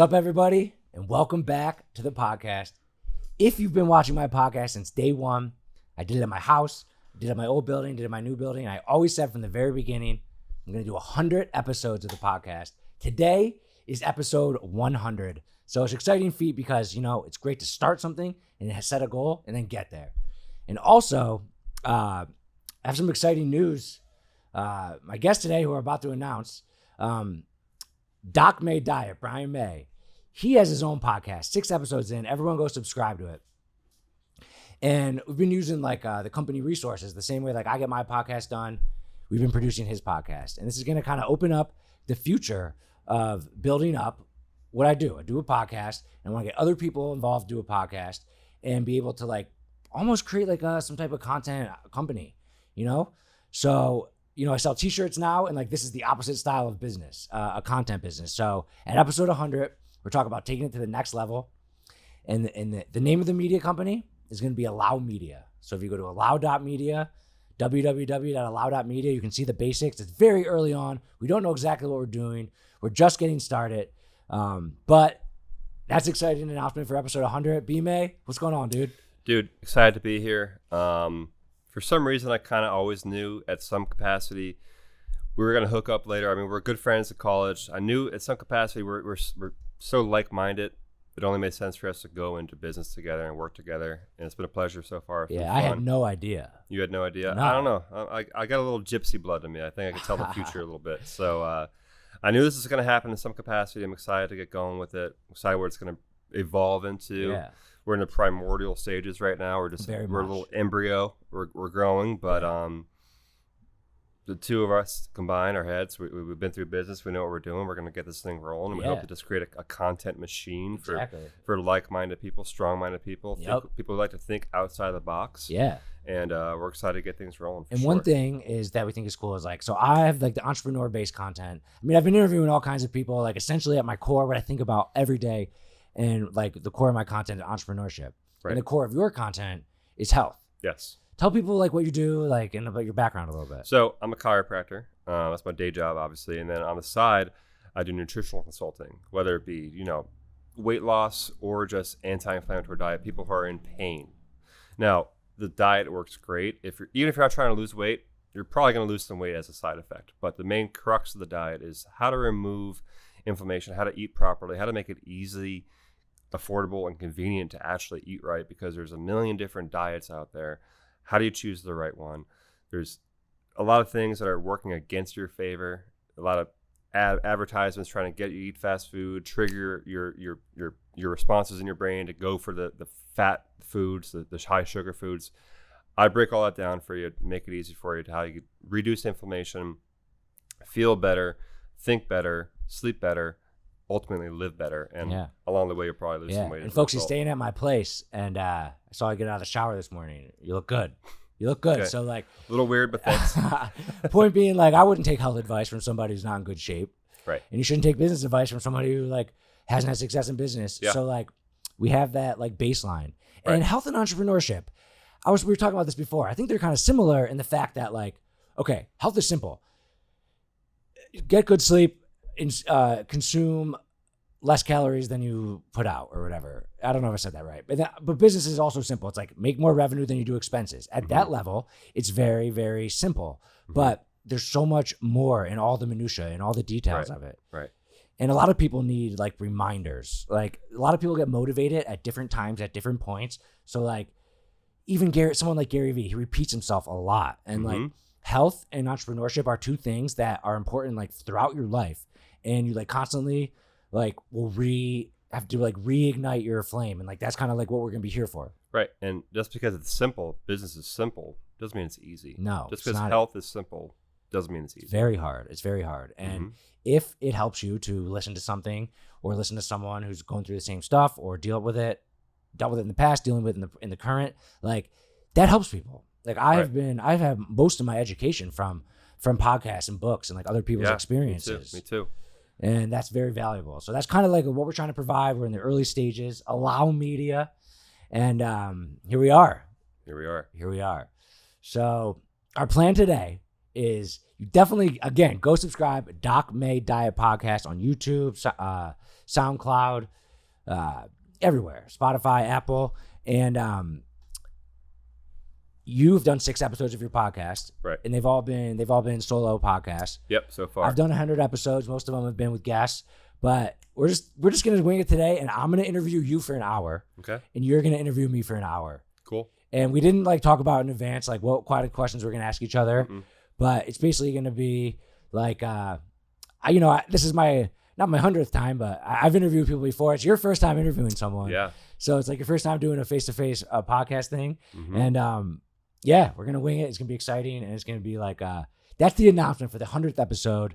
up, everybody? And welcome back to the podcast. If you've been watching my podcast since day one, I did it at my house, did it at my old building, did it at my new building. I always said from the very beginning, I'm going to do 100 episodes of the podcast. Today is episode 100. So it's an exciting feat because, you know, it's great to start something and set a goal and then get there. And also, I have some exciting news. My guest today, who we're about to announce, Doc May Diet, Brian May, he has his own podcast, 6 episodes in. Everyone go subscribe to it. And we've been using the company resources the same way I get my podcast done. We've been producing his podcast. And this is going to kind of open up the future of building up what I do. I do a podcast and I want to get other people involved, do a podcast and be able to almost create some type of content company, you know? So, you know, I sell t-shirts now and this is the opposite style of business, a content business. So at episode 100, we're talking about taking it to the next level. And the name of the media company is going to be Allow Media. So if you go to allow.media, www.allow.media, you can see the basics. It's very early on. We don't know exactly what we're doing. We're just getting started. But that's exciting announcement for episode 100. B-May, what's going on, dude? Dude, excited to be here. For some reason, I kind of always knew at some capacity we were going to hook up later. I mean, we're good friends at college. I knew at some capacity we're so like-minded. It only made sense for us to go into business together and work together. And it's been a pleasure so far. Yeah, I had no idea. You had no idea? No. I don't know. I got a little gypsy blood in me. I think I can tell the future a little bit. So I knew this was going to happen in some capacity. I'm excited to get going with it. I'm excited where it's going to evolve into. Yeah. We're in the primordial stages right now. We're a little embryo. We're growing, but the two of us combine our heads. We've been through business. We know what we're doing. We're going to get this thing rolling. We hope to just create a content machine for like-minded people, strong-minded people, people who like to think outside the box. Yeah. And we're excited to get things rolling. And one thing is that we think is cool is so I have the entrepreneur-based content. I mean, I've been interviewing all kinds of people. Essentially at my core, what I think about every day. And the core of my content is entrepreneurship. Right. And the core of your content is health. Yes. Tell people what you do, and about your background a little bit. So I'm a chiropractor. That's my day job, obviously. And then on the side, I do nutritional consulting, whether it be, weight loss or just anti-inflammatory diet, people who are in pain. Now, the diet works great. Even if you're not trying to lose weight, you're probably going to lose some weight as a side effect. But the main crux of the diet is how to remove inflammation, how to eat properly, how to make it easy, affordable, and convenient to actually eat right, because there's a million different diets out there. How do you choose the right one? There's a lot of things that are working against your favor. A lot of advertisements trying to get you to eat fast food, trigger your responses in your brain to go for the fat foods, the high sugar foods. I break all that down for you, make it easy for you to how you reduce inflammation, feel better, think better, sleep better, ultimately live better. And along the way, you'll probably lose some weight. And folks, he's staying at my place, and I saw you get out of the shower this morning. You look good. You look good. Okay. So a little weird, but thanks. Point being, I wouldn't take health advice from somebody who's not in good shape. Right. And you shouldn't take business advice from somebody who hasn't had success in business. Yeah. So we have that baseline. Right. And health and entrepreneurship. We were talking about this before. I think they're kind of similar in the fact that okay, health is simple. Get good sleep. Consume less calories than you put out or whatever. I don't know if I said that right. But business is also simple. It's make more revenue than you do expenses. At that level, it's very, very simple. Mm-hmm. But there's so much more in all the minutia and all the details of it. Right. And a lot of people need reminders. A lot of people get motivated at different times, at different points. So even someone like Gary Vee, he repeats himself a lot. And health and entrepreneurship are two things that are important throughout your life. And you constantly will have to reignite your flame, and that's kind of what we're gonna be here for. Right. And just because it's simple, business is simple, doesn't mean it's easy. No. Just because health is simple doesn't mean it's easy. It's very hard. It's very hard. And if it helps you to listen to something or listen to someone who's going through the same stuff or dealt with it in the past, dealing with it in the current, that helps people. I've had most of my education from podcasts and books and like other people's experiences. Me too. And that's very valuable. So that's kind of like what we're trying to provide. We're in the early stages. Allow Media. And here we are. So our plan today is you definitely, again, go subscribe. Doc May Diet Podcast on YouTube, SoundCloud, everywhere, Spotify, Apple, and you've done 6 episodes of your podcast, Right. And they've all been solo podcasts. Yep, so far. I've done 100 episodes. Most of them have been with guests, but we're just gonna wing it today, and I'm gonna interview you for an hour, Okay. and you're gonna interview me for an hour. Cool. And we didn't like talk about in advance like what kind of questions we're gonna ask each other, but it's basically gonna be like, this is not my 100th time, but I've interviewed people before. It's your first time interviewing someone, Yeah. So it's like your first time doing a face-to-face podcast thing, Mm-hmm. and yeah, we're gonna wing it. It's gonna be exciting, and it's gonna be like that's the announcement for the 100th episode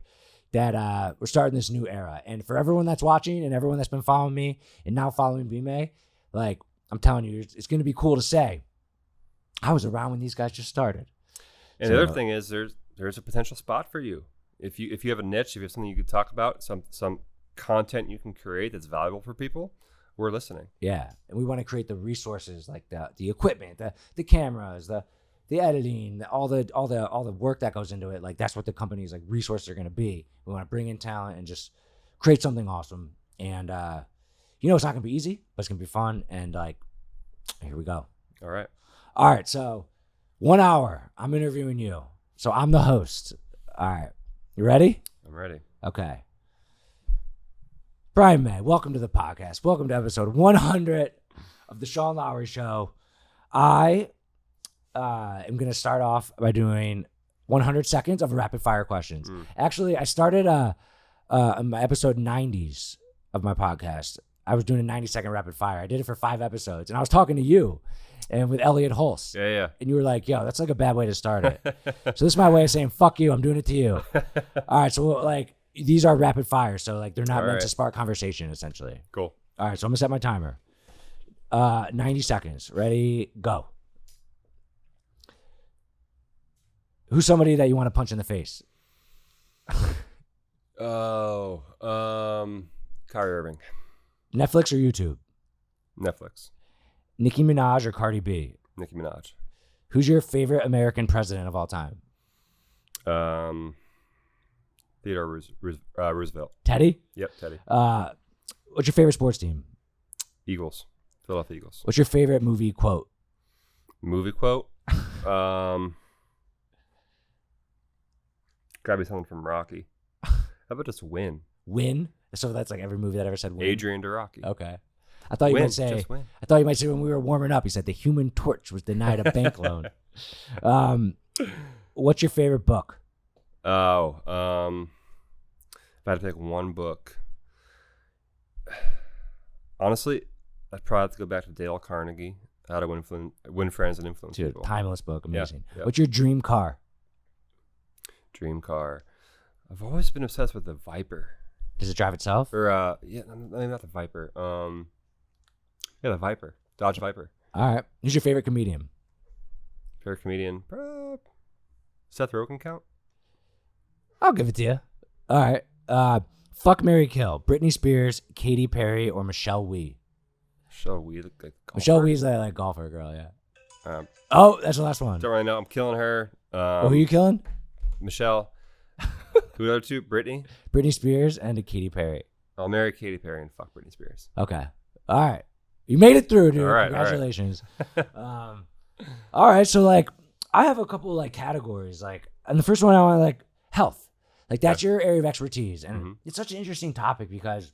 that we're starting this new era. And for everyone that's watching and everyone that's been following me and now following B-May, like I'm telling you, it's gonna be cool to say I was around when these guys just started. And the other thing is there's a potential spot for you. If you have a niche, if you have something you could talk about, some content you can create that's valuable for people, we're listening. Yeah, and we want to create the resources like the equipment, the cameras, the editing, all the work that goes into it. Like that's what the company's like resources are going to be. We want to bring in talent and just create something awesome. And it's not going to be easy, but it's going to be fun. And like, here we go. All right. So 1 hour, I'm interviewing you. So I'm the host. All right, you ready? I'm ready. Okay. Brian May, welcome to the podcast. Welcome to episode 100 of the Sean Lowery Show. I am going to start off by doing 100 seconds of rapid fire questions. Actually, I started on my episode 90s of my podcast. I was doing a 90-second rapid fire. I did it for 5 episodes, and I was talking to you and with Elliot Hulse. Yeah. And you were like, yo, that's like a bad way to start it. So this is my way of saying, fuck you, I'm doing it to you. All right, so like, these are rapid fire, so like they're not meant to spark conversation, essentially. Cool. All right, so I'm gonna set my timer. 90 seconds. Ready? Go. Who's somebody that you want to punch in the face? Kyrie Irving. Netflix or YouTube? Netflix. Nicki Minaj or Cardi B? Nicki Minaj. Who's your favorite American president of all time? Theodore Roosevelt. Teddy? Yep, Teddy. What's your favorite sports team? Eagles. Philadelphia Eagles. What's your favorite movie quote? Movie quote? Gotta be something from Rocky. How about just win? Win? So that's like every movie that ever said win? Adrian DeRocky. Okay. I thought you might say when we were warming up, he said the Human Torch was denied a bank loan. What's your favorite book? If I had to pick one book, honestly, I'd probably have to go back to Dale Carnegie, How to Win Friends and Influence Dude, People. timeless book, amazing. Yep. What's your dream car? Dream car. I've always been obsessed with the Viper. Does it drive itself? Or not the Viper. The Viper, Dodge Viper. All right. Who's your favorite comedian? Favorite comedian, Seth Rogen count? I'll give it to you. All right. Fuck, marry, kill. Britney Spears, Katy Perry, or Michelle Wee? Michelle Wee, like golfer? Michelle Wee's that like golfer girl, yeah. Um, that's the last one. Don't really know. I'm killing her. Who are you killing? Michelle. Who are the other two? Britney Spears and Katy Perry. I'll marry Katy Perry and fuck Britney Spears. Okay. All right. You made it through, dude. All right, congratulations. All right. So like, I have a couple like categories. Like, and the first one I want like health. Like that's your area of expertise, and it's such an interesting topic because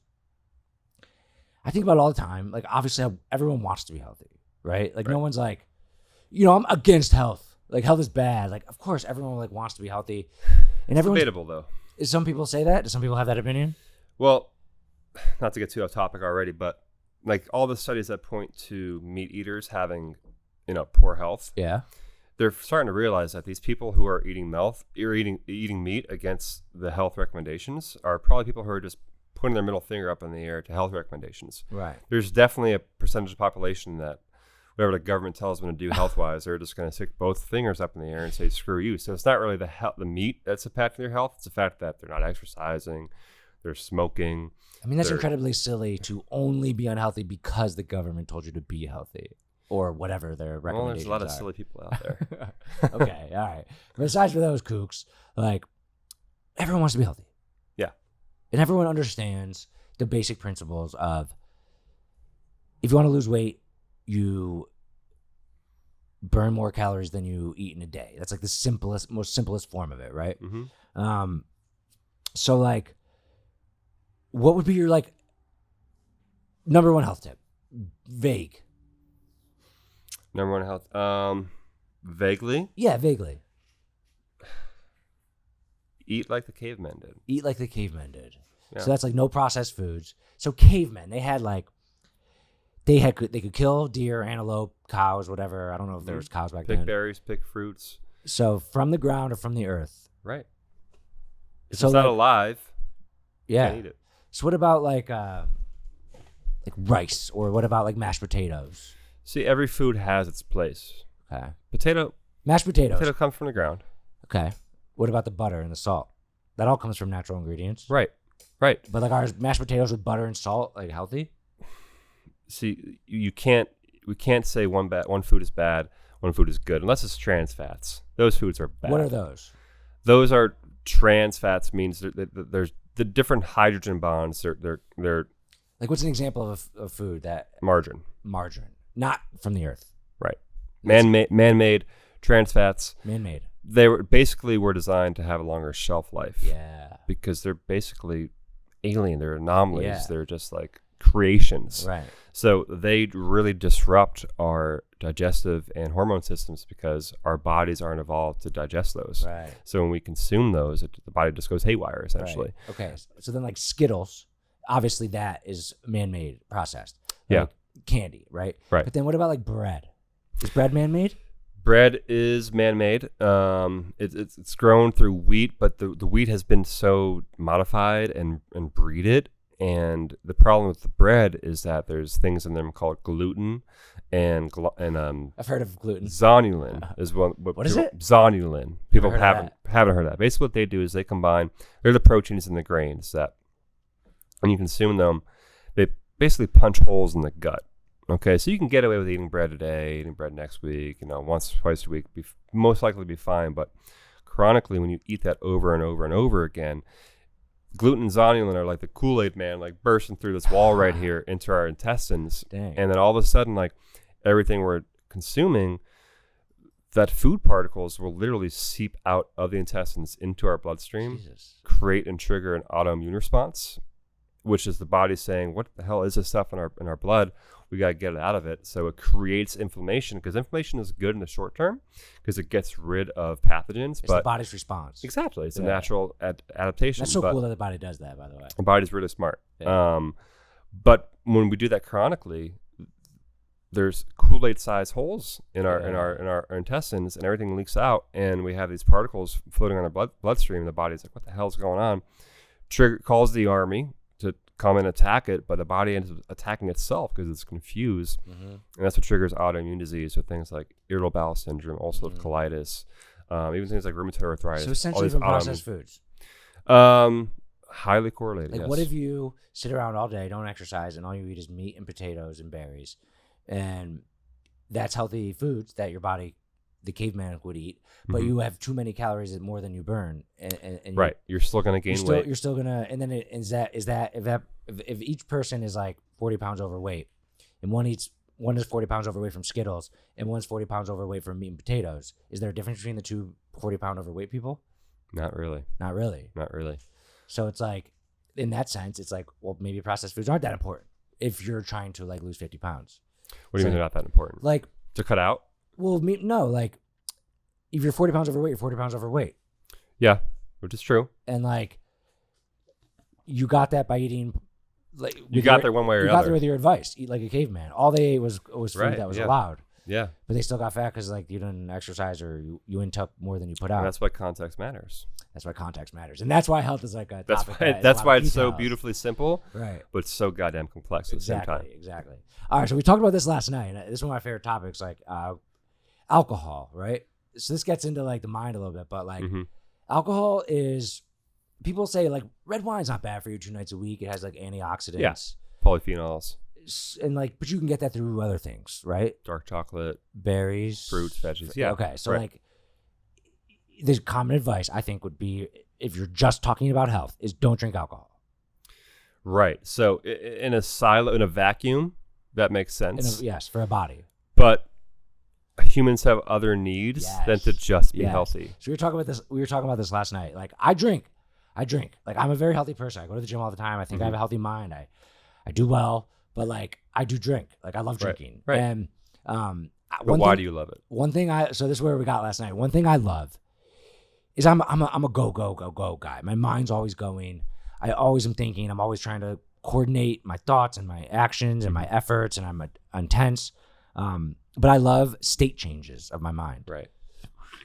I think about it all the time. Like obviously, everyone wants to be healthy, right? Like no one's like, I'm against health. Like health is bad. Like of course everyone like wants to be healthy, and everyone's debatable though. Some people say that. Do some people have that opinion? Well, not to get too off topic already, but like all the studies that point to meat eaters having, poor health. Yeah. They're starting to realize that these people who are eating meat against the health recommendations are probably people who are just putting their middle finger up in the air to health recommendations. Right. There's definitely a percentage of the population that whatever the government tells them to do health-wise, they're just going to stick both fingers up in the air and say, screw you. So it's not really the meat that's impacting their health. It's the fact that they're not exercising, they're smoking. I mean, that's incredibly silly to only be unhealthy because the government told you to be healthy. Or whatever their recommendations are. Well, there's a lot of silly people out there. Okay, all right. But aside from those kooks, like, everyone wants to be healthy. Yeah. And everyone understands the basic principles of if you want to lose weight, you burn more calories than you eat in a day. That's like the most simplest form of it, right? Mm-hmm. So like, what would be your like number one health tip? Vague. Number one health. Vaguely. Yeah, vaguely. Eat like the cavemen did. Eat like the cavemen did. Yeah. So that's like no processed foods. So cavemen, they had like, they could kill deer, antelope, cows, whatever. I don't know if there was cows back then. Pick berries, pick fruits. So from the ground or from the earth. Right. If So it's not like, alive, yeah. you can't eat it. So what about like rice, or what about like mashed potatoes? See, every food has its place. Okay. Potato Mashed potatoes. comes from the ground. Okay. What about the butter and the salt? That all comes from natural ingredients. Right. Right. But like, are mashed potatoes with butter and salt like healthy? See, we can't say one food is bad, one food is good, unless it's trans fats. Those foods are bad. What are those? Those are trans fats. Means there's the different hydrogen bonds. They're Like, what's an example of food that margarine. margarine, not from the earth, Right. Man-made trans fats. man-made. They were designed to have a longer shelf life. Yeah. Because they're basically alien. They're anomalies. Yeah. They're just like creations. Right. So they really disrupt our digestive and hormone systems because our bodies aren't evolved to digest those. Right. So when we consume those, the body just goes haywire, essentially. Right. Okay. So then, like Skittles, obviously that is man-made, processed. Yeah. Like candy, right? Right. But then what about like bread? Is bread man-made? Bread is man-made. It's grown through wheat, but the wheat has been so modified and breeded. And the problem with the bread is that there's things in them called gluten and I've heard of gluten. zonulin is one. What is it? Zonulin. People Never heard of haven't heard of that. Basically, what they do is they combine. They're the proteins in the grains that when you consume them, they basically punch holes in the gut. Okay, so you can get away with eating bread today, eating bread next week, once, twice a week, most likely be fine. But chronically, when you eat that over and over and over again, gluten and zonulin are like the Kool-Aid man, like bursting through this wall right here into our intestines. Dang. And then all of a sudden, like everything we're consuming, that food particles will literally seep out of the intestines into our bloodstream, Jesus. create and trigger an autoimmune response, which is the body saying, what the hell is this stuff in our blood? We got to get it out of it. So it creates inflammation, because inflammation is good in the short term because it gets rid of pathogens. It's the body's response. Exactly. It's a natural adaptation. That's so cool that the body does that, by the way. The body's really smart. Yeah. But when we do that chronically, there's Kool-Aid sized holes in our intestines, and everything leaks out, and we have these particles floating on our bloodstream. And the body's like, what the hell's going on? Calls the army to come and attack it, but the body ends up attacking itself because it's confused. Mm-hmm. And that's what triggers autoimmune disease. So things like irritable bowel syndrome, ulcerative colitis, even things like rheumatoid arthritis. So essentially from processed foods. Highly correlated. Like, yes. what if you sit around all day, don't exercise, and all you eat is meat and potatoes and berries, and that's healthy foods that your body, the caveman, would eat, but you have too many calories more than you burn, and right, you're still going to gain weight. You're still gonna, and then if each person is like 40 pounds overweight, and one is 40 pounds overweight from Skittles, and one's 40 pounds overweight from meat and potatoes, is there a difference between the two 40-pound overweight people? Not really. Not really. Not really. So it's like, in that sense, it's like, well, maybe processed foods aren't that important if you're trying to like lose 50 pounds. What do you mean they're not that important? Like, to cut out? Well, no, like, if you're 40 pounds overweight, you're 40 pounds overweight. Yeah, which is true. And like, you got that by eating. Like, you got there one way or another. You got there with your advice. Eat like a caveman. All they ate was food that was allowed. Yeah. But they still got fat because like you didn't exercise, or you intook more than you put out. And that's why context matters. That's why context matters, and that's why health is like a topic. That's why it's so beautifully simple, right? But so goddamn complex at the same time. Exactly. All right, so we talked about this last night. This is one of my favorite topics, like alcohol, right? So this gets into like the mind a little bit, but like alcohol is, people say like red wine's not bad for you 2 nights a week. It has like antioxidants, polyphenols, and like, but you can get that through other things, right? Dark chocolate, berries, fruits, veggies. Yeah. Okay, so like, there's common advice I think would be, if you're just talking about health, is don't drink alcohol. Right. So in a silo, in a vacuum, that makes sense. Yes, for a body. But humans have other needs than to just be healthy. So we were talking about this last night. Like I drink. Like I'm a very healthy person. I go to the gym all the time. I think I have a healthy mind. I do well, but like I do drink. Like I love drinking. Right. And but why do you love it? One thing so this is where we got last night. One thing I love is I'm a go guy. My mind's always going. I always am thinking. I'm always trying to coordinate my thoughts and my actions and my efforts, and I'm intense. But I love state changes of my mind. Right.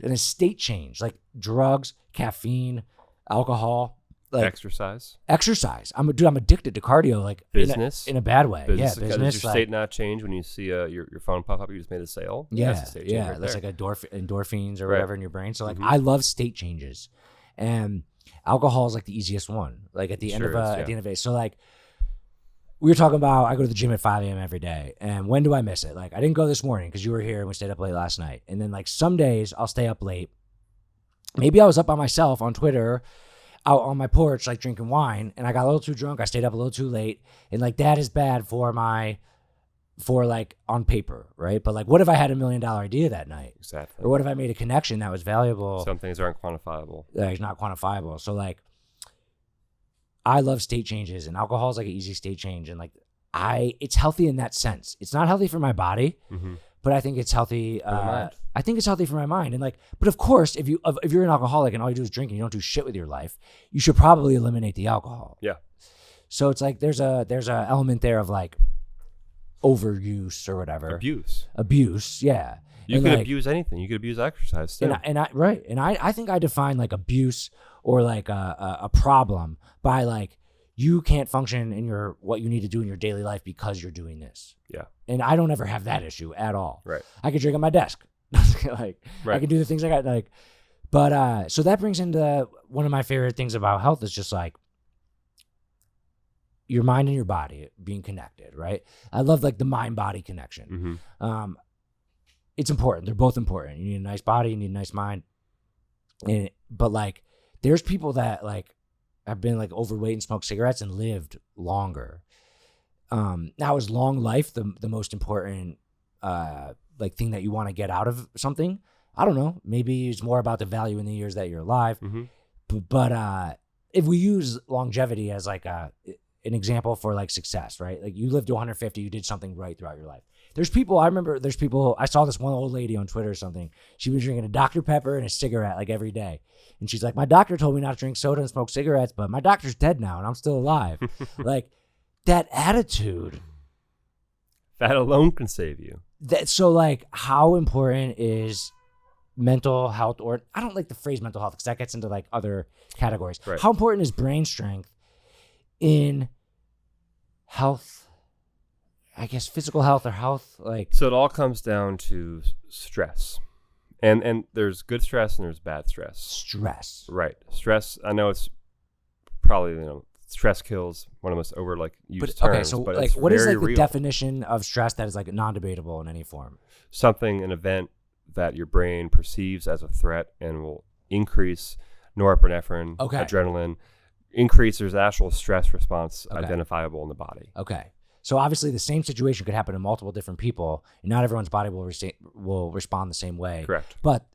And a state change, like drugs, caffeine, alcohol, like exercise. I'm addicted to cardio, like business in a bad way. Business. Yeah, business. Does your state not change when you see your phone pop up? You just made a sale. Yeah, that's a state yeah. right That's there. like endorphins or whatever in your brain. So like, Mm-hmm. I love state changes, and alcohol is like the easiest one. Like at the end of the day. So like, we were talking about, I go to the gym at 5 a.m. every day. And when do I miss it? Like, I didn't go this morning because you were here and we stayed up late last night. And then, like, some days I'll stay up late. Maybe I was up by myself on Twitter, out on my porch, like, drinking wine. And I got a little too drunk. I stayed up a little too late. And, like, that is bad for like, on paper, right? But, like, what if I had $1 million idea that night? Exactly. Or what if I made a connection that was valuable? Some things aren't quantifiable. It's not quantifiable. So, like, I love state changes, and alcohol is like an easy state change. And like, it's healthy in that sense. It's not healthy for my body, but I think it's healthy. I think it's healthy for my mind. And like, but of course, if you're an alcoholic and all you do is drink and you don't do shit with your life, you should probably eliminate the alcohol. Yeah. So it's like, there's a element there of like overuse or whatever. Abuse. Yeah. You can abuse anything. You could abuse exercise too. And I think I define like abuse or like a problem by like, you can't function in what you need to do in your daily life because you're doing this. Yeah. And I don't ever have that issue at all. Right. I could drink at my desk. Like, I can do the things I got, like, but so that brings into one of my favorite things about health is just like your mind and your body being connected, right? I love like the mind-body connection. It's important. They're both important. You need a nice body, you need a nice mind. But like, there's people that like have been like overweight and smoked cigarettes and lived longer. Now is long life the most important like thing that you want to get out of something? I don't know. Maybe it's more about the value in the years that you're alive. But if we use longevity as like an example for like success, right? Like you lived to 150, you did something right throughout your life. I saw this one old lady on Twitter or something. She was drinking a Dr. Pepper and a cigarette like every day. And she's like, my doctor told me not to drink soda and smoke cigarettes, but my doctor's dead now and I'm still alive. Like that attitude. That alone can save you. So like, how important is mental health, or I don't like the phrase mental health because that gets into like other categories. Right. How important is brain strength in health? I guess physical health or health, like. So it all comes down to stress, and there's good stress and there's bad stress. Stress. Right. Stress. I know it's probably stress kills, one of the most used terms. Okay, so but like, it's what is like real. the definition of stress that is like non-debatable in any form? An event that your brain perceives as a threat and will increase norepinephrine, adrenaline, there's actual stress response identifiable in the body. Okay. So obviously the same situation could happen to multiple different people, and not everyone's body will respond the same way. Correct. But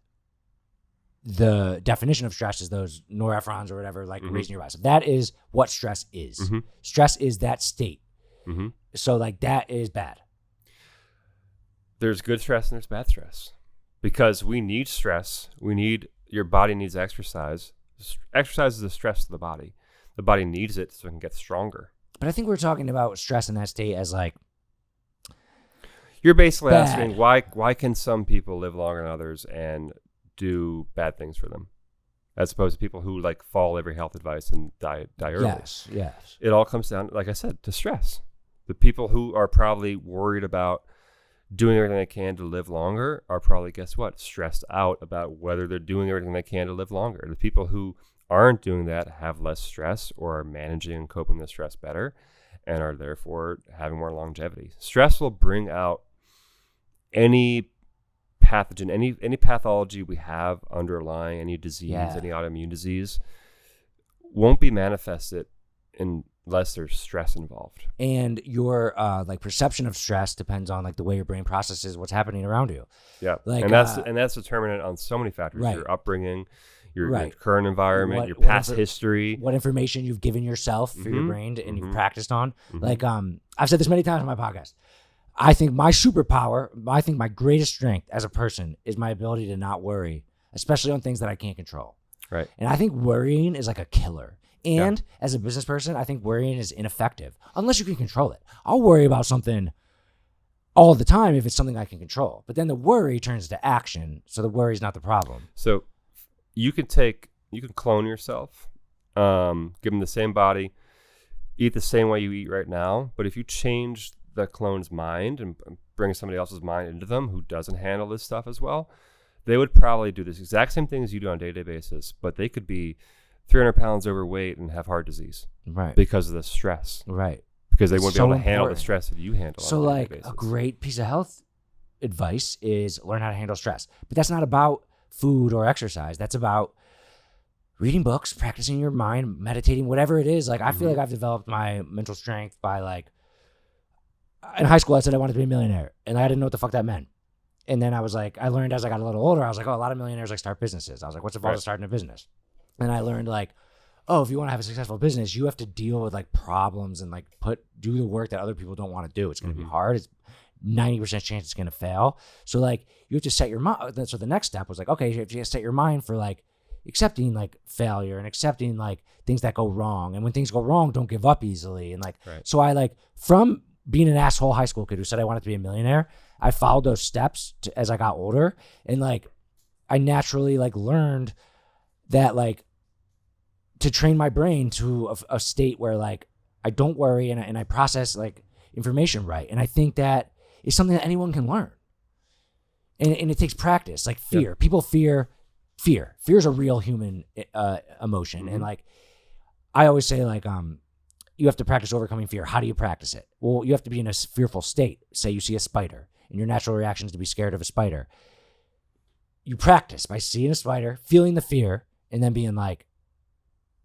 the definition of stress is those norepinephrines or whatever, like raising your body. So that is what stress is. Stress is that state. So like that is bad. There's good stress and there's bad stress. Because we need stress. Your body needs exercise. Exercise is a stress to the body. The body needs it so it can get stronger. But I think we're talking about stress in that state as like, you're basically bad. asking why can some people live longer than others and do bad things for them, as opposed to people who like follow every health advice and die early. Yes. It all comes down, like I said, to stress. The people who are probably worried about doing everything they can to live longer are probably, guess what, stressed out about whether they're doing everything they can to live longer. The people who aren't doing that have less stress or are managing and coping with stress better and are therefore having more longevity. Stress will bring out any pathogen, any pathology we have underlying, any disease, any autoimmune disease won't be manifested in less there's stress involved. And your like perception of stress depends on like the way your brain processes what's happening around you. Yeah, Like, and that's determined on so many factors: right. your upbringing, your Right. current environment, What- your what past history. what information you've given yourself for your brain and you've practiced on. Mhm. Like, I've said this many times on my podcast. I think my superpower, I think my greatest strength as a person is my ability to not worry, especially on things that I can't control. Right. And I think worrying is like a killer. And as a business person, I think worrying is ineffective unless you can control it. I'll worry about something all the time if it's something I can control. But then the worry turns to action. So the worry is not the problem. So you can clone yourself, give them the same body, eat the same way you eat right now. But if you change the clone's mind and bring somebody else's mind into them who doesn't handle this stuff as well, they would probably do this exact same thing as you do on a day-to-day basis, but they could be 300 pounds overweight and have heart disease. Right. Because of the stress. Right. Because they wouldn't So be able to handle the important. stress that you handle. So on a like daily a basis. great piece of health advice is learn how to handle stress. But that's not about food or exercise. That's about reading books, practicing your mind, meditating, whatever it is. Like I feel like I've developed my mental strength by like in high school I said I wanted to be a millionaire and I didn't know what the fuck that meant. And then I was like, I learned as I got a little older, I was like, oh, a lot of millionaires like start businesses. I was like, what's involved in starting a business? And I learned like, oh, if you want to have a successful business, you have to deal with like problems and like do the work that other people don't want to do. It's going to be hard. It's 90% chance it's going to fail. So like you have to set your mind. So the next step was like, okay, if you set your mind for like accepting like failure and accepting like things that go wrong. And when things go wrong, don't give up easily. And like, so I like from being an asshole high school kid who said I wanted to be a millionaire, I followed those steps as I got older. And like, I naturally like learned that like, to train my brain to a state where like I don't worry and I process like information right. And I think that is something that anyone can learn. And it takes practice, like fear. People fear. Fear is a real human emotion. And like, I always say like, you have to practice overcoming fear. How do you practice it? Well, you have to be in a fearful state. Say you see a spider and your natural reaction is to be scared of a spider. You practice by seeing a spider, feeling the fear, and then being like,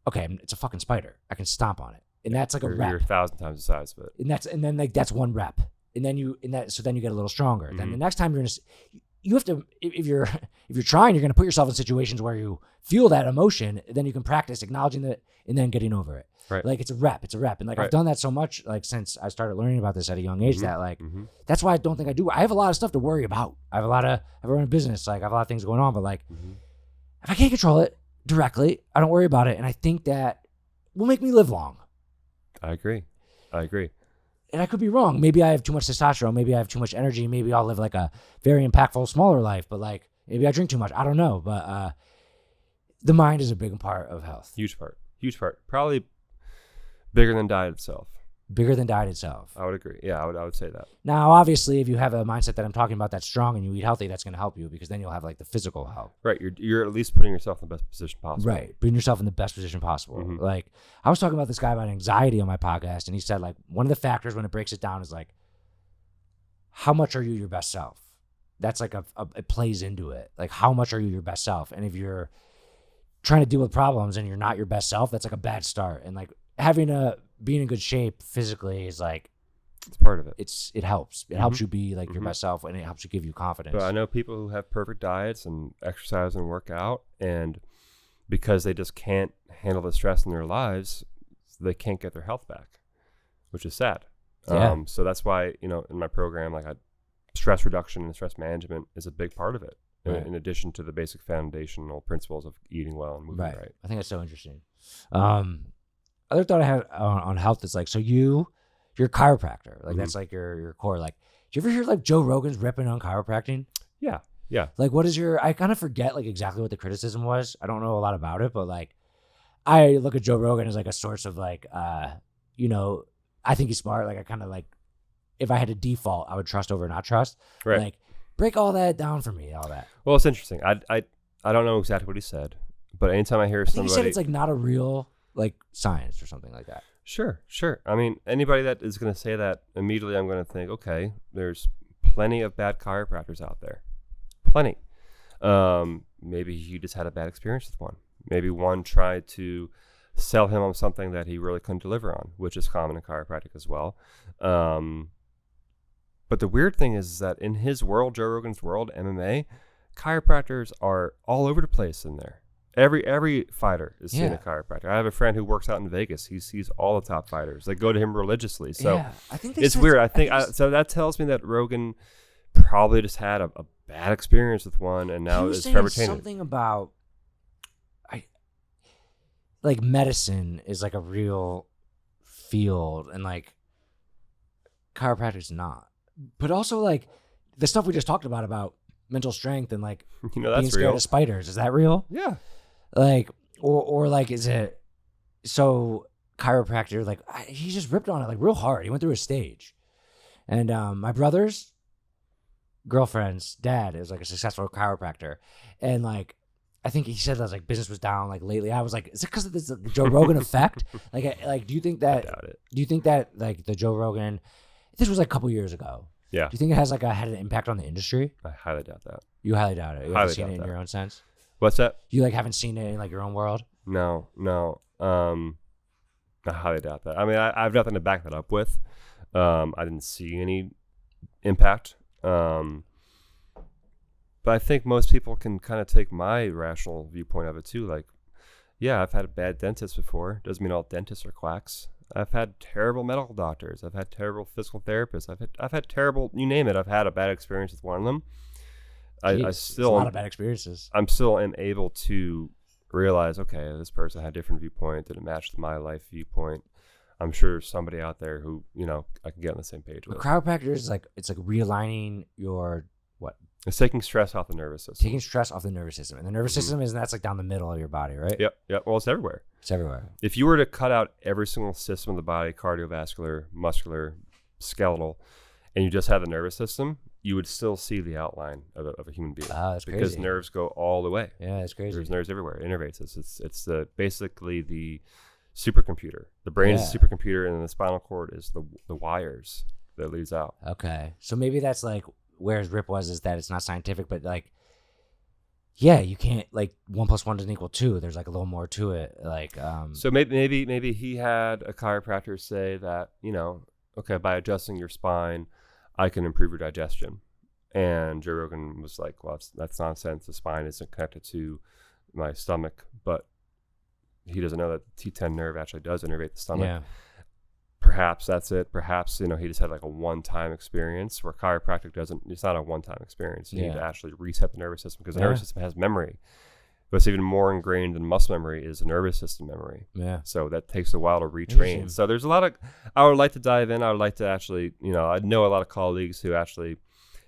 okay, it's a fucking spider. I can stomp on it. And that's like a rep. You're 1,000 times the size of it. And then like that's one rep. And then you get a little stronger. Then the next time you have to, if you're trying, you're going to put yourself in situations where you feel that emotion. Then you can practice acknowledging that and then getting over it. Right. Like it's a rep. And like I've done that so much like since I started learning about this at a young age that like that's why I don't think I do. I have a lot of stuff to worry about. I run a business. Like I have a lot of things going on, but like if I can't control it directly, I don't worry about it. And I think that will make me live long. I agree. And I could be wrong. Maybe I have too much testosterone. Maybe I have too much energy. Maybe I'll live like a very impactful, smaller life. But like maybe I drink too much. I don't know. But the mind is a big part of health. Huge part. Probably bigger than diet itself. Bigger than diet itself. I would agree. Yeah, I would say that. Now, obviously, if you have a mindset that I'm talking about that's strong and you eat healthy, that's going to help you because then you'll have like the physical health. Right. You're at least putting yourself in the best position possible. Right. Putting yourself in the best position possible. Like I was talking about this guy about anxiety on my podcast, and he said like one of the factors when it breaks it down is like, how much are you your best self? That's like it plays into it. Like how much are you your best self? And if you're trying to deal with problems and you're not your best self, that's like a bad start. And like being in good shape physically is like, it's part of it. It helps. It helps you be like your best self, and it helps you give you confidence. But I know people who have perfect diets and exercise and work out, and because they just can't handle the stress in their lives, they can't get their health back, which is sad. Yeah. So that's why, in my program, like stress reduction and stress management is a big part of it. Right. In addition to the basic foundational principles of eating well and moving right. I think that's so interesting. Other thought I had on health is like, so you're a chiropractor. Like that's like your core. Like, do you ever hear like Joe Rogan's ripping on chiropractic? Yeah. Like, I kind of forget like exactly what the criticism was. I don't know a lot about it, but like, I look at Joe Rogan as like a source of like, I think he's smart. Like I kind of like, if I had to default, I would trust over not trust. Right. Like break all that down for me, all that. Well, it's interesting. I don't know exactly what he said, but anytime I hear somebody, he said it's like not a real like science or something like that. Sure. I mean, anybody that is going to say that, immediately I'm going to think, okay, there's plenty of bad chiropractors out there. Plenty. Maybe you just had a bad experience with one. Maybe one tried to sell him on something that he really couldn't deliver on, which is common in chiropractic as well. But the weird thing is that in his world, Joe Rogan's world, MMA, chiropractors are all over the place in there. Every fighter is seeing a chiropractor. I have a friend who works out in Vegas. He sees all the top fighters. They go to him religiously. So I think it's weird. So that tells me that Rogan probably just had a bad experience with one, and now is forever tainted. Something about like medicine is like a real field, and like chiropractic's not. But also like the stuff we just talked about mental strength and like that's being scared real. of spiders. Is that real? Yeah. Like, or like, is it so chiropractor? Like, he just ripped on it like real hard. He went through a stage, and my brother's girlfriend's dad is like a successful chiropractor, and like, I think he said that like business was down like lately. I was like, is it because of this Joe Rogan effect? Like, do you think that? I doubt it. Do you think that like the Joe Rogan? This was like a couple years ago. Yeah. Do you think it has like had an impact on the industry? I highly doubt that. You highly doubt it. You haven't seen it in your own sense. What's that? You like haven't seen it in like your own world? No. I highly doubt that. I mean, I have nothing to back that up with. I didn't see any impact. But I think most people can kind of take my rational viewpoint of it too. Like, yeah, I've had a bad dentist before. Doesn't mean all dentists are quacks. I've had terrible medical doctors. I've had terrible physical therapists. I've had terrible, you name it. I've had a bad experience with one of them. I still a lot of bad experiences. I'm still able to realize, okay, this person had a different viewpoint. Didn't match my life viewpoint. I'm sure there's somebody out there who, I can get on the same page with. Chiropractor is like, it's like realigning your what? It's taking stress off the nervous system. Taking stress off the nervous system. And the nervous system that's like down the middle of your body, right? Yep. Well, it's everywhere. It's everywhere. If you were to cut out every single system of the body, cardiovascular, muscular, skeletal, and you just have the nervous system, you would still see the outline of a human being. Oh, that's crazy. Because nerves go all the way. Yeah, that's crazy. There's nerves everywhere. It innervates us. It's basically the supercomputer. The brain is a supercomputer, and then the spinal cord is the wires that leads out. Okay. So maybe that's like where his rip was, is that it's not scientific, but like, yeah, you can't, like 1 + 1 doesn't equal 2. There's like a little more to it. Like, so maybe he had a chiropractor say that, okay, by adjusting your spine, I can improve your digestion. And Joe Rogan was like, well, that's nonsense. The spine isn't connected to my stomach, but he doesn't know that the T10 nerve actually does innervate the stomach. yeah. Perhaps that's it. Perhaps, he just had like a one-time experience where chiropractic it's not a one-time experience. You need to actually reset the nervous system because the nervous system has memory. What's even more ingrained than muscle memory is the nervous system memory. Yeah. So that takes a while to retrain. So there's a lot of, I would like to dive in. I would like to actually, I know a lot of colleagues who actually,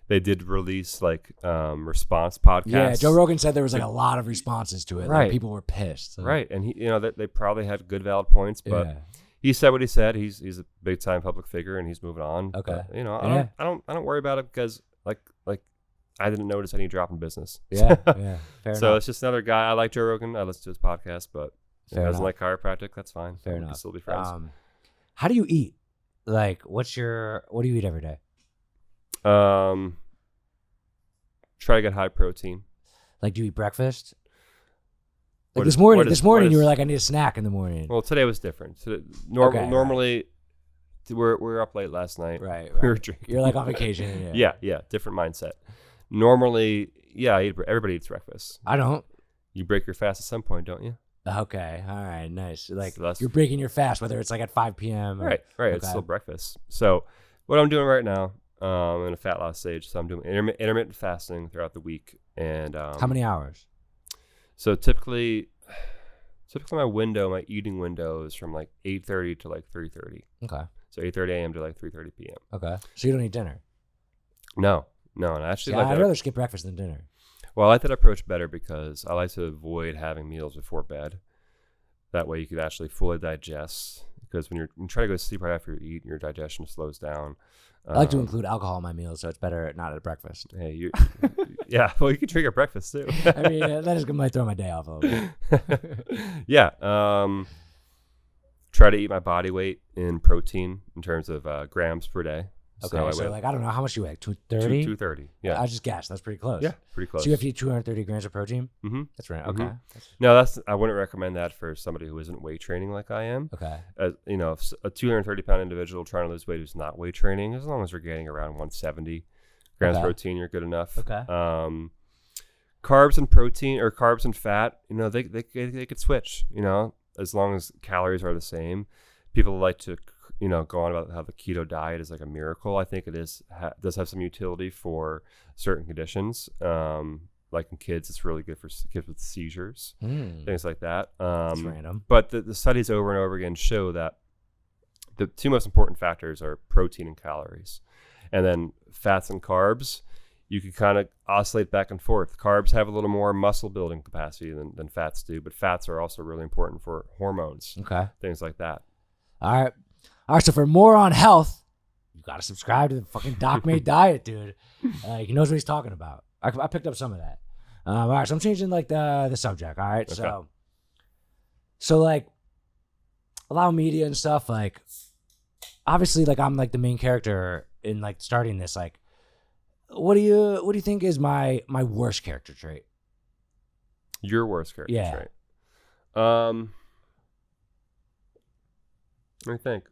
they did release like response podcasts. Yeah, Joe Rogan said there was like a lot of responses to it. Right. Like, people were pissed. So. Right. And he, that they probably had good valid points, but he said what he said. He's a big time public figure and he's moving on. Okay. But, I don't worry about it because like I didn't notice any drop in business. Yeah. Fair enough. So it's just another guy. I like Joe Rogan. I listen to his podcast, but if he doesn't like chiropractic, that's fine. Fair We enough. can still be friends. How do you eat? Like, what do you eat every day? Try to get high protein. Like, do you eat breakfast? Like What this is- morning, what is- this morning what you were is- like, I need a snack in the morning. Well, today was different. Okay, Normally, we were up late last night. Right. We were drinking. You're like on vacation. Yeah, different mindset. Normally, everybody eats breakfast. I don't. You break your fast at some point, don't you? Okay. All right. Nice. Like, So that's- you're breaking your fast, whether it's like at 5 p.m. or- Right. It's Okay. still breakfast. So what I'm doing right now, I'm in a fat loss stage. So I'm doing intermittent fasting throughout the week. And How many hours? So typically my eating window is from like 8:30 to like 3:30. Okay. So 8:30 a.m. to like 3:30 p.m. Okay. So you don't eat dinner? No. And I actually Yeah, I'd rather skip breakfast than dinner. Well, I like that approach better because I like to avoid having meals before bed. That way you could actually fully digest. Because when you try to go to sleep right after you eat, your digestion slows down. I like to include alcohol in my meals, so it's better not at breakfast. Hey, yeah. Well, you can drink at breakfast too. I mean, that is might throw my day off a little bit. Yeah. Try to eat my body weight in protein in terms of grams per day. Okay, so like I don't know how much you weigh. 230. 230. Yeah. I just guessed. That's pretty close. Yeah, pretty close. So you have to eat 230 grams of protein. Mm-hmm. That's right. Okay. No, I wouldn't recommend that for somebody who isn't weight training like I am. Okay. You know, if a 230-pound individual trying to lose weight who's not weight training, as long as they're getting around 170 grams of protein, you're good enough. Okay. Carbs and protein or carbs and fat, you know, they could switch, you know, as long as calories are the same. People like to, you know, go on about how the keto diet is like a miracle. I think it is does have some utility for certain conditions. Like in kids, it's really good for kids with seizures, things like that. That's random. But the studies over and over again show that the two most important factors are protein and calories. And then fats and carbs, you can kind of oscillate back and forth. Carbs have a little more muscle building capacity than fats do, but fats are also really important for hormones, things like that. All right. So for more on health, you got to subscribe to the fucking Doc Made Diet, dude. He knows what he's talking about. I picked up some of that. All right, so I'm changing like the subject. All right, okay. So like a lot of media and stuff, like obviously like I'm like the main character in like starting this. Like, what do you think is my worst character trait? Your worst character trait? Let me think.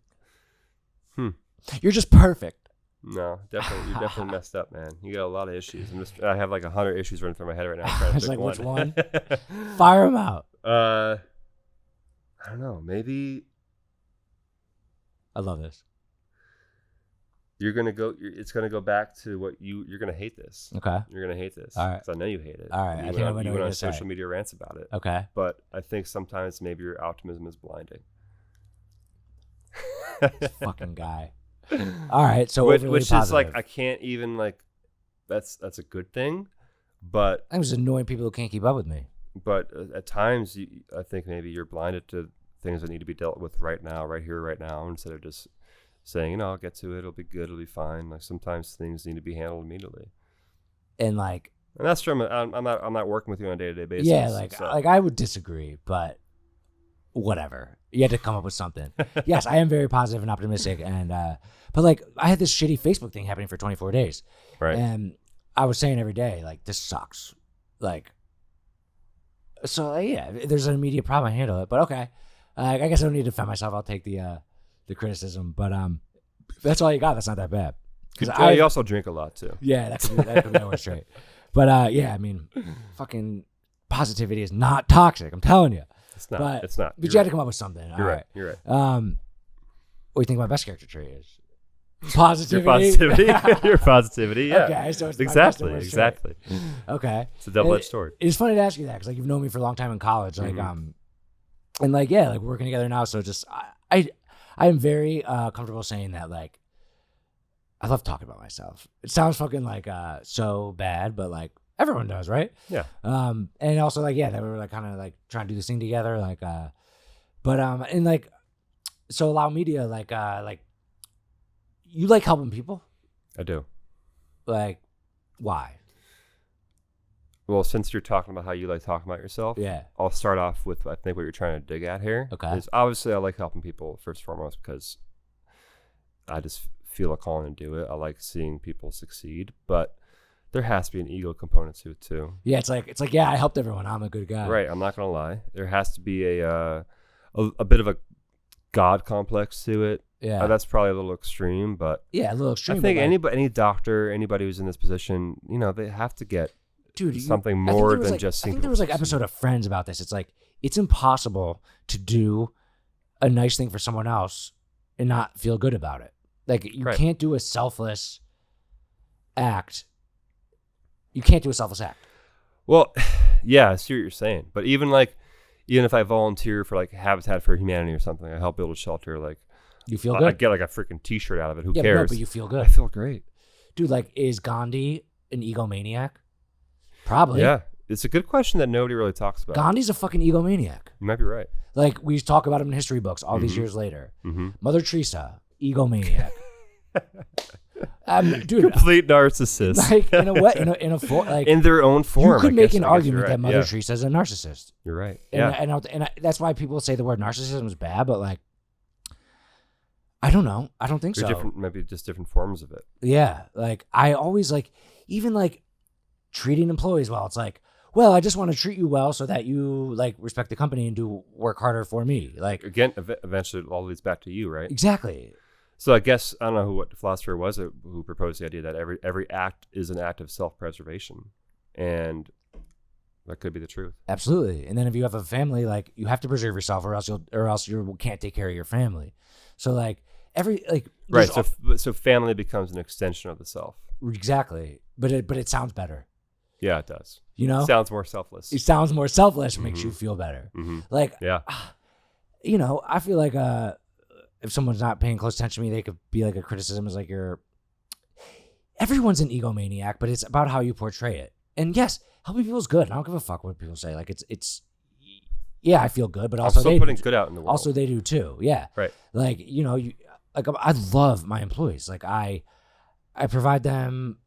You're just perfect. No, definitely. You're definitely messed up, man. You got a lot of issues. I have like 100 issues running through my head right now. I'm trying to pick like, one. Which one? Fire them out. I don't know. Maybe. I love this. You're gonna go. It's gonna go back to what you're gonna hate this. Okay. You're gonna hate this. All right. Because I know you hate it. All right. You went on social media rants about it. Okay. But I think sometimes maybe your optimism is blinding. This fucking guy. All right. So which positive. is like I can't even like. That's a good thing, but I'm just annoying people who can't keep up with me. But at times, I think maybe you're blinded to things that need to be dealt with right now, right here, right now, instead of just saying, you know, I'll get to it. It'll be good. It'll be fine. Like sometimes things need to be handled immediately. And that's true. I'm not working with you on a day-to-day basis. Yeah, like I would disagree, but whatever. You had to come up with something. Yes, I am very positive and optimistic, and but like I had this shitty Facebook thing happening for 24 days, right? And I was saying every day, like, this sucks, like. So yeah, there's an immediate problem. I handle it, but okay. I guess I don't need to defend myself. I'll take the criticism, but if that's all you got, that's not that bad. You also drink a lot too. Yeah, that could be my worst trait. But yeah, I mean, fucking positivity is not toxic. I'm telling you. It's not. It's not. But you had to come up with something. You're right. You're right. What do you think my best character trait is? Positivity. Your positivity. Yeah. Okay. So it's exactly. Okay. It's a double-edged sword. It's funny to ask you that because like you've known me for a long time in college, like and like yeah, like we're working together now. So just I am very comfortable saying that like I love talking about myself. It sounds fucking like so bad, but like everyone does, right? Yeah. And also like yeah, they were like kind of like trying to do this thing together, like but and like so allow media like you like helping people? I do. Like, why? Well, since you're talking about how you like talking about yourself, yeah, I'll start off with I think what you're trying to dig at here. Okay. Is obviously I like helping people first and foremost because I just feel a calling to do it. I like seeing people succeed, but there has to be an ego component to it too. Yeah, it's like yeah, I helped everyone. I'm a good guy. Right. I'm not gonna lie. There has to be a bit of a God complex to it. Yeah, that's probably a little extreme, but yeah, a little extreme. I think any doctor, anybody who's in this position, you know, they have to get something more than just. I think there was like episode of Friends about this. It's like it's impossible to do a nice thing for someone else and not feel good about it. Like you can't do a selfless act. You can't do a selfless act. Well, yeah, I see what you're saying, but even if I volunteer for like Habitat for Humanity or something, I help build a shelter, like. You feel good? I get like a freaking t-shirt out of it. Who cares? No, but you feel good. I feel great. Dude, like, is Gandhi an egomaniac? Probably. Yeah. It's a good question that nobody really talks about. Gandhi's a fucking egomaniac. You might be right. Like, we talk about him in history books all these years later. Mm-hmm. Mother Teresa, egomaniac. Dude, complete narcissist. Like, in a way, like, in their own form. You could make an argument that Mother Teresa is a narcissist. You're right. And that's why people say the word narcissism is bad, but like, I don't know. I don't think Or so. different, maybe just different forms of it. Yeah. Like I always like, even like treating employees well. It's like, well, I just want to treat you well so that you like respect the company and do work harder for me. Like Again, eventually it all leads back to you, right? exactly. So I guess, I don't know what the philosopher was who proposed the idea that every act is an act of self-preservation. And that could be the truth. Absolutely. And then if you have a family, like you have to preserve yourself or else you can't take care of your family. So like Right. So family becomes an extension of the self. Exactly. But it sounds better. Yeah, it does. You know? It sounds more selfless. It sounds more selfless, makes you feel better. Mm-hmm. Like, yeah. You know, I feel like if someone's not paying close attention to me, they could be like a criticism is like everyone's an egomaniac, but it's about how you portray it. And yes, helping people is good. I don't give a fuck what people say. Like it's yeah, I feel good, but also I'm still putting good out in the world. Also, they do too. Yeah. Right. Like, you know, I love my employees. Like I provide them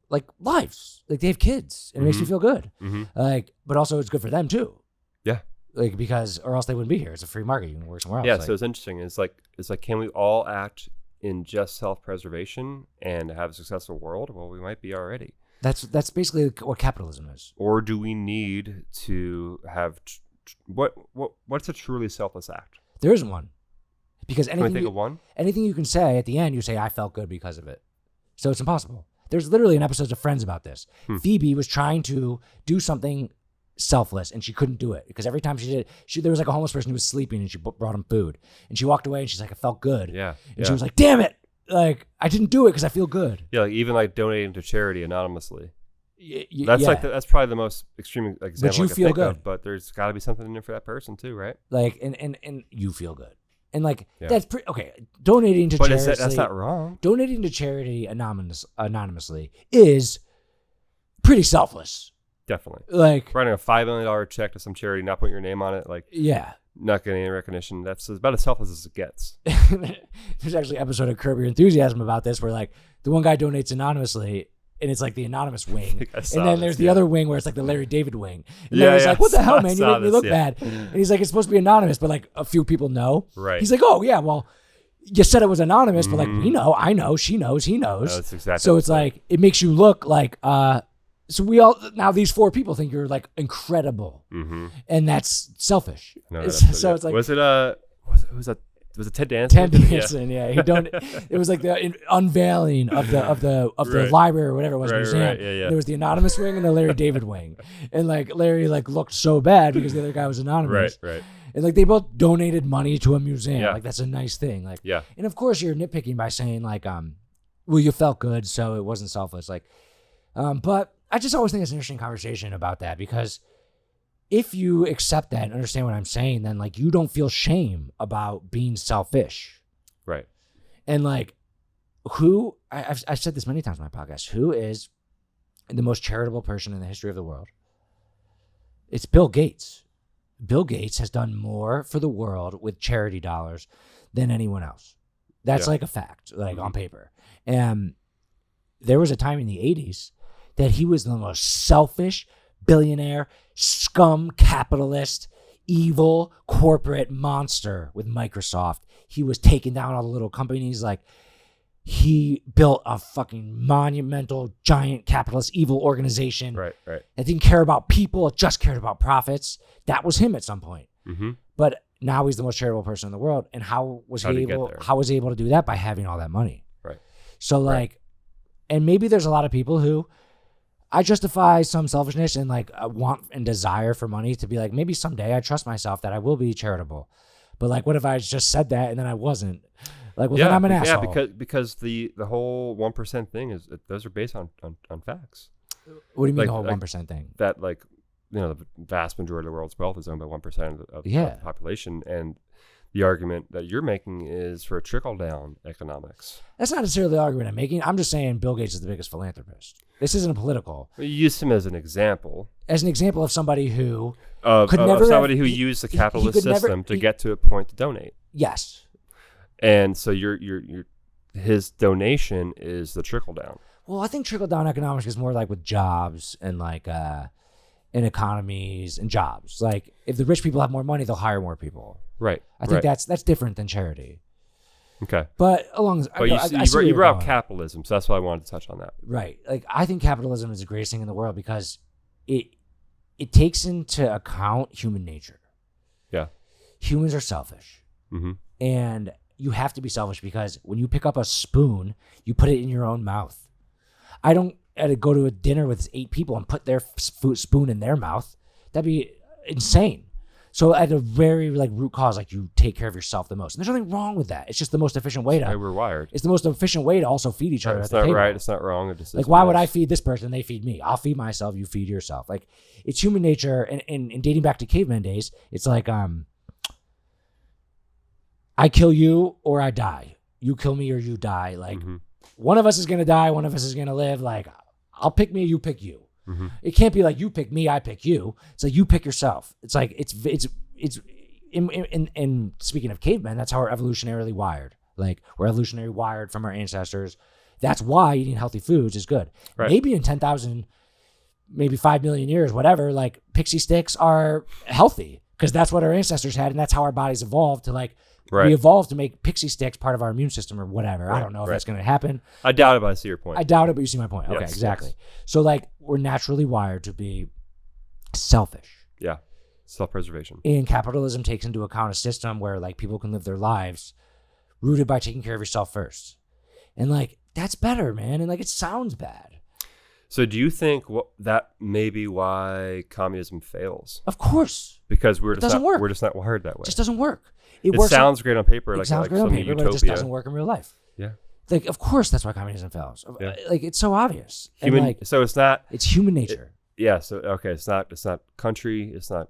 like lives. Like they have kids and it makes me feel good. Mm-hmm. Like, but also it's good for them too. Yeah. Like because or else they wouldn't be here. It's a free market. You can work somewhere else. Yeah. Like, So it's interesting. It's like can we all act in just self-preservation and have a successful world? Well, we might be already. That's basically what capitalism is. Or do we need to have what's a truly selfless act? There isn't one. Because Can we think of one? Anything you can say at the end, you say, I felt good because of it. So it's impossible. There's literally an episode of Friends about this. Phoebe was trying to do something selfless and she couldn't do it because every time she did it, there was like a homeless person who was sleeping and she brought him food and she walked away and she's like, I felt good. Yeah. And she was like, damn it. Like, I didn't do it because I feel good. Yeah, like even like donating to charity anonymously. That's like that's probably the most extreme example but you I can feel think good. of. But there's got to be something in there for that person too, right? Like, and you feel good. And like, that's pretty, okay. Donating to charity. But that's not wrong. Donating to charity anonymously is pretty selfless. Definitely. Like writing a $5 million check to some charity, not putting your name on it, like not getting any recognition. That's about as selfless as it gets. There's actually an episode of Curb Your Enthusiasm about this where like the one guy donates anonymously and it's like the anonymous wing. And then there's the other wing where it's like the Larry David wing. And then it's like, what the hell, man? You make me look bad. And he's like, it's supposed to be anonymous, but like a few people know. Right. He's like, oh yeah, well, you said it was anonymous, but like we know, I know, she knows, he knows. No, that's exactly so it's like, it makes you look like, so we all, now these four people think you're like incredible. And that's selfish. No, so it's like, was it Ted Danson? Ted Danson, yeah. He don't. It was like the unveiling of the library or whatever it was, museum. Right, yeah. There was the anonymous wing and the Larry David wing, and like Larry like looked so bad because the other guy was anonymous. Right. And like they both donated money to a museum. Yeah. Like that's a nice thing. Like yeah. And of course you're nitpicking by saying like well you felt good so it wasn't selfless like, but I just always think it's an interesting conversation about that because if you accept that and understand what I'm saying, then like you don't feel shame about being selfish. Right. And like I've said this many times on my podcast, who is the most charitable person in the history of the world? It's Bill Gates. Bill Gates has done more for the world with charity dollars than anyone else. That's like a fact, like on paper. And there was a time in the 80s that he was the most selfish billionaire, scum capitalist, evil corporate monster with Microsoft. He was taking down all the little companies. Like he built a fucking monumental, giant capitalist evil organization. Right. That didn't care about people. It just cared about profits. That was him at some point. But now he's the most charitable person in the world. And how was he able to do that? By having all that money. Right. So like, and maybe there's a lot of people who I justify some selfishness and like a want and desire for money to be like, maybe someday I trust myself that I will be charitable. But like, what if I just said that and then I wasn't? Like, well, then I'm an asshole. Yeah, because the whole 1% thing is those are based on facts. What do you mean the whole 1% thing? That like, you know, the vast majority of the world's wealth is owned by 1% of the population, and the argument that you're making is for trickle down economics. That's not necessarily the argument I'm making. I'm just saying Bill Gates is the biggest philanthropist. This isn't a political. You used him as an example. As an example of somebody who who used the capitalist system to get to a point to donate. Yes. And so his donation is the trickle down. Well, I think trickle down economics is more like with jobs and like in economies and jobs. Like if the rich people have more money, they'll hire more people. Right. I think that's different than charity. Okay. But you brought up capitalism, so that's why I wanted to touch on that. Right. Like, I think capitalism is the greatest thing in the world because it takes into account human nature. Yeah. Humans are selfish. Mm-hmm. And you have to be selfish because when you pick up a spoon, you put it in your own mouth. I don't go to a dinner with 8 people and put their spoon in their mouth. That'd be insane. So at a very root cause, you take care of yourself the most. And there's nothing wrong with that. It's just the most efficient way we're wired. It's the most efficient way to also feed each other. It's not right. It's not wrong. It just why would I feed this person? They feed me. I'll feed myself. You feed yourself. It's human nature. And dating back to caveman days, it's I kill you or I die. You kill me or you die. One of us is gonna die. One of us is gonna live. I'll pick me. You pick you. Mm-hmm. It can't be you pick me, I pick you. It's you pick yourself. It's in speaking of cavemen, that's how we're evolutionarily wired. We're evolutionarily wired from our ancestors. That's why eating healthy foods is good. Right. Maybe in 10,000, maybe 5 million years, whatever, pixie sticks are healthy because that's what our ancestors had. And that's how our bodies evolved to we evolved to make pixie sticks part of our immune system or whatever. Right. I don't know if that's going to happen. I doubt it, but I see your point. I doubt it, but you see my point. Okay, yes, exactly. Yes. So we're naturally wired to be selfish. Yeah, self-preservation. And capitalism takes into account a system where people can live their lives rooted by taking care of yourself first. And that's better, man. And it sounds bad. So do you think that may be why communism fails? Of course. Because we're just not wired that way. It just doesn't work. It sounds great on paper. It sounds great on paper, but it just doesn't work in real life. Yeah. Of course, that's why communism fails. Yeah. It's so obvious. So it's not. It's human nature. So okay, it's not country. It's not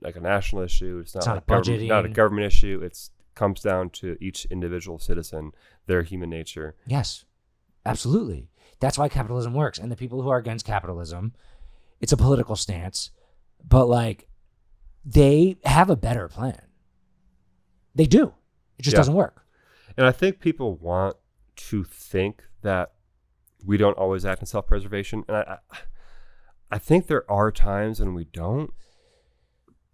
a national issue. It's not a government issue. It comes down to each individual citizen, their human nature. Yes, absolutely. That's why capitalism works. And the people who are against capitalism, it's a political stance, but they have a better plan. They do. It just doesn't work. And I think people want to think that we don't always act in self-preservation. And I think there are times when we don't.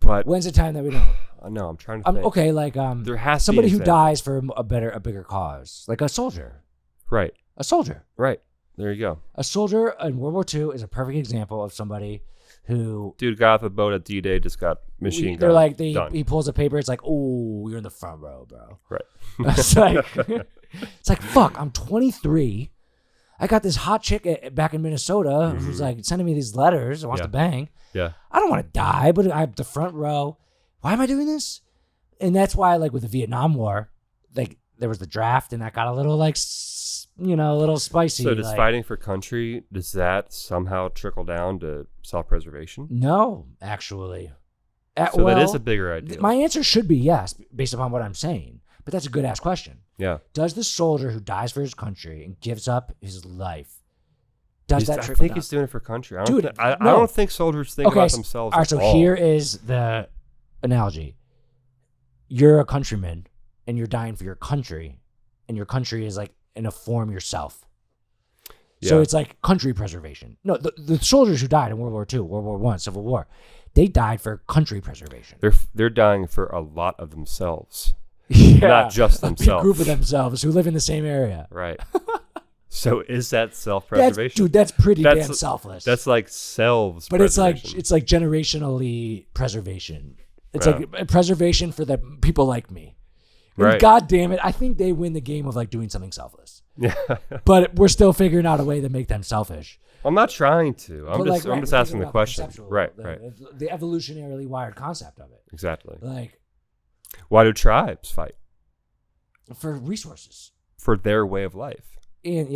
But when's the time that we don't? No, I'm trying to think. Okay, there has somebody who dies for a bigger cause, a soldier. Right. A soldier. Right. There you go. A soldier in World War II is a perfect example of somebody who... Dude got off a boat at D-Day, just got machine gun. They're he pulls a paper, it's oh, you're in the front row, bro. Right. It's fuck, I'm 23. I got this hot chick back in Minnesota who's sending me these letters and wants to bang. Yeah. I don't want to die, but I'm the front row. Why am I doing this? And that's why, with the Vietnam War, there was the draft, and that got a little, a little spicy. So does fighting for country, does that somehow trickle down to self-preservation? No, actually. That is a bigger idea. My answer should be yes, based upon what I'm saying. But that's a good-ass question. Yeah. Does the soldier who dies for his country and gives up his life, that trickle down? I think he's doing it for country. I don't think soldiers think about themselves all right, so here is the analogy. You're a countryman, and you're dying for your country, and your country is in a form yourself. Yeah. So it's country preservation. No, the soldiers who died in World War II, World War I, Civil War, they died for country preservation. They're dying for a lot of themselves. Yeah, not just themselves. A group of themselves who live in the same area. Right. So is that self-preservation? That's pretty damn selfless. That's selves. But it's generationally preservation. It's preservation for the people like me. And right. God damn it, I think they win the game of doing something selfless. Yeah. But we're still figuring out a way to make them selfish. I'm not trying to. I'm just asking the question. Right. The evolutionarily wired concept of it. Exactly. Why do tribes fight? For resources. For their way of life. And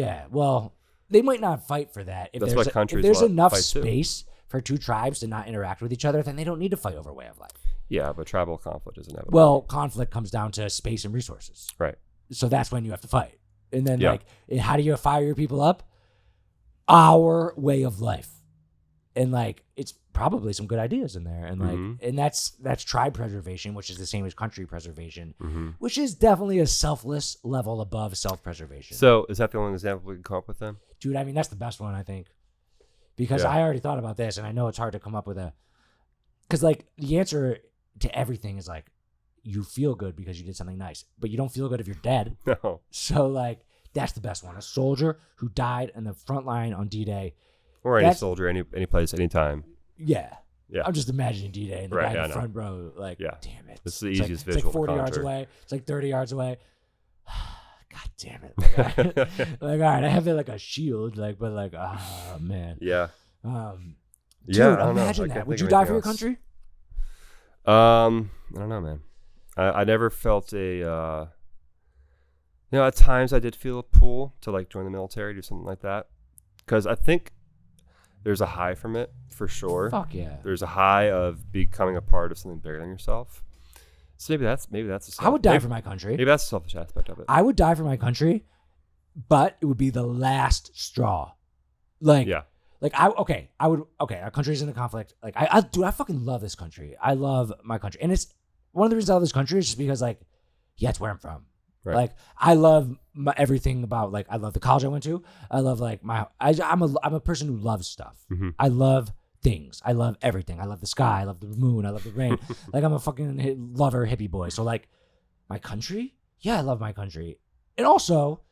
they might not fight for that. If there's enough space for two tribes to not interact with each other, then they don't need to fight over way of life. Yeah, but tribal conflict is inevitable. Well, conflict comes down to space and resources. Right. So that's when you have to fight. And then how do you fire your people up? Our way of life. And it's probably some good ideas in there. And and that's tribe preservation, which is the same as country preservation, which is definitely a selfless level above self-preservation. So is that the only example we can come up with then? Dude, I mean, that's the best one, I think. Because I already thought about this, and I know it's hard to come up with because the answer to everything is you feel good because you did something nice, but you don't feel good if you're dead. No. So like that's the best one. A soldier who died in the front line on D-Day. Or any soldier, any place, anytime. Yeah. Yeah. I'm just imagining D-Day and the guy in the front row, like, yeah. damn it. This is the easiest visual. It's like 40 to yards conjure. away. It's like 30 yards away. God damn it. Like, all right, I have it like a shield, like, but like, oh man. Yeah. Dude, yeah, I don't imagine know. that. Would you die for your country? I don't know, man. I never felt a, at times I did feel a pull to like join the military, do something like that. Because I think there's a high from it for sure. Fuck yeah. There's a high of becoming a part of something bigger than yourself. So maybe that's I would die for my country. Maybe that's the selfish aspect of it. I would die for my country, but it would be the last straw. Like, yeah. Like our country's in a conflict. Like I fucking love this country. I love my country. And it's one of the reasons I love this country is just because like, yeah, it's where I'm from. Right. Like I love everything about, like, I love the college I went to. I love like I'm a person who loves stuff. Mm-hmm. I love things. I love everything. I love the sky. I love the moon. I love the rain. Like I'm a fucking lover hippie boy. So like my country, yeah, I love my country. And also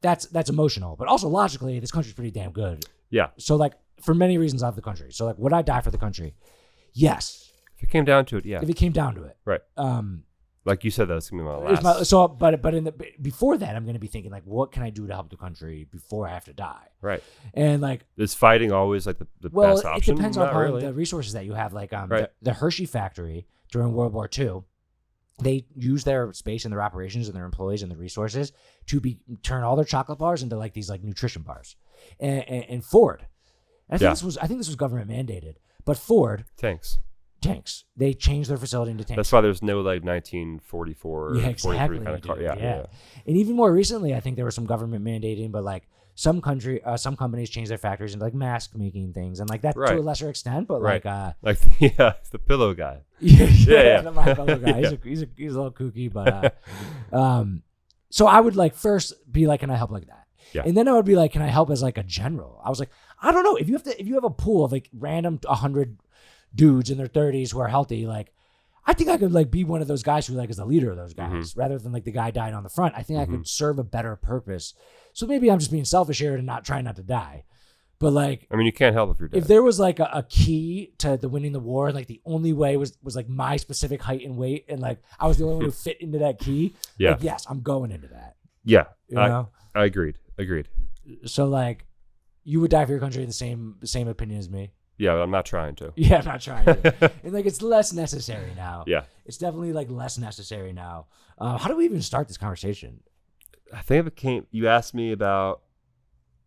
that's emotional, but also logically this country's pretty damn good. Yeah. So like for many reasons I love the country. So like would I die for the country? Yes. If it came down to it, yeah. If it came down to it. Right. Like you said, that's gonna be my last. But before that, I'm gonna be thinking like, what can I do to help the country before I have to die? Right. And like, is fighting always like the best option? It depends Not on really. the resources that you have. Like right. the Hershey factory during World War II, they used their space and their operations and their employees and the resources to turn all their chocolate bars into like these like nutrition bars. And Ford, I think this was government mandated, but Ford tanks. They changed their facility into tanks. That's why there's no like 1944 or 43 kind of car. Yeah. And even more recently, I think there was some government mandating, but like some companies changed their factories into like mask making things, and like that to a lesser extent. But like the pillow guy. yeah. My pillow guy. He's a little kooky, but so I would like first be like, can I help like that? Yeah. And then I would be like, can I help as like a general? I was like, I don't know, if you have a pool of like random 100 dudes in their 30s who are healthy, like I think I could like be one of those guys who like is the leader of those guys rather than like the guy dying on the front. I think I could serve a better purpose. So maybe I'm just being selfish here and trying not to die. But like, I mean, you can't help if you're dead. If there was like a key to the winning the war, like the only way was like my specific height and weight, and like I was the only one who fit into that key. Yeah. Like, yes, I'm going into that. Yeah. You know? I agreed. So like, you would die for your country, the same opinion as me. Yeah, but I'm not trying to. Yeah, I'm not trying to. And like, it's less necessary now. Yeah. It's definitely like less necessary now. How do we even start this conversation? I think you asked me about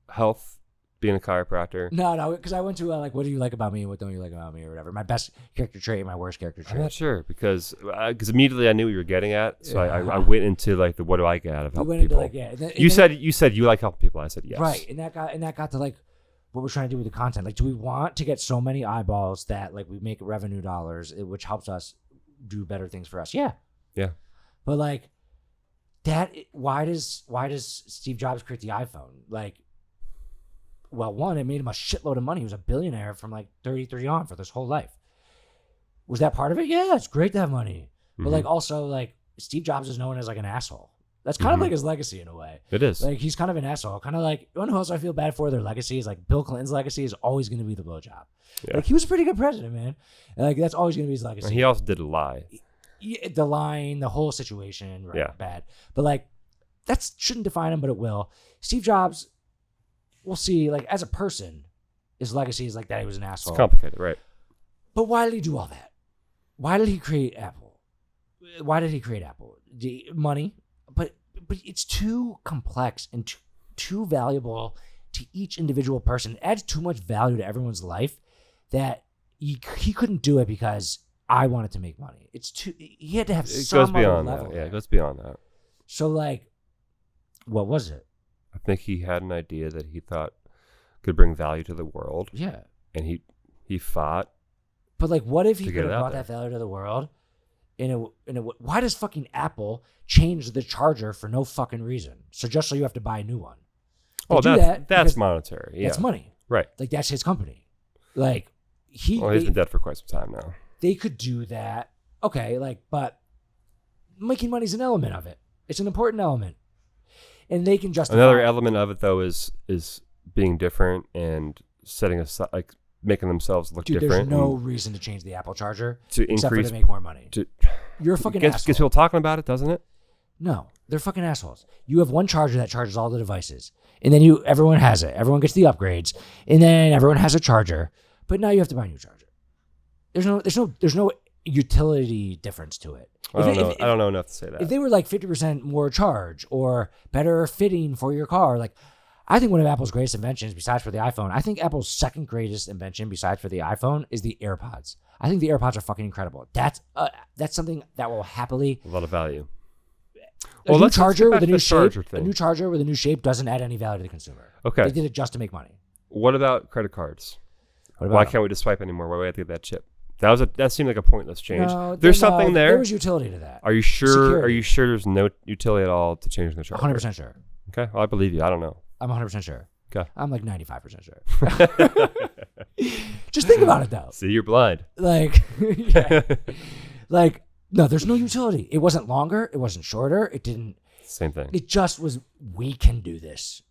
health, being a chiropractor. No, because I went to like, what do you like about me and what don't you like about me or whatever. My best character trait and my worst character trait. I'm not sure because immediately I knew what you were getting at. So I went into like the what do I get out of helping people. You said you like helping people. I said yes. Right. And that got to like what we're trying to do with the content. Like, do we want to get so many eyeballs that like we make revenue dollars, which helps us do better things for us? Yeah. Yeah. But like why does Steve Jobs create the iPhone? Like, well, one, it made him a shitload of money. He was a billionaire from like 33 on for this whole life. Was that part of it? Yeah, it's great to have money. But like also like Steve Jobs is known as like an asshole. That's kind of like his legacy in a way. It is. Like he's kind of an asshole. Kind of like, you know who else I feel bad for? Their legacy is like Bill Clinton's legacy is always going to be the blowjob. Yeah. Like he was a pretty good president, man. And like that's always going to be his legacy. And he also did lie. Yeah, the line, the whole situation, right? Yeah. Bad. But like that shouldn't define him, but it will. Steve Jobs, we'll see. Like as a person, his legacy is like that he was an asshole. It's complicated, right? But why did he do all that? Why did he create Apple? Money, but it's too complex and too valuable to each individual person. It adds too much value to everyone's life that he couldn't do it because I wanted to make money. He had to have some goes beyond level that. there. Yeah, it goes beyond that. So like, what was it? I think he had an idea that he thought could bring value to the world. Yeah. And he fought. But like, what if he could have brought there. that value to the world? Why does fucking Apple change the charger for no fucking reason? So just so you have to buy a new one. That's monetary. Yeah. That's money. Right. Like that's his company. Like he's been dead for quite some time now. They could do that. Okay, like, but making money is an element of it. It's an important element. And they can justify. Another element of it, though, is being different and setting aside, like making themselves look different. There's no reason to change the Apple charger to except increase for to make more money. You're a fucking gets asshole. people talking about it, doesn't it? No, they're fucking assholes. You have one charger that charges all the devices, and then everyone has it. Everyone gets the upgrades, and then everyone has a charger. But now you have to buy a new charger. There's no utility difference to it. I don't know enough to say that. If they were like 50% more charge or better fitting for your car, like I think one of Apple's greatest inventions, besides for the iPhone, I think Apple's second greatest invention, besides for the iPhone, is the AirPods. I think the AirPods are fucking incredible. That's something that will happily a lot of value. A new charger with a new shape doesn't add any value to the consumer. Okay, they did it just to make money. What about credit cards? Why can't we just swipe anymore? Why do we have to get that chip? That seemed like a pointless change. No, there's something there. There was utility to that. Are you sure? Security. Are you sure there's no utility at all to changing the charger? 100% sure. Okay, well, I believe you. I don't know. I'm 100% sure. Okay. I'm like 95% sure. Just think about it though. See, you're blind. Like, yeah. Like, no, there's no utility. It wasn't longer. It wasn't shorter. It didn't. Same thing. It just was. We can do this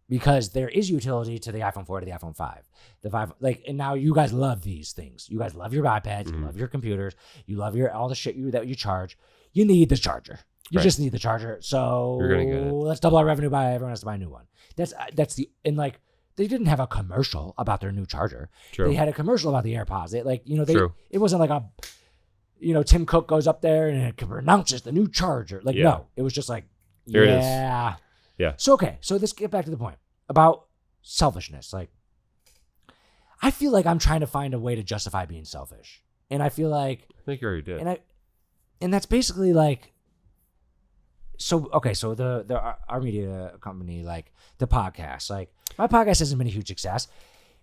because there is utility to the iPhone 4 to the iPhone 5. The 5, like, and now you guys love these things. You guys love your iPads. You love your computers. You love all the shit that you charge. You need the charger. You just need the charger. So you're gonna get it. Let's double our revenue by everyone has to buy a new one. That's the, and like, they didn't have a commercial about their new charger. True. They had a commercial about the AirPods. True. It wasn't like Tim Cook goes up there and it pronounces the new charger. Like, no, it was just like, Here it is. Yeah. So, okay. So let's get back to the point about selfishness. Like, I feel like I'm trying to find a way to justify being selfish. And I feel like, I think you already did. And that's basically like, so the our media company, like the podcast, like my podcast hasn't been a huge success.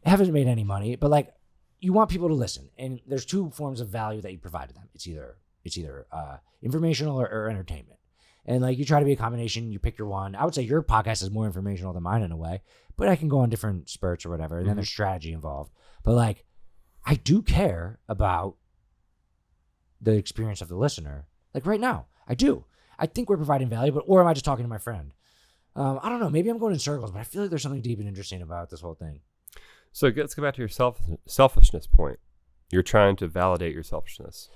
It haven't made any money, but like you want people to listen, and there's two forms of value that you provide to them. It's either informational or entertainment, and like you try to be a combination. You pick your one. I would say your podcast is more informational than mine in a way, but I can go on different spurts or whatever. And then there's strategy involved, but like I do care about the experience of the listener. Like right now, I do. I think we're providing value, or am I just talking to my friend? I don't know. Maybe I'm going in circles, but I feel like there's something deep and interesting about this whole thing. So let's go back to your selfishness point. You're trying to validate your selfishness.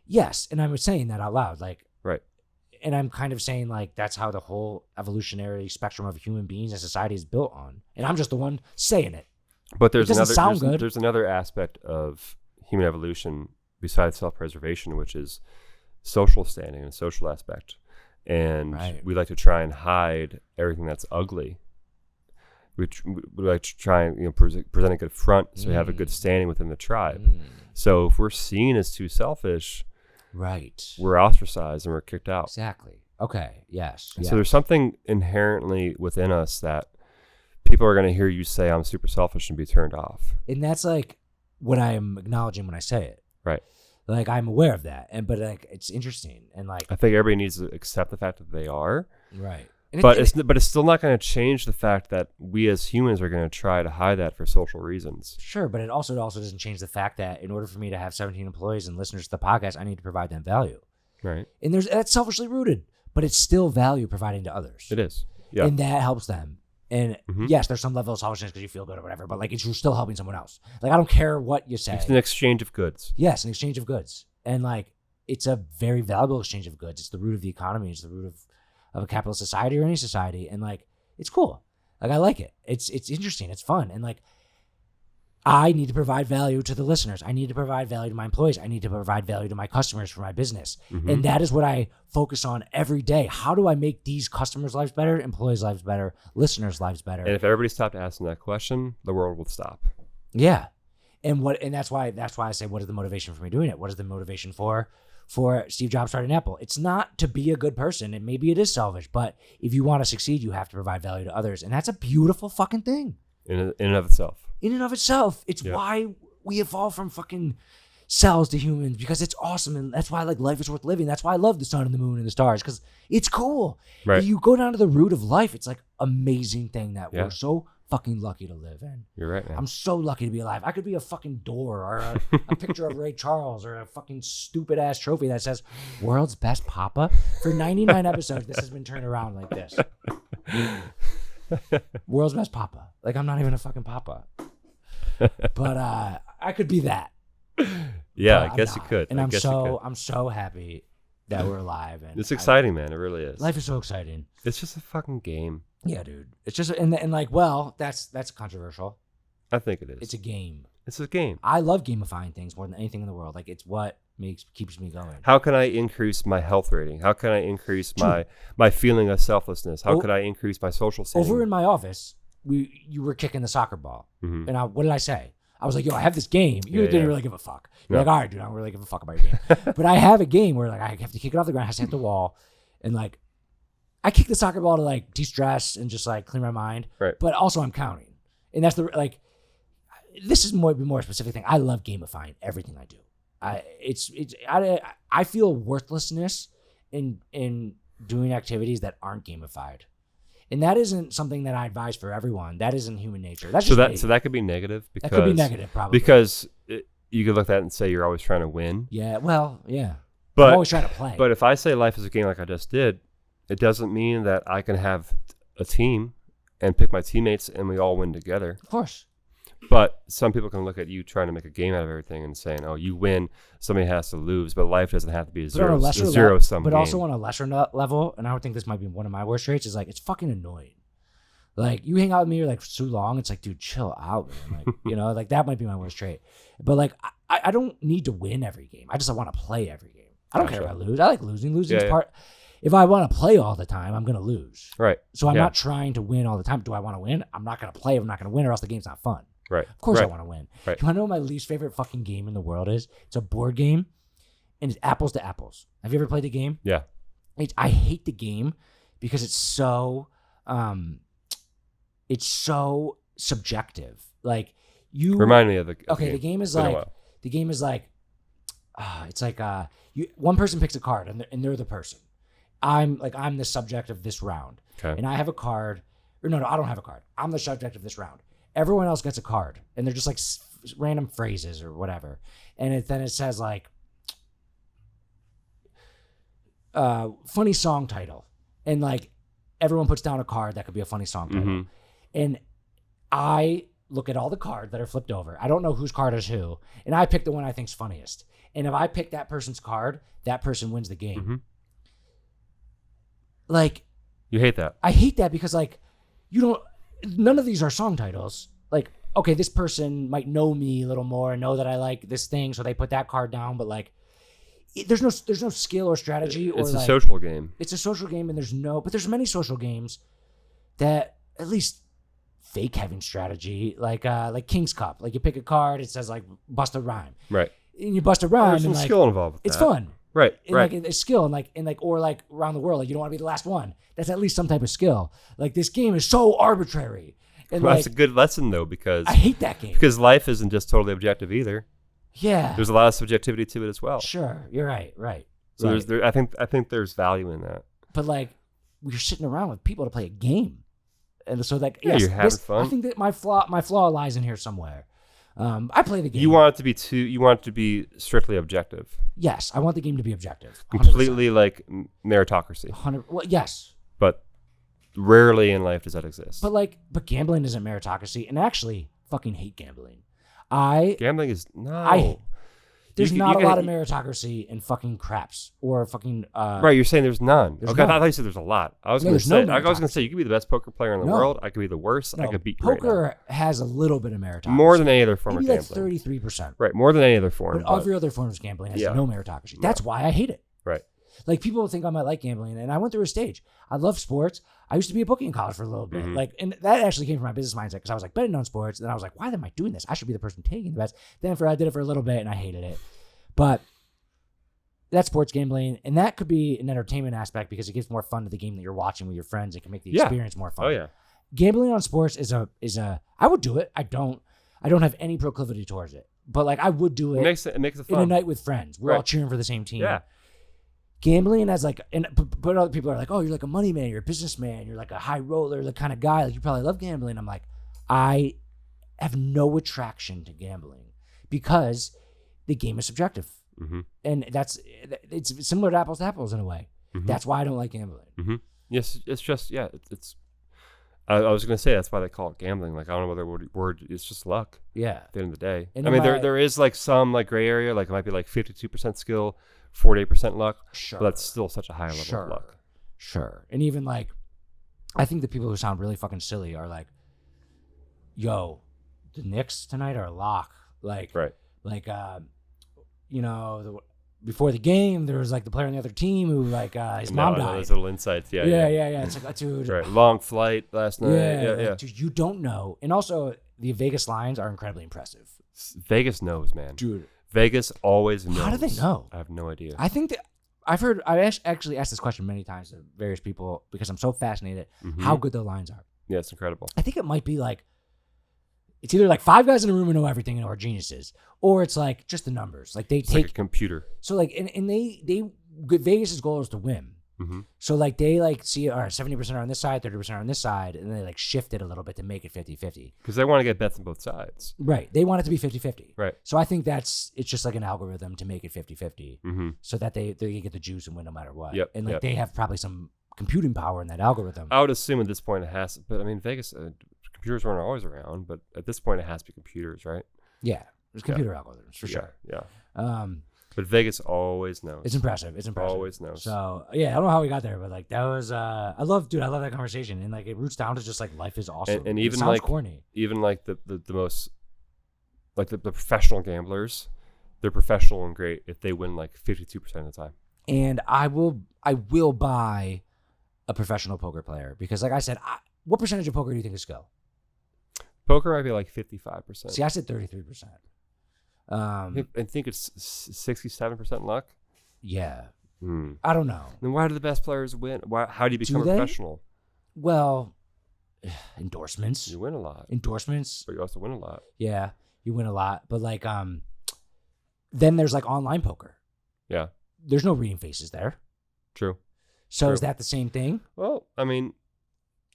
Yes, and I'm saying that out loud, like right. And I'm kind of saying like that's how the whole evolutionary spectrum of human beings and society is built on, and I'm just the one saying it. But there's there's another aspect of human evolution besides self-preservation, which is social standing and social aspect. And we like to try and hide everything that's ugly. We like to try and present a good front so we have a good standing within the tribe. So if we're seen as too selfish, we're ostracized and we're kicked out. Exactly. Okay. Yes. So there's something inherently within us that people are going to hear you say, I'm super selfish, and be turned off. And that's like what I am acknowledging when I say it. Right. Like I'm aware of that, but like it's interesting, and like I think everybody needs to accept the fact that they are right. But it's still not going to change the fact that we as humans are going to try to hide that for social reasons. Sure, but it also doesn't change the fact that in order for me to have 17 employees and listeners to the podcast, I need to provide them value. Right. And that's selfishly rooted, but it's still value providing to others. It is. Yeah. And that helps them. And yes, there's some level of selfishness because you feel good or whatever, but like you're still helping someone else. Like I don't care what you say. It's an exchange of goods. Yes, an exchange of goods. And like it's a very valuable exchange of goods. It's the root of the economy. It's the root of a capitalist society or any society. And like it's cool. Like I like it. It's interesting. It's fun. And like I need to provide value to the listeners. I need to provide value to my employees. I need to provide value to my customers for my business. And that is what I focus on every day. How do I make these customers' lives better, employees' lives better, listeners' lives better? And if everybody stopped asking that question, the world would stop. Yeah. And that's why I say, what is the motivation for me doing it? What is the motivation for Steve Jobs starting Apple? It's not to be a good person, and maybe it is selfish, but if you want to succeed, you have to provide value to others. And that's a beautiful fucking thing. In and of itself. In and of itself. It's why we evolved from fucking cells to humans, because it's awesome. And that's why like life is worth living. That's why I love the sun and the moon and the stars, because it's cool. Right. You go down to the root of life. It's like amazing thing that we're so fucking lucky to live in. You're right, man. I'm so lucky to be alive. I could be a fucking door or a picture of Ray Charles or a fucking stupid ass trophy that says world's best papa. For 99 episodes, this has been turned around like this. World's best papa. Like, I'm not even a fucking papa. But I could be that. Yeah, I guess you could. And I'm so happy that we're alive. And it's exciting, man. It really is. Life is so exciting. It's just a fucking game. Yeah, dude. It's just and like, well, that's controversial. I think it is. It's a game. It's a game. I love gamifying things more than anything in the world. Like, it's what keeps me going. How can I increase my health rating? How can I increase my feeling of selflessness? How could I increase my social standing? Over in my office, you were kicking the soccer ball, and what did I say? I was like, yo, I have this game. You didn't really give a fuck. You're like, all right, dude, I don't really give a fuck about your game. But I have a game where like I have to kick it off the ground, it has to hit the wall, and like I kick the soccer ball to like de-stress and just like clear my mind. Right. But also I'm counting, and that's the like. This is more specific thing. I love gamifying everything I do. I feel worthlessness in doing activities that aren't gamified. And that isn't something that I advise for everyone. That isn't human nature. That's just me. So that could be negative. Because, that could be negative, probably. Because you could look at it and say you're always trying to win. Yeah, well, yeah. But, I'm always trying to play. But if I say life is a game like I just did, it doesn't mean that I can have a team and pick my teammates and we all win together. Of course. But some people can look at you trying to make a game out of everything and saying, oh, you win, somebody has to lose. But life doesn't have to be a zero-sum game. But also on a lesser level, and I would think this might be one of my worst traits, is like, it's fucking annoying. Like, you hang out with me like too long, it's like, dude, chill out, man. Like, you know, like that might be my worst trait. But like, I don't need to win every game. I just want to play every game. I don't care if I lose. I like losing. Losing's part. If I want to play all the time, I'm going to lose. Right. So I'm not trying to win all the time. Do I want to win? I'm not going to play if I'm not going to win, or else the game's not fun. Right. Of course I want to win. Right. You want to know what my least favorite fucking game in the world is? It's a board game, and it's apples to apples. Have you ever played the game? Yeah. I hate the game because it's so subjective. Like, you remind me of the the game is like it's like one person picks a card and they're the person. I'm the subject of this round. Okay. And I have a card. Or no, I don't have a card. I'm the subject of this round. Everyone else gets a card, and they're just like random phrases or whatever. And then it says like, funny song title. And like, everyone puts down a card that could be a funny song title. Mm-hmm. And I look at all the cards that are flipped over. I don't know whose card is who. And I pick the one I think's funniest. And if I pick that person's card, that person wins the game. Mm-hmm. Like, you hate that. I hate that because like, none of these are song titles. Like, okay, this person might know me a little more and know that I like this thing, so they put that card down. But like, there's no skill or strategy. It's a social game. It's a social game, and there's many social games that at least fake having strategy, like King's Cup. Like, you pick a card, it says like bust a rhyme. Right. And you bust a rhyme. There's some and, like, skill involved with it's that. fun. Right. And right. like, it's skill, or like around the world, like, you don't want to be the last one. That's at least some type of skill. Like, this game is so arbitrary. And well, like, that's a good lesson though, because I hate that game. Because life isn't just totally objective either. Yeah. There's a lot of subjectivity to it as well. Sure. You're right. Right. So I think there's value in that. But like, we're sitting around with people to play a game, and so like, you're having fun. I think that my flaw lies in here somewhere. I play the game. You want it to be strictly objective. Yes, I want the game to be objective. 100%. Completely like meritocracy. 100. Well, yes. But rarely in life does that exist. But gambling isn't meritocracy, and I actually fucking hate gambling. Gambling is no. There's not a lot of meritocracy in fucking craps or fucking. Right, you're saying there's none. There's okay, none. I thought you said there's a lot. I was going to say you could be the best poker player in the No. world. I could be the worst. No, I could beat you right poker has a little bit of meritocracy. more than any other form Maybe of like gambling. 33%. Right, more than any other form. But every other form of gambling has no meritocracy. That's why I hate it. Right. Like, people think I might like gambling, and I went through a stage. I love sports. I used to be a bookie in college for a little bit. Mm-hmm. Like, and that actually came from my business mindset, because I was like betting on sports. And then I was like, why am I doing this? I should be the person taking the bets. Then I did it for a little bit, and I hated it. But that's sports gambling, and that could be an entertainment aspect because it gives more fun to the game that you're watching with your friends. It can make the experience more fun. Oh yeah. Gambling on sports is a. I would do it. I don't have any proclivity towards it, but like, I would do it. It makes it fun. In a night with friends. We're all cheering for the same team. Yeah. Gambling as like, but other people are like, oh, you're like a money man, you're a businessman, you're like a high roller, the kind of guy, like, you probably love gambling. I'm like, I have no attraction to gambling because the game is subjective. Mm-hmm. And it's similar to apples in a way. Mm-hmm. That's why I don't like gambling. Mm-hmm. Yes, it's just, yeah, it's I was going to say that's why they call it gambling. Like, I don't know whether word it's just luck. Yeah. At the end of the day. And I mean, there is like some like gray area, like it might be like 52% skill, 48% luck. Sure. But that's still such a high level of luck. Sure. And even like, I think the people who sound really fucking silly are like, yo, the Knicks tonight are a lock. Like, right. Like, you know, before the game, there was like the player on the other team who like his mom died. Those little insights. Yeah. It's like, dude. Right. Long flight last night. Yeah. Dude, you don't know. And also, the Vegas lines are incredibly impressive. Vegas knows, man. Dude. Vegas always knows. How do they know? I have no idea. I think that I actually asked this question many times to various people because I'm so fascinated how good the lines are. Yeah, it's incredible. I think it might be like, it's either like 5 guys in a room who know everything and are geniuses, or it's like just the numbers. Like it's like a computer. So like, and they Vegas's goal is to win. Mm-hmm. So like they like see, all right, 70% are on this side, 30% are on this side, and they like shift it a little bit to make it 50-50. Because they want to get bets on both sides. Right. They want it to be 50-50. Right. So I think it's just like an algorithm to make it 50-50 so that they get the juice and win no matter what. Yep. And like they have probably some computing power in that algorithm. I would assume at this point it has, but I mean, Vegas, computers weren't always around, but at this point it has to be computers, right? Yeah. There's computer algorithms for sure. Yeah. But Vegas always knows. It's impressive. Always knows. So yeah, I don't know how we got there, but like that was I love that conversation, and like it roots down to just like life is awesome. And even it sounds like corny. Even like the most like the professional gamblers, they're professional and great if they win like 52% of the time. And I will buy a professional poker player because like I said, what percentage of poker do you think is skill? Poker might be like 55%. See, I said 33%. I think it's 67% luck. Yeah. I don't know. Then why do the best players win? How do you become a professional? Well, endorsements. You win a lot. Endorsements. But you also win a lot. Yeah, you win a lot. But like, then there's like online poker. Yeah. There's no reading faces there. True. So is that the same thing? Well, I mean,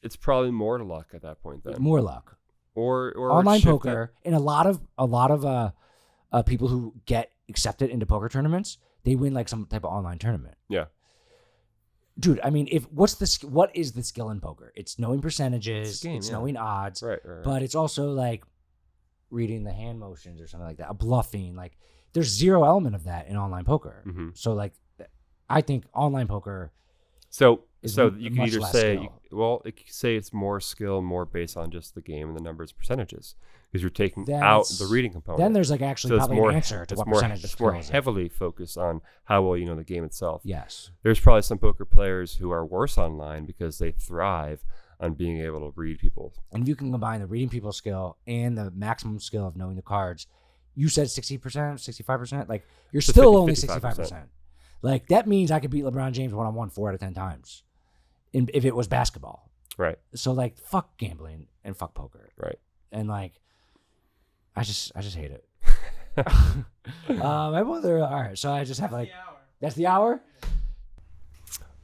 it's probably more luck at that point then. More luck. Or online poker, and a lot of people who get accepted into poker tournaments, they win like some type of online tournament. Yeah. Dude, I mean, what is the skill in poker? It's knowing percentages, it's knowing odds, right. But it's also like reading the hand motions or something like that, bluffing. Like, there's zero element of that in online poker. Mm-hmm. So, like, I think online poker. So you can either say, skill. Say it's more skill, more based on just the game and the numbers, percentages, because you're taking out the reading component. Then there's like actually probably an answer to what percentage. It's more heavily focused on how well you know the game itself. Yes. There's probably some poker players who are worse online because they thrive on being able to read people. And if you can combine the reading people skill and the maximum skill of knowing the cards, you said 60%, 65%. Like you're still only 65%. Like, that means I could beat LeBron James one-on-one 4 out of 10 times if it was basketball. Right. So, like, fuck gambling and fuck poker. Right. And, like, I just hate it. I wonder, all right, so I just have, like... That's the hour?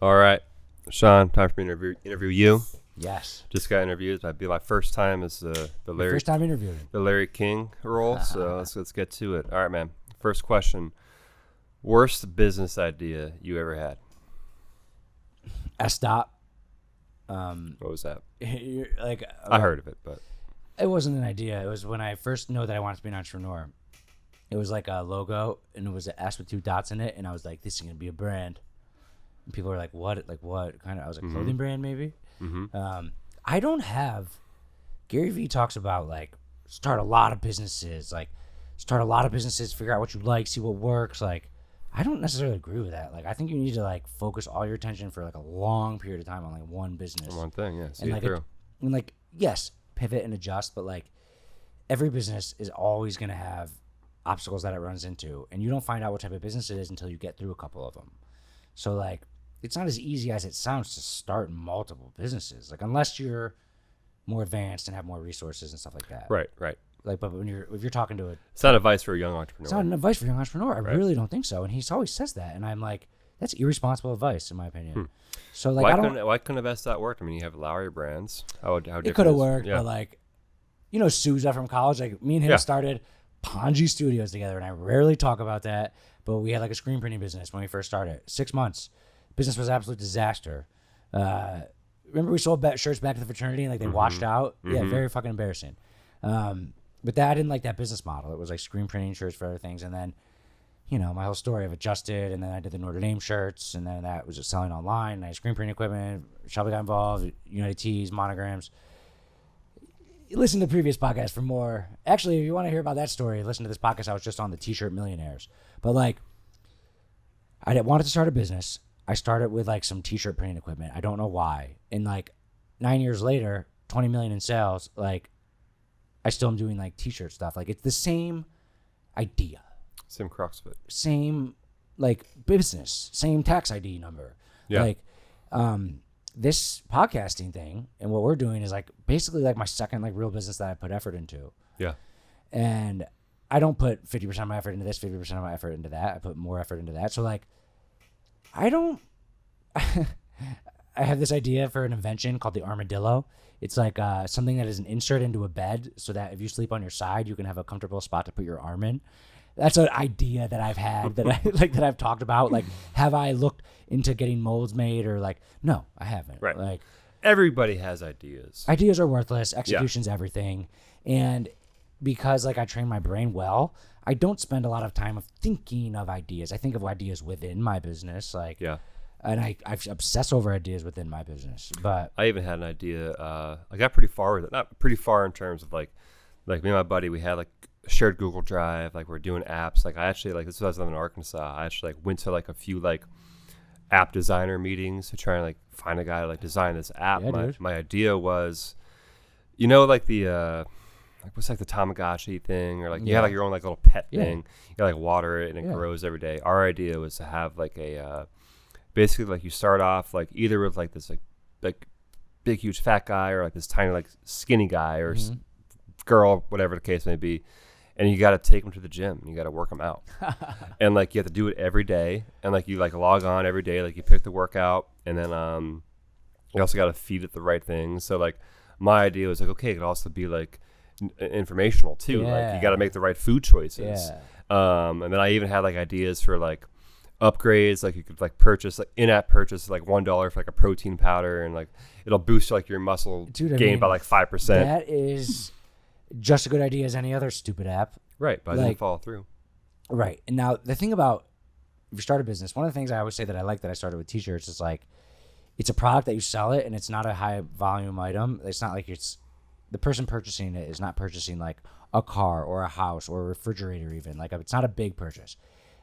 All right. Sean, time for me to interview you. Yes. Just got interviewed. That'd be my first time as the Larry... First time interviewing. The Larry King role, so let's get to it. All right, man. First question. Worst business idea you ever had? Stop. What was that? Like I heard of it, but it wasn't an idea. It was when I first knew that I wanted to be an entrepreneur. It was like a logo, and it was an S with 2 dots in it, and I was like, "This is gonna be a brand." And people were like, "What? Like what?" Kind of. I was like, "Clothing brand, maybe." Mm-hmm. I don't have. Gary Vee talks about like start a lot of businesses, figure out what you like, see what works, like. I don't necessarily agree with that. Like, I think you need to like focus all your attention for like a long period of time on like one business, one thing, yeah. See and it through. And like, yes, pivot and adjust, but like, every business is always gonna have obstacles that it runs into, and you don't find out what type of business it is until you get through a couple of them. So like, it's not as easy as it sounds to start multiple businesses. Like, unless you're more advanced and have more resources and stuff like that. Right. Like, but if you're talking to it's not advice for a young entrepreneur. It's not an advice for a young entrepreneur. I really don't think so. And he always says that, and I'm like, that's irresponsible advice in my opinion. So like, why couldn't have asked that worked? I mean, you have Lowery brands. How it could have worked, but like, Souza from college. Like me and him started Ponzi Studios together, and I rarely talk about that, but we had like a screen printing business when we first started. 6 months, business was an absolute disaster. Remember we sold shirts back to the fraternity and like they washed out. Yeah, very fucking embarrassing. But I didn't like that business model. It was like screen printing shirts for other things, and then my whole story I've adjusted, and then I did the Notre Dame shirts, and then that was just selling online. And I had screen printing equipment. Shelby got involved. United Tees, monograms. Listen to the previous podcast for more. Actually, if you want to hear about that story, listen to this podcast. I was just on the T-shirt millionaires. But like, I wanted to start a business. I started with like some T-shirt printing equipment. I don't know why. And like 9 years later, 20 million in sales. Like, I still am doing like T-shirt stuff. Like, it's the same idea. Same CrossFit. Same like business. Same tax ID number. Yeah. Like, this podcasting thing and what we're doing is like basically like my second like real business that I put effort into. Yeah. And I don't put 50% of my effort into this, 50% of my effort into that. I put more effort into that. So like, I have this idea for an invention called the Armadillo. It's like something that is an insert into a bed so that if you sleep on your side, you can have a comfortable spot to put your arm in. That's an idea that I've had that I've talked about. Like, have I looked into getting molds made or like, no, I haven't. Right. Like, everybody has ideas. Ideas are worthless. Execution's everything. And because like I train my brain well, I don't spend a lot of time of thinking of ideas. I think of ideas within my business. Like, and I obsess over ideas within my business. But I even had an idea. I got pretty far with it. Not pretty far in terms of like me and my buddy, we had like shared Google Drive, like we're doing apps. Like I actually this was in Arkansas. I actually like went to like a few like app designer meetings to try and like find a guy to like design this app. My idea was, like the what's like the Tamagotchi thing, or like you have like your own like little pet thing. You like water it and it grows every day. Our idea was to have like a basically like you start off like either with like this like big huge fat guy or like this tiny like skinny guy or girl, whatever the case may be. And you got to take them to the gym. You got to work them out. And like you have to do it every day. And like you like log on every day. Like you pick the workout. And then you also got to feed it the right things. So like my idea was like, okay, it could also be like informational too. Like you got to make the right food choices. And then I even had like ideas for like upgrades. Like you could like purchase like in-app purchase like $1 for like a protein powder. And like it'll boost like your muscle gain by like 5%. That is just a good idea as any other stupid app. Right, but I didn't follow through. Right. And now the thing about if you start a business, one of the things I always say that I like that I started with T-shirts is like it's a product that you sell it and it's not a high volume item. It's not like it's the person purchasing it is not purchasing like a car or a house or a refrigerator even. Like it's not a big purchase.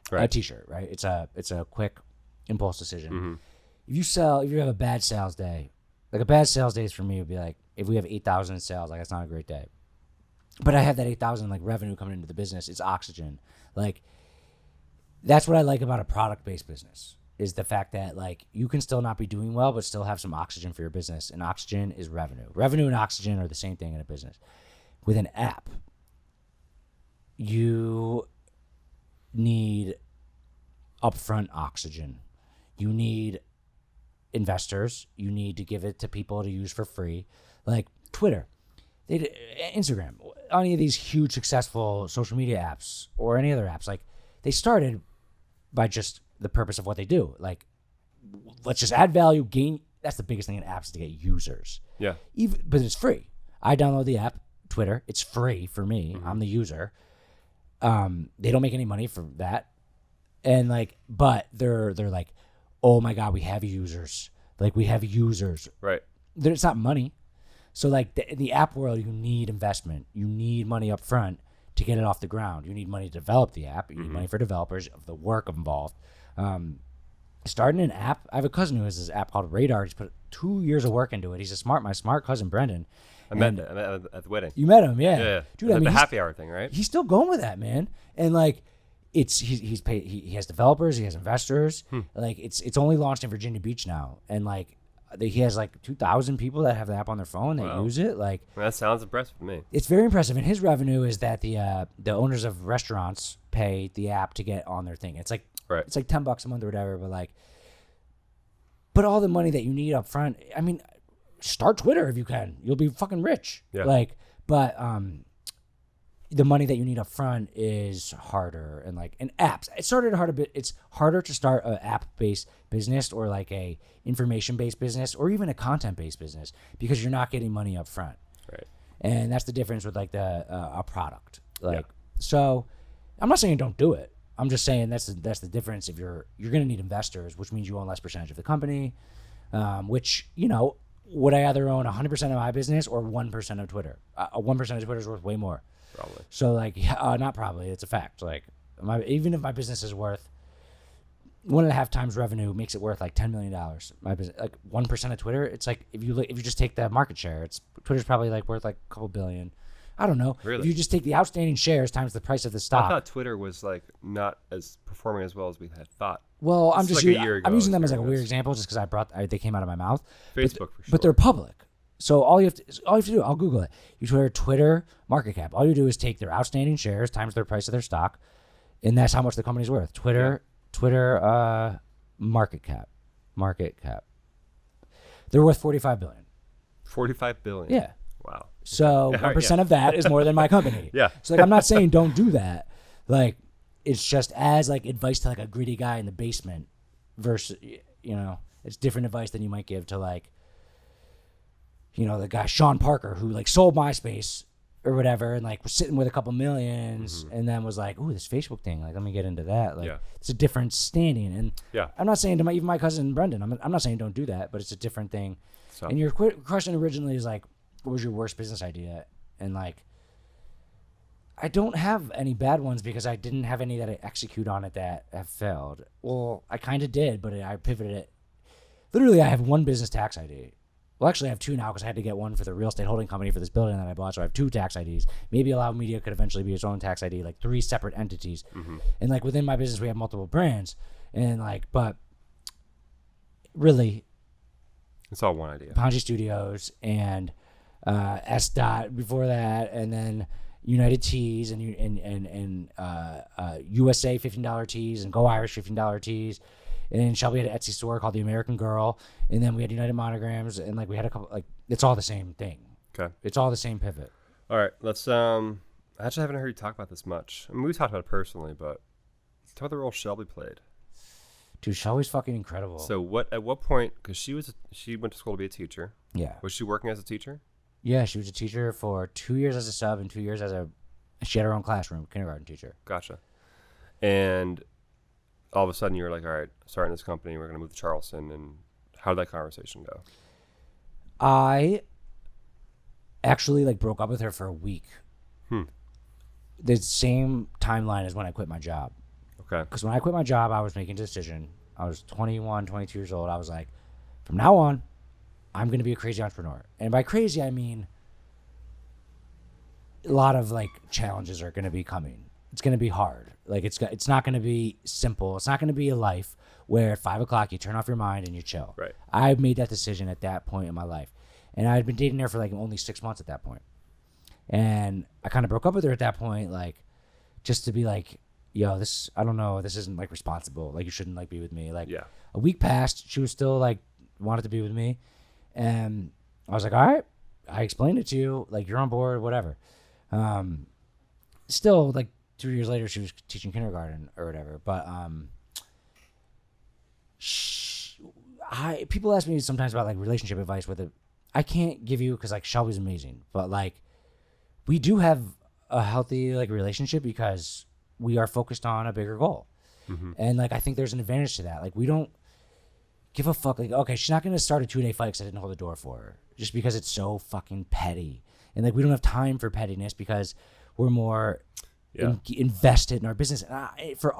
Right. A T-shirt, right? It's a quick impulse decision. If you have a bad sales day, like a bad sales day for me would be like if we have 8,000 in sales, like that's not a great day. But I have that 8,000 like revenue coming into the business. It's oxygen. Like that's what I like about a product-based business is the fact that like you can still not be doing well, but still have some oxygen for your business. And oxygen is revenue. Revenue and oxygen are the same thing in a business. With an app, you need upfront oxygen. You need investors. You need to give it to people to use for free. Like Twitter. Instagram, any of these huge successful social media apps or any other apps, like they started by just the purpose of what they do. Like, let's just add value, gain. That's the biggest thing in apps is to get users. Yeah. But it's free. I download the app, Twitter. It's free for me. I'm the user. They don't make any money for that. And like, but they're like, oh my God, we have users. Like we have users. Right. It's not money. So like in the app world, you need investment. You need money up front to get it off the ground. You need money to develop the app. You need money for developers of the work involved. Starting an app, I have a cousin who has this app called Radar. He's put 2 years of work into it. He's my smart cousin, Brendan. I met at the wedding. You met him, yeah. Dude, I mean, the happy hour thing, right? He's still going with that, man. And like, he's paid. He has developers. He has investors. Like it's only launched in Virginia Beach now, and like he has like 2,000 people that have the app on their phone. They use it. Like that sounds impressive to me. It's very impressive, and his revenue is that the owners of restaurants pay the app to get on their thing. It's like it's like $10 a month or whatever. But all the money that you need up front. I mean, start Twitter if you can. You'll be fucking rich. Yeah. Like, But the money that you need up front is harder, and apps. It started hard a bit. It's harder to start an app-based business or like a information-based business or even a content-based business because you're not getting money up front. Right. And that's the difference with like a product. So I'm not saying don't do it. I'm just saying that's the difference. If you're going to need investors, which means you own less percentage of the company, which, would I either own 100% of my business or 1% of Twitter? 1% of Twitter is worth way more. Probably. So not probably, it's a fact. Like even if my business is worth 1.5 times revenue makes it worth like $10 million. My business, like 1% of Twitter, it's like if you just take the market share, Twitter's probably like worth like a couple billion. I don't know. Really? If you just take the outstanding shares times the price of the stock. I thought Twitter was like not as performing as well as we had thought. Well, I'm just like a year ago, I'm using them as like a weird example just because they came out of my mouth. Facebook for sure. But they're public. So all you have to do, I'll Google it. You Twitter market cap. All you do is take their outstanding shares times their price of their stock, and that's how much the company's worth. Twitter market cap. They're worth $45 billion. $45 billion. Yeah. Wow. So 1% of that is more than my company. Yeah. So I'm not saying don't do that. Like it's just as like advice to like a greedy guy in the basement versus it's different advice than you might give to like the guy Sean Parker who like sold MySpace or whatever and like was sitting with a couple millions and then was like, ooh, this Facebook thing, like let me get into that. Like it's a different standing. And I'm not saying to even my cousin Brendan, I'm not saying don't do that, but it's a different thing. So. And your question originally is like, what was your worst business idea? And like, I don't have any bad ones because I didn't have any that I execute on it that have failed. Well, I kind of did, but I pivoted it. Literally, I have one business tax ID. Well, actually, I have two now because I had to get one for the real estate holding company for this building that I bought. So I have two tax IDs. Maybe Allow Media could eventually be its own tax ID, like 3 separate entities. And like within my business, we have multiple brands. And like, but really, it's all one idea. Ponzi Studios and S. Dot before that, and then United Tees and USA $15 tees and Go Irish $15 tees. And Shelby had an Etsy store called The American Girl. And then we had United Monograms. And like we had a couple, like it's all the same thing. Okay. It's all the same pivot. All right. Let's, I actually haven't heard you talk about this much. I mean, we talked about it personally, but talk about the role Shelby played. Dude, Shelby's fucking incredible. So at what point, because she went to school to be a teacher. Yeah. Was she working as a teacher? Yeah, she was a teacher for 2 years as a sub and 2 years she had her own classroom, kindergarten teacher. Gotcha. And all of a sudden you were like, all right, starting this company, we're going to move to Charleston. And how did that conversation go? I actually like broke up with her for a week. The same timeline as when I quit my job. Okay. Because when I quit my job, I was making a decision. I was 21, 22 years old. I was like, from now on, I'm going to be a crazy entrepreneur. And by crazy, I mean a lot of like challenges are going to be coming. It's going to be hard. Like it's not going to be simple. It's not going to be a life where at 5 o'clock you turn off your mind and you chill. Right. I made that decision at that point in my life. And I had been dating her for like only 6 months at that point. And I kind of broke up with her at that point, like just to be like, yo, I don't know, this isn't like responsible. Like you shouldn't like be with me. Like a week passed. She was still like wanted to be with me. And I was like, all right, I explained it to you. Like, you're on board, whatever. Still, like, 2 years later, she was teaching kindergarten or whatever. But people ask me sometimes about, like, relationship advice with it. I can't give you because, like, Shelby's amazing. But, like, we do have a healthy, like, relationship because we are focused on a bigger goal. And, like, I think there's an advantage to that. Like, we don't give a fuck. Like, okay, she's not going to start a 2-day fight because I didn't hold the door for her. Just because it's so fucking petty. And, like, we don't have time for pettiness because we're more invested in our business. And for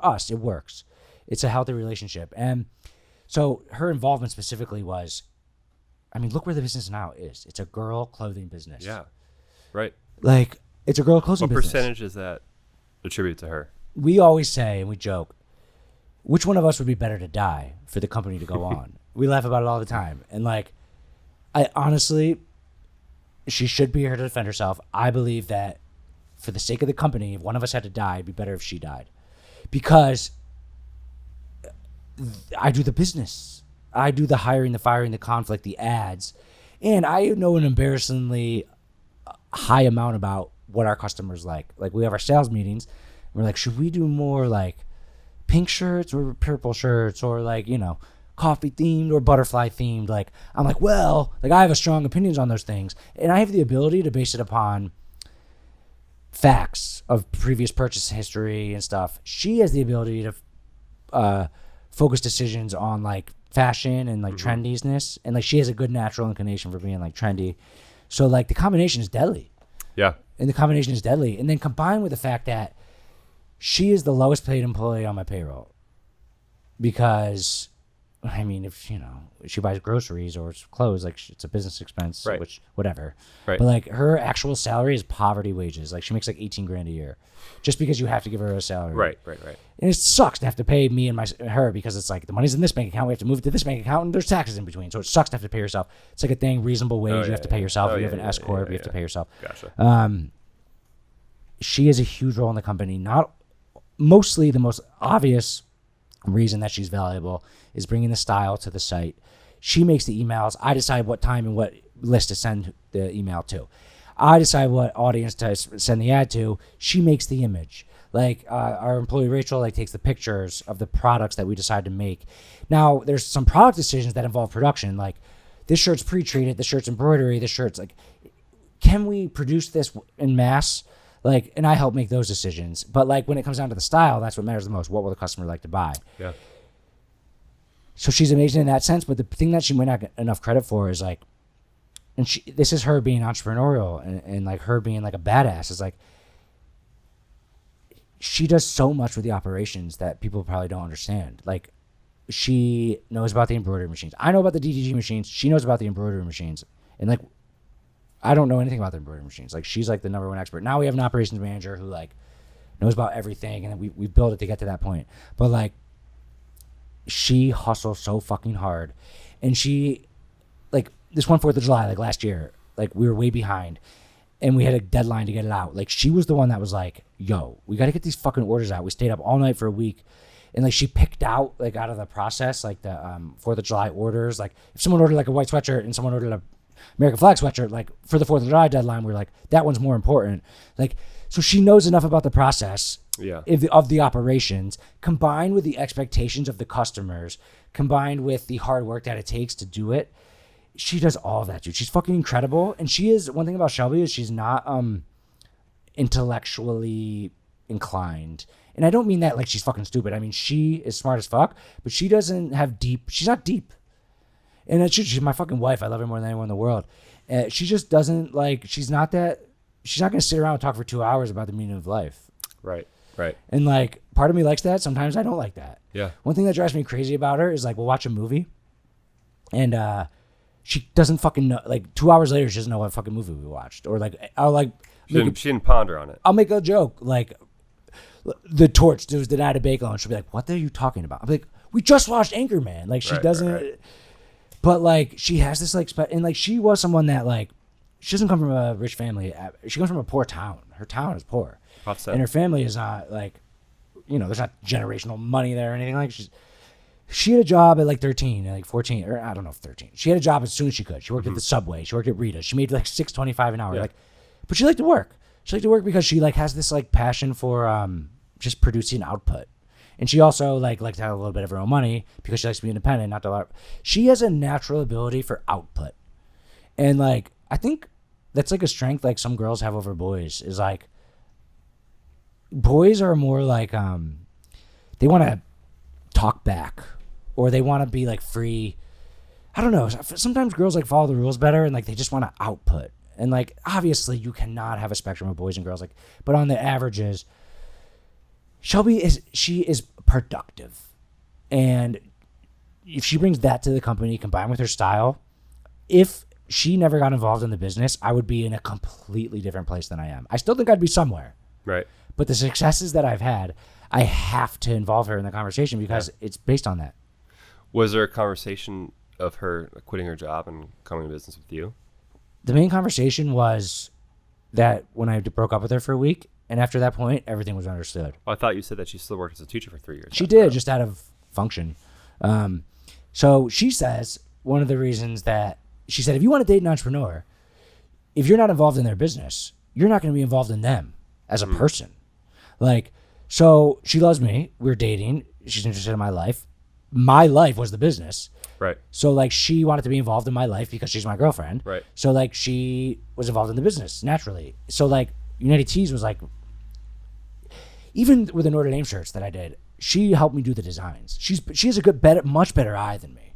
us, it works. It's a healthy relationship. And so her involvement specifically was, I mean, look where the business now is. It's a girl clothing business. Yeah. Right. Like, it's a girl clothing business. What percentage is that attributed to her? We always say, and we joke, which one of us would be better to die for the company to go on? We laugh about it all the time. And, like, I honestly, she should be here to defend herself. I believe that for the sake of the company, if one of us had to die, it'd be better if she died. Because I do the business. I do the hiring, the firing, the conflict, the ads. And I know an embarrassingly high amount about what our customers like. Like we have our sales meetings. We're like, should we do more like pink shirts or purple shirts or like, you know, coffee themed or butterfly themed? Like, I'm like, well, like I have a strong opinions on those things. And I have the ability to base it upon facts of previous purchase history and stuff. She has the ability to focus decisions on like fashion and like trendiness. And like she has a good natural inclination for being like trendy. So like the combination is deadly. Yeah. And the combination is deadly. And then combined with the fact that she is the lowest paid employee on my payroll. Because, I mean, if, you know, she buys groceries or clothes, like it's a business expense, right. which, whatever. Right. But like her actual salary is poverty wages. Like she makes like 18 grand a year just because you have to give her a salary. Right. And it sucks to have to pay me and her because it's like the money's in this bank account. We have to move it to this bank account and there's taxes in between. So it sucks to have to pay yourself. It's like a thing, reasonable wage. You have to pay yourself. You have an S corp. You have to pay yourself. Gotcha. She has a huge role in the company. Mostly the most obvious reason that she's valuable is bringing the style to the site. She makes the emails. I decide what time and what list to send the email to. I decide what audience to send the ad to. She makes the image. Like our employee Rachel like takes the pictures of the products that we decide to make. Now there's some product decisions that involve production. Like this shirt's pre-treated, this shirt's embroidery, this shirt's like, can we produce this in mass? Like, and I help make those decisions. But like when it comes down to the style, that's what matters the most. What will the customer like to buy? Yeah. So she's amazing in that sense. But the thing that she might not get enough credit for is like, and this is her being entrepreneurial and like her being like a badass. Is like, she does so much with the operations that people probably don't understand. Like, she knows about the embroidery machines. I know about the DDG machines. She knows about the embroidery machines. And like, I don't know anything about the embroidery machines. Like she's like the number one expert. Now we have an operations manager who like knows about everything, and we built it to get to that point. But like, she hustles so fucking hard, and she like this one 4th of July like last year, like we were way behind, and we had a deadline to get it out. Like she was the one that was like, "Yo, we got to get these fucking orders out." We stayed up all night for a week, and like she picked out like out of the process like the 4th of July orders. Like if someone ordered like a white sweatshirt and someone ordered a American flag sweatshirt, like for the 4th of July deadline, we're like, that one's more important. Like, so she knows enough about the process of the operations, combined with the expectations of the customers, combined with the hard work that it takes to do it. She does all of that, dude. She's fucking incredible. And she is, one thing about Shelby is she's not intellectually inclined. And I don't mean that like she's fucking stupid. I mean, she is smart as fuck, but she doesn't have she's not deep. And she's my fucking wife. I love her more than anyone in the world. She just doesn't like, she's not going to sit around and talk for 2 hours about the meaning of life. Right. And like, part of me likes that. Sometimes I don't like that. Yeah. One thing that drives me crazy about her is like, we'll watch a movie and she doesn't fucking know, like 2 hours later, she doesn't know what fucking movie we watched. Or like, I'll like, she didn't ponder on it. I'll make a joke. Like the Torch, there was the Night of Bacon. And she'll be like, what are you talking about? I'm like, we just watched Anchorman. Like she doesn't. Right. But like she has this like and like she was someone that like she doesn't come from a rich family. She comes from a poor town. Her town is poor, and her family is not like, you know, there's not generational money there or anything. Like she had a job at like 13, like 14, or I don't know if 13. She had a job as soon as she could. She worked at the Subway. She worked at Rita's. She made like $6.25 an hour. Like, but she liked to work. She liked to work because she like has this like passion for just producing output. And she also likes to have a little bit of her own money because she likes to be independent, not to. She has a natural ability for output, and like I think that's like a strength like some girls have over boys. Is like boys are more like they want to talk back or they want to be like free. I don't know. Sometimes girls like follow the rules better and like they just want to output. And like obviously you cannot have a spectrum of boys and girls, like, but on the averages. Shelby is productive, and if she brings that to the company combined with her style, if she never got involved in the business, I would be in a completely different place than I am. I still think I'd be somewhere, right? But the successes that I've had, I have to involve her in the conversation because it's based on that. Was there a conversation of her quitting her job and coming to business with you? The main conversation was that when I broke up with her for a week. And after that point, everything was understood. Well, I thought you said that she still worked as a teacher for 3 years. She did, just out of function. So she says one of the reasons that she said, if you want to date an entrepreneur, if you're not involved in their business, you're not going to be involved in them as a person. Like, so she loves me. We're dating. She's interested in my life. My life was the business. Right. So like she wanted to be involved in my life because she's my girlfriend. Right. So like she was involved in the business naturally. So like United Tees was like, even with the Notre Dame shirts that I did, she helped me do the designs. She has a much better eye than me.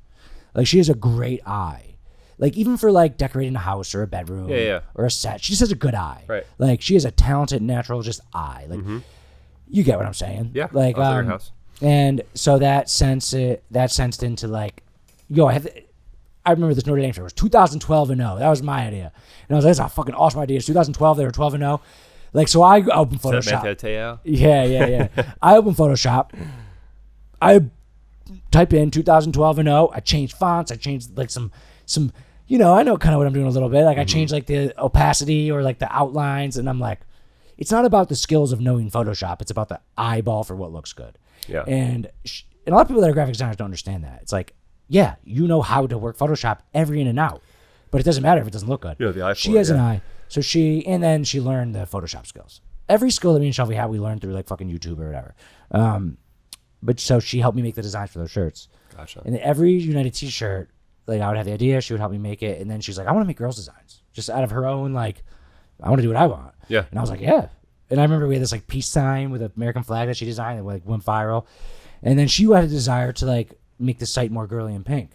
Like she has a great eye. Like even for like decorating a house or a bedroom or a set, she just has a good eye. Right. Like she has a talented, natural just eye. Like you get what I'm saying? Yeah. Like your house. And so that sensed into like, yo, I remember this Notre Dame shirt. It was 2012 and 0. That was my idea. And I was like, that's a fucking awesome idea. It's 2012. They were 12 and 0. Like, so I opened Photoshop. Yeah. I opened Photoshop. I type in 2012 and 0. I changed fonts. I changed like some, I know kind of what I'm doing a little bit. Like I changed like the opacity or like the outlines. And I'm like, it's not about the skills of knowing Photoshop. It's about the eyeball for what looks good. Yeah. And a lot of people that are graphic designers don't understand that. It's like, yeah, you know how to work Photoshop every in and out, but it doesn't matter if it doesn't look good. Yeah, the eye she has an eye. So then she learned the Photoshop skills. Every skill that me and Shelby had, we learned through like fucking YouTube or whatever. But so she helped me make the designs for those shirts. Gotcha. And then every United T-shirt, like I would have the idea, she would help me make it. And then she's like, I want to make girls designs just out of her own, like, I want to do what I want. Yeah. And I was like, yeah. And I remember we had this like peace sign with an American flag that she designed that like went viral. And then she had a desire to like make the site more girly and pink.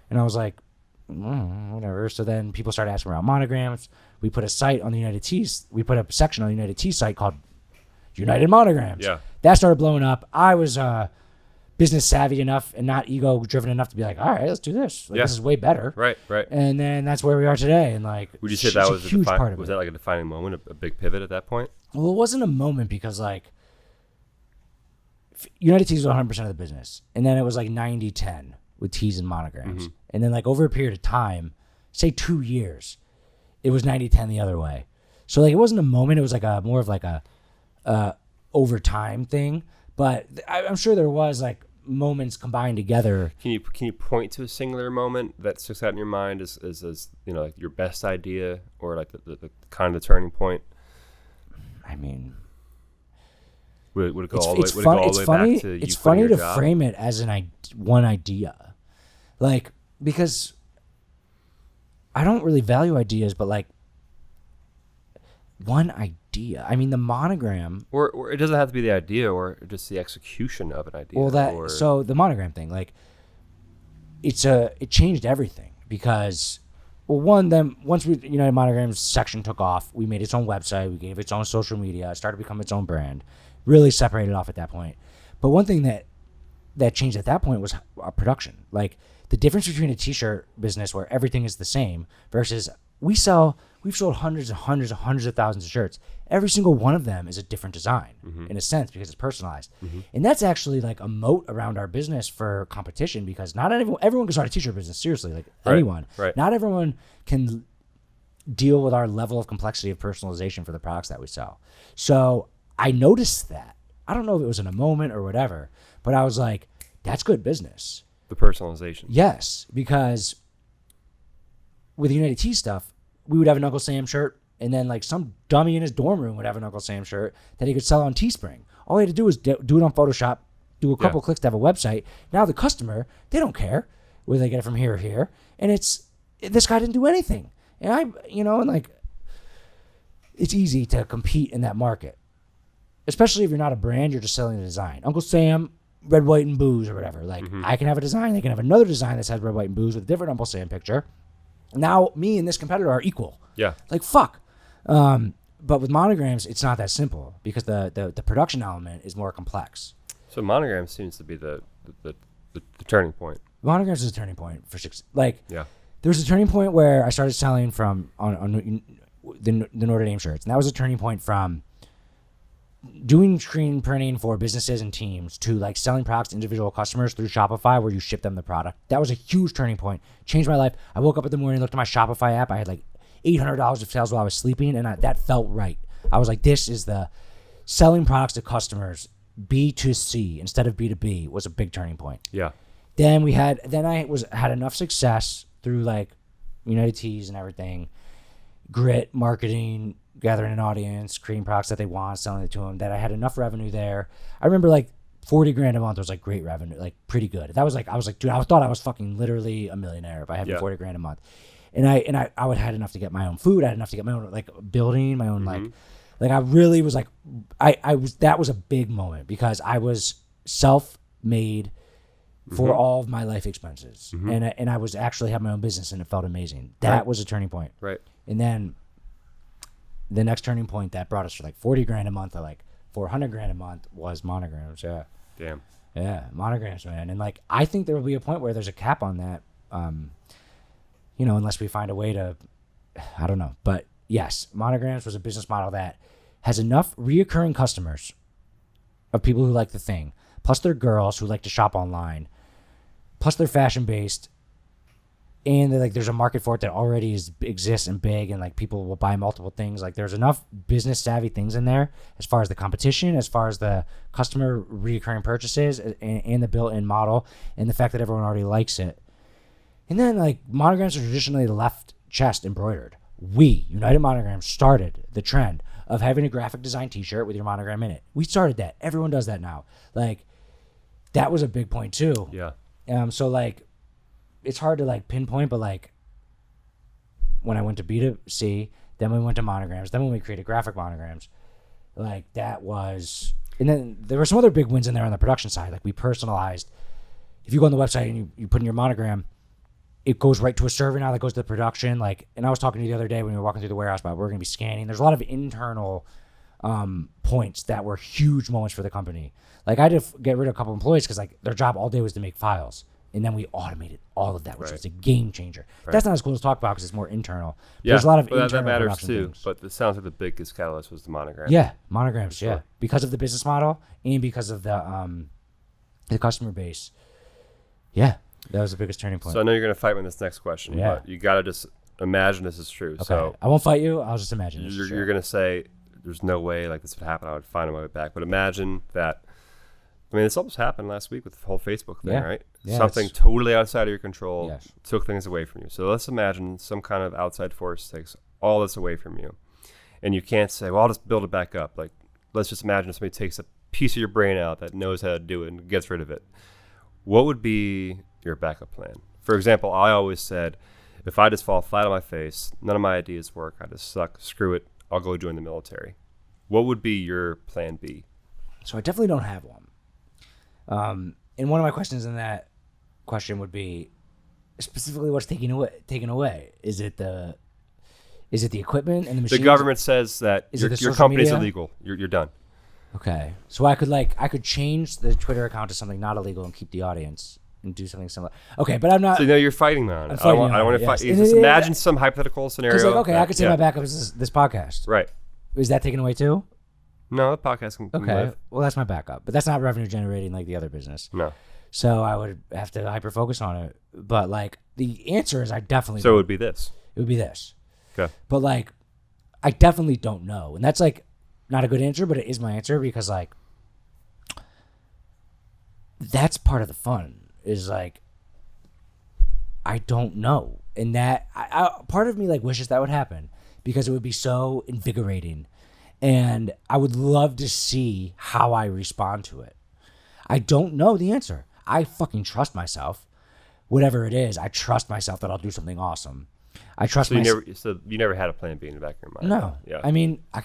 And I was like, whatever. So then people started asking about monograms. We put a site on the United Tees. We put a section on the United Tees site called United Monograms. Yeah. That started blowing up. I was business savvy enough and not ego driven enough to be like, all right, let's do this. Like, this is way better. Right. And then that's where we are today. And like, would you say that was a huge part of it? Was that like a defining moment, a big pivot at that point? Well, it wasn't a moment because like United Tees was 100% of the business. And then it was like 90-10 with tees and monograms. And then like over a period of time, say 2 years, it was 90-10 the other way. So like it wasn't a moment. It was like more of like a over time thing. But I'm sure there was like moments combined together. Can you point to a singular moment that sticks out in your mind as like your best idea or like the kind of the turning point? I mean, would it go all the way back to you? It's funny your to job? frame it as one idea, like because I don't really value ideas, but like one idea. I mean, the monogram, or it doesn't have to be the idea, or just the execution of an idea. Well, so the monogram thing, like it changed everything because. Well, then once United Monograms section took off, we made its own website, we gave its own social media, it started to become its own brand, really separated off at that point. But one thing that changed at that point was our production. Like the difference between a t-shirt business where everything is the same versus we've sold hundreds and hundreds and hundreds of thousands of shirts. Every single one of them is a different design in a sense because it's personalized. And that's actually like a moat around our business for competition because not everyone can start a t-shirt business, seriously, like anyone. Right. Not everyone can deal with our level of complexity of personalization for the products that we sell. So I noticed that. I don't know if it was in a moment or whatever, but I was like, that's good business. The personalization. Yes, because with the United T stuff, we would have an Uncle Sam shirt, and then like some dummy in his dorm room would have an Uncle Sam shirt that he could sell on Teespring. All he had to do was do it on Photoshop, do a couple clicks to have a website. Now the customer, they don't care whether they get it from here or here, and this guy didn't do anything. And and like it's easy to compete in that market, especially if you're not a brand, you're just selling a design. Uncle Sam, red, white, and booze or whatever. Like I can have a design, they can have another design that says red, white, and booze with a different Uncle Sam picture. Now me and this competitor are equal. Yeah. Like fuck. But with monograms, it's not that simple because the production element is more complex. So monogram seems to be the turning point. Monograms is a turning point for six. Like yeah. There was a turning point where I started selling from on the Notre Dame shirts, and that was a turning point from doing screen printing for businesses and teams to like selling products to individual customers through Shopify where you ship them the product. That was a huge turning point. Changed my life. I woke up in the morning, looked at my Shopify app. I had like $800 of sales while I was sleeping, and that felt right. I was like, this is the selling products to customers, B2C instead of B2B was a big turning point. Yeah. Then I had enough success through like United Tees and everything. grit, marketing, gathering an audience, creating products that they want, selling it to them, that I had enough revenue there. I remember like 40 grand a month was like great revenue, like pretty good. That was like, I was like, dude, I thought I was fucking literally a millionaire if I had 40 grand a month. And I would had enough to get my own food. I had enough to get my own like building, my own like I really was like, that was a big moment because I was self-made for all of my life expenses. And I was actually had my own business and it felt amazing. That was a turning point. Right. And then the next turning point that brought us to like 40 grand a month or like 400 grand a month was monograms. Yeah. Damn. Yeah. Monograms, man. And like, I think there will be a point where there's a cap on that. You know, unless we find a way to, I don't know. But yes, monograms was a business model that has enough reoccurring customers of people who like the thing, plus they're girls who like to shop online, plus they're fashion based, and like there's a market for it that already exists and big, and like people will buy multiple things. Like there's enough business savvy things in there as far as the competition, as far as the customer reoccurring purchases, and the built-in model, and the fact that everyone already likes it. And then like monograms are traditionally left chest embroidered. We, United Monograms, started the trend of having a graphic design t-shirt with your monogram in it. We started that. Everyone does that now. Like that was a big point too. Yeah. So like it's hard to like pinpoint, but like when I went to B2C, then we went to monograms, then when we created graphic monograms, like that was, and then there were some other big wins in there on the production side. Like we personalized, if you go on the website and you put in your monogram, it goes right to a server now that goes to the production. Like, and I was talking to you the other day when we were walking through the warehouse about we're going to be scanning. There's a lot of internal points that were huge moments for the company. Like I had to get rid of a couple employees because like their job all day was to make files. And then we automated all of that, which was a game changer. Right. That's not as cool to talk about because it's more internal. Yeah, there's a lot of well, internal that matters too. things. But it sounds like the biggest catalyst was the monogram. Yeah, monograms. Sure. Yeah, because of the business model and because of the customer base. Yeah, that was the biggest turning point. So I know you're going to fight me in this next question, but you got to just imagine this is true. Okay. So I won't fight you. I'll just imagine this you're going to say there's no way like this would happen. I would find my way back. But imagine that. I mean, this almost happened last week with the whole Facebook thing, right? Yeah, something totally outside of your control took things away from you. So let's imagine some kind of outside force takes all this away from you. And you can't say, well, I'll just build it back up. Like, let's just imagine somebody takes a piece of your brain out that knows how to do it and gets rid of it. What would be your backup plan? For example, I always said, if I just fall flat on my face, none of my ideas work, I just suck, screw it, I'll go join the military. What would be your plan B? So I definitely don't have one. And one of my questions in that question would be specifically what's taken away. Is it the equipment and the machines? The government says that your company's illegal. You're done. Okay. So I could change the Twitter account to something not illegal and keep the audience and do something similar. Okay, but I'm not. So no, you're fighting me on it. I don't want to fight. Just imagine some hypothetical scenario. Like, okay, I could say my backup is this podcast. Right. Is that taken away too? No, the podcast can live. Well, that's my backup, but that's not revenue generating like the other business. No. So I would have to hyper focus on it. But like the answer is I definitely. So it would be this. It would be this. Okay. But like, I definitely don't know, and that's like not a good answer, but it is my answer because like that's part of the fun is like I don't know, and that part of me like wishes that would happen because it would be so invigorating. And I would love to see how I respond to it. I don't know the answer. I fucking trust myself. Whatever it is, I trust myself that I'll do something awesome. I trust myself. So you never had a plan B in the back of your mind? No. Yeah. I mean, I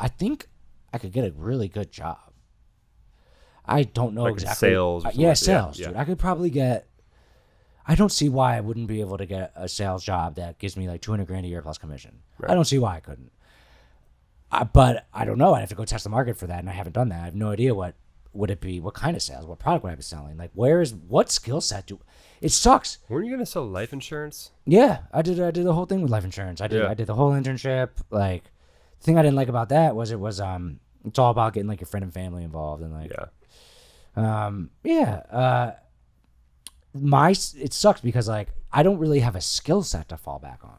think I could get a really good job. I don't know like exactly. Sales. Sales, dude. I could probably get. I don't see why I wouldn't be able to get a sales job that gives me like $200,000 a year plus commission. Right. I don't see why I couldn't. But I don't know. I'd have to go test the market for that, and I haven't done that. I have no idea what would it be, what kind of sales, what product would I be selling, like what skill set do? It sucks. Weren't you gonna sell life insurance? Yeah, I did the whole thing with life insurance. I did the whole internship. Like, the thing I didn't like about that was it's all about getting like your friend and family involved and like it sucks because like I don't really have a skill set to fall back on.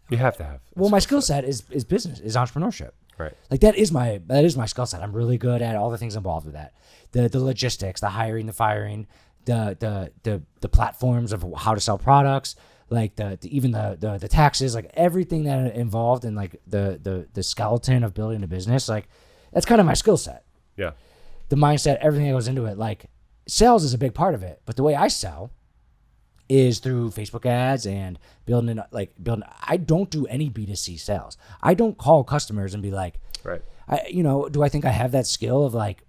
You have to have. Well, my skill set is business, is entrepreneurship. Right. Like that is my skill set. I'm really good at all the things involved with that. The logistics, the hiring, the firing, the platforms of how to sell products. like even the taxes, like everything that involved in like the skeleton of building a business, like that's kind of my skill set. Yeah. The mindset, everything that goes into it. Like sales is a big part of it, but the way I sell is through Facebook ads and building. I don't do any B2C sales. I don't call customers and be like, right. Do I think I have that skill of like,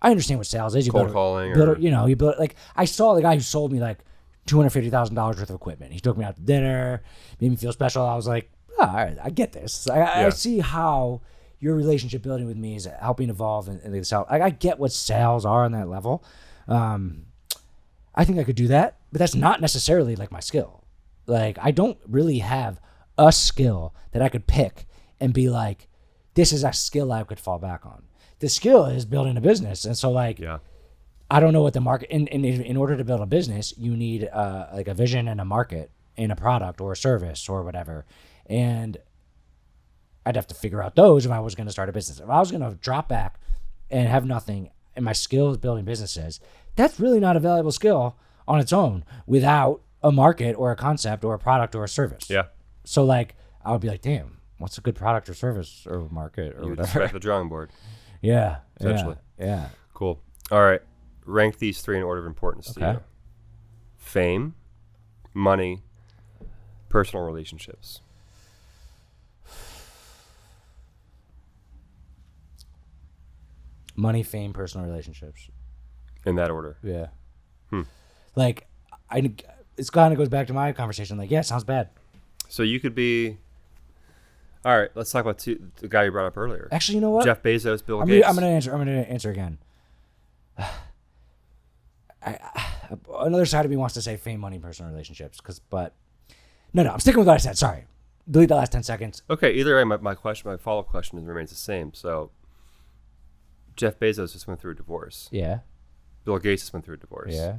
I understand what sales is. You Cold calling, you build like, I saw the guy who sold me like $250,000 worth of equipment. He took me out to dinner, made me feel special. I was like, all right, I get this. I see how your relationship building with me is helping evolve and the sell. I get what sales are on that level. I think I could do that, but that's not necessarily like my skill. Like I don't really have a skill that I could pick and be like, this is a skill I could fall back on. The skill is building a business. And so like, I don't know what the market, in order to build a business, you need like a vision and a market in a product or a service or whatever. And I'd have to figure out those if I was going to start a business. If I was going to drop back and have nothing and my skill is building businesses, that's really not a valuable skill on its own without a market or a concept or a product or a service. Yeah. So like, I would be like, damn, what's a good product or service or market or You whatever? would the drawing board. Yeah. Essentially. Yeah. Cool. All right. Rank these three in order of importance to you. Fame, money, personal relationships. Money, fame, personal relationships. In that order. Yeah. Like, it's kind of goes back to my conversation. Like, yeah, it sounds bad. So you could be. All right, let's talk about the guy you brought up earlier. Actually, you know what? Jeff Bezos, Bill Gates. I'm gonna answer again. Another side of me wants to say fame, money, personal relationships, but no, I'm sticking with what I said. Sorry, delete the last 10 seconds. Okay, either way, my follow-up question remains the same. So, Jeff Bezos just went through a divorce. Yeah. Bill Gates just went through a divorce. Yeah.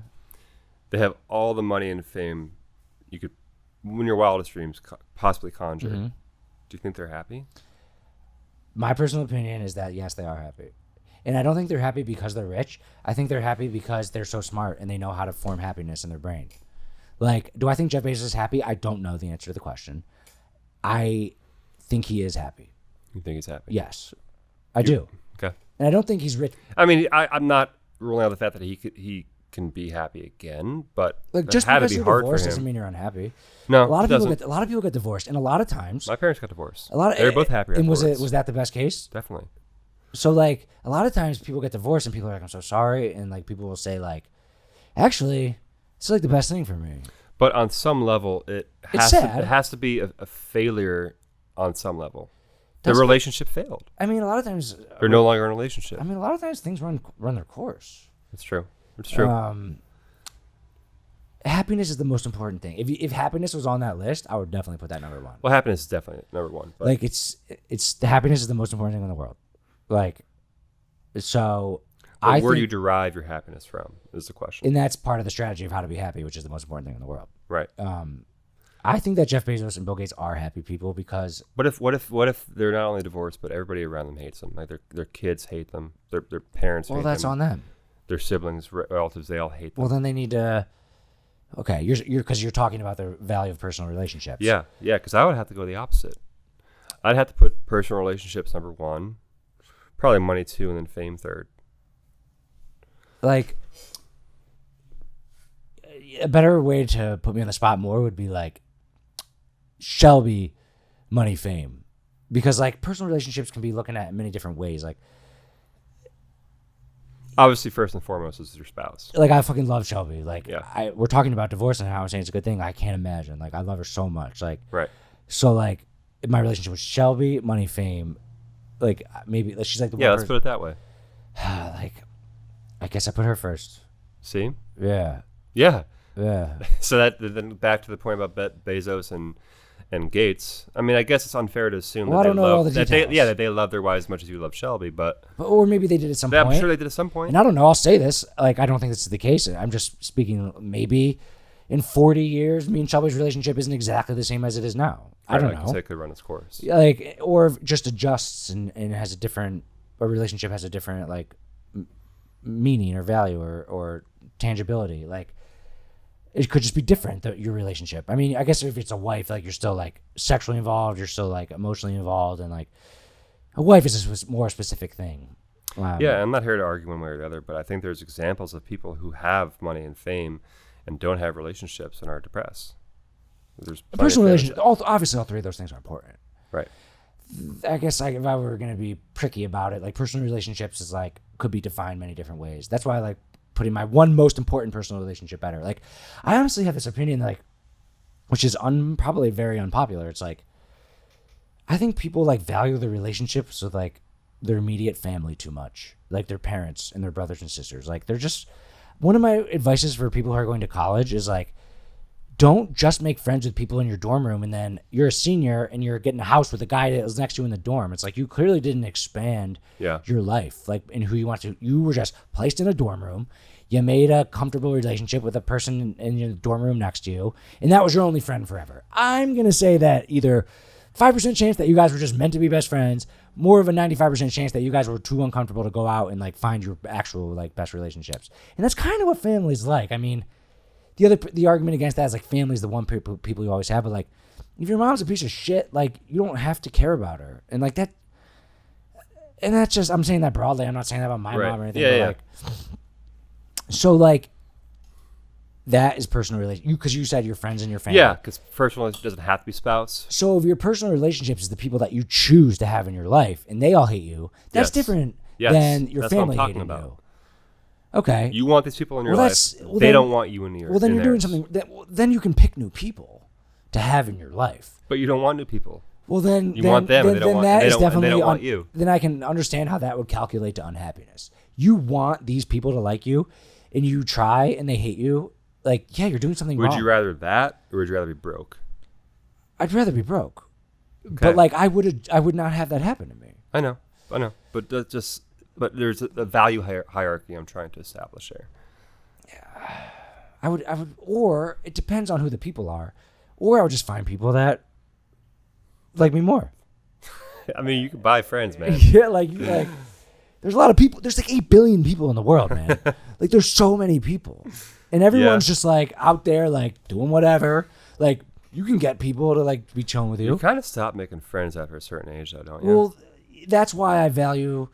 They have all the money and fame you could, in your wildest dreams, possibly conjure. Mm-hmm. Do you think they're happy? My personal opinion is that yes, they are happy. And I don't think they're happy because they're rich. I think they're happy because they're so smart and they know how to form happiness in their brain. Like, do I think Jeff Bezos is happy? I don't know the answer to the question. I think he is happy. You think he's happy? Yes, I do. Okay. And I don't think he's rich. I mean, I'm not ruling out the fact that he can be happy again, but Like, that just had to because be you're hard for divorced him. doesn't mean you're unhappy. No, a lot of it people get divorced, and a lot of times my parents got divorced. they were both happy. And afterwards. was that the best case? Definitely. So like a lot of times people get divorced and people are like, I'm so sorry, and like people will say like, actually, it's like the best thing for me. But on some level, it has to be a failure on some level. The relationship failed. I mean, a lot of times They're no longer in a relationship. I mean, a lot of times things run their course. It's true. It's true. Happiness is the most important thing. If happiness was on that list, I would definitely put that number one. Well, happiness is definitely number one. But Like it's the happiness is the most important thing in the world. Like, so where do you derive your happiness from is the question. And that's part of the strategy of how to be happy, which is the most important thing in the world. Right. I think that Jeff Bezos and Bill Gates are happy people because. What if they're not only divorced, but everybody around them hates them? Like their kids hate them, their parents hate them. Well, that's on them. Their siblings, relatives, they all hate them. Well, then they need to. Okay, you're talking about the value of personal relationships. Yeah, because I would have to go the opposite. I'd have to put personal relationships number one, probably money two, and then fame third. Like, a better way to put me on the spot more would be like Shelby, money, fame, because like personal relationships can be looking at in many different ways. Like obviously, first and foremost is your spouse. Like I fucking love Shelby. Like yeah. We're talking about divorce and how I'm saying it's a good thing. I can't imagine. Like I love her so much. Like right. So like in my relationship with Shelby, money, fame, like maybe she's like the let's put it that way. Like I guess I put her first. See? Yeah. So that then back to the point about Bezos and Gates. I mean, I guess it's unfair to assume that they love their wives as much as you love Shelby, but or maybe they did at some point. I'm sure they did at some point. And I don't know. I'll say this. Like I don't think this is the case. I'm just speaking. Maybe in 40 years, me and Shelby's relationship isn't exactly the same as it is now. I don't know. It could run its course. Like or just adjusts and has a relationship has a different like meaning or value or tangibility. Like It could just be different, your relationship. I mean, I guess if it's a wife, like you're still like sexually involved, you're still like emotionally involved, and like a wife is a more specific thing. Yeah, I'm not here to argue one way or the other, but I think there's examples of people who have money and fame and don't have relationships and are depressed. There's personal relationships. Obviously, all three of those things are important. Right. I guess if I were going to be pricky about it, like personal relationships is like could be defined many different ways. That's why I like putting my one most important personal relationship better. Like, I honestly have this opinion, like, which is probably very unpopular. It's like, I think people like value their relationships with like their immediate family too much, like their parents and their brothers and sisters. Like, they're just, one of my advices for people who are going to college is like, don't just make friends with people in your dorm room and then you're a senior and you're getting a house with a guy that was next to you in the dorm. It's like you clearly didn't expand your life, like in who you want to. You were just placed in a dorm room. You made a comfortable relationship with a person in your dorm room next to you, and that was your only friend forever. I'm going to say that either 5% chance that you guys were just meant to be best friends, more of a 95% chance that you guys were too uncomfortable to go out and like find your actual like best relationships. And that's kind of what family's like. I mean, the argument against that is like family's the one people you always have, but like if your mom's a piece of shit, like you don't have to care about her, and like that, and that's just, I'm saying that broadly. I'm not saying that about my mom or anything. Yeah, but like, so like that is personal relationship. Because you said your friends and your family. Yeah, because personal doesn't have to be spouse. So if your personal relationships is the people that you choose to have in your life, and they all hate you, that's different than your family hating you. Okay. You want these people in your life. They don't want you in your life. Well, then you're doing something. Then you can pick new people to have in your life. But you don't want new people. Well, then you want them, and they don't want you. Then I can understand how that would calculate to unhappiness. You want these people to like you, and you try, and they hate you. Like, yeah, you're doing something wrong. Would you rather that, or would you rather be broke? I'd rather be broke. Okay. But like, I would not have that happen to me. I know, but that's just. But there's a value hierarchy I'm trying to establish here. Yeah, I would, or it depends on who the people are, or I would just find people that like me more. I mean, you can buy friends, man. Yeah, like there's a lot of people. There's like 8 billion people in the world, man. Like there's so many people, and everyone's just like out there, like doing whatever. Like you can get people to like be chilling with you. You kind of stop making friends after a certain age, though, don't you? Well, that's why I value.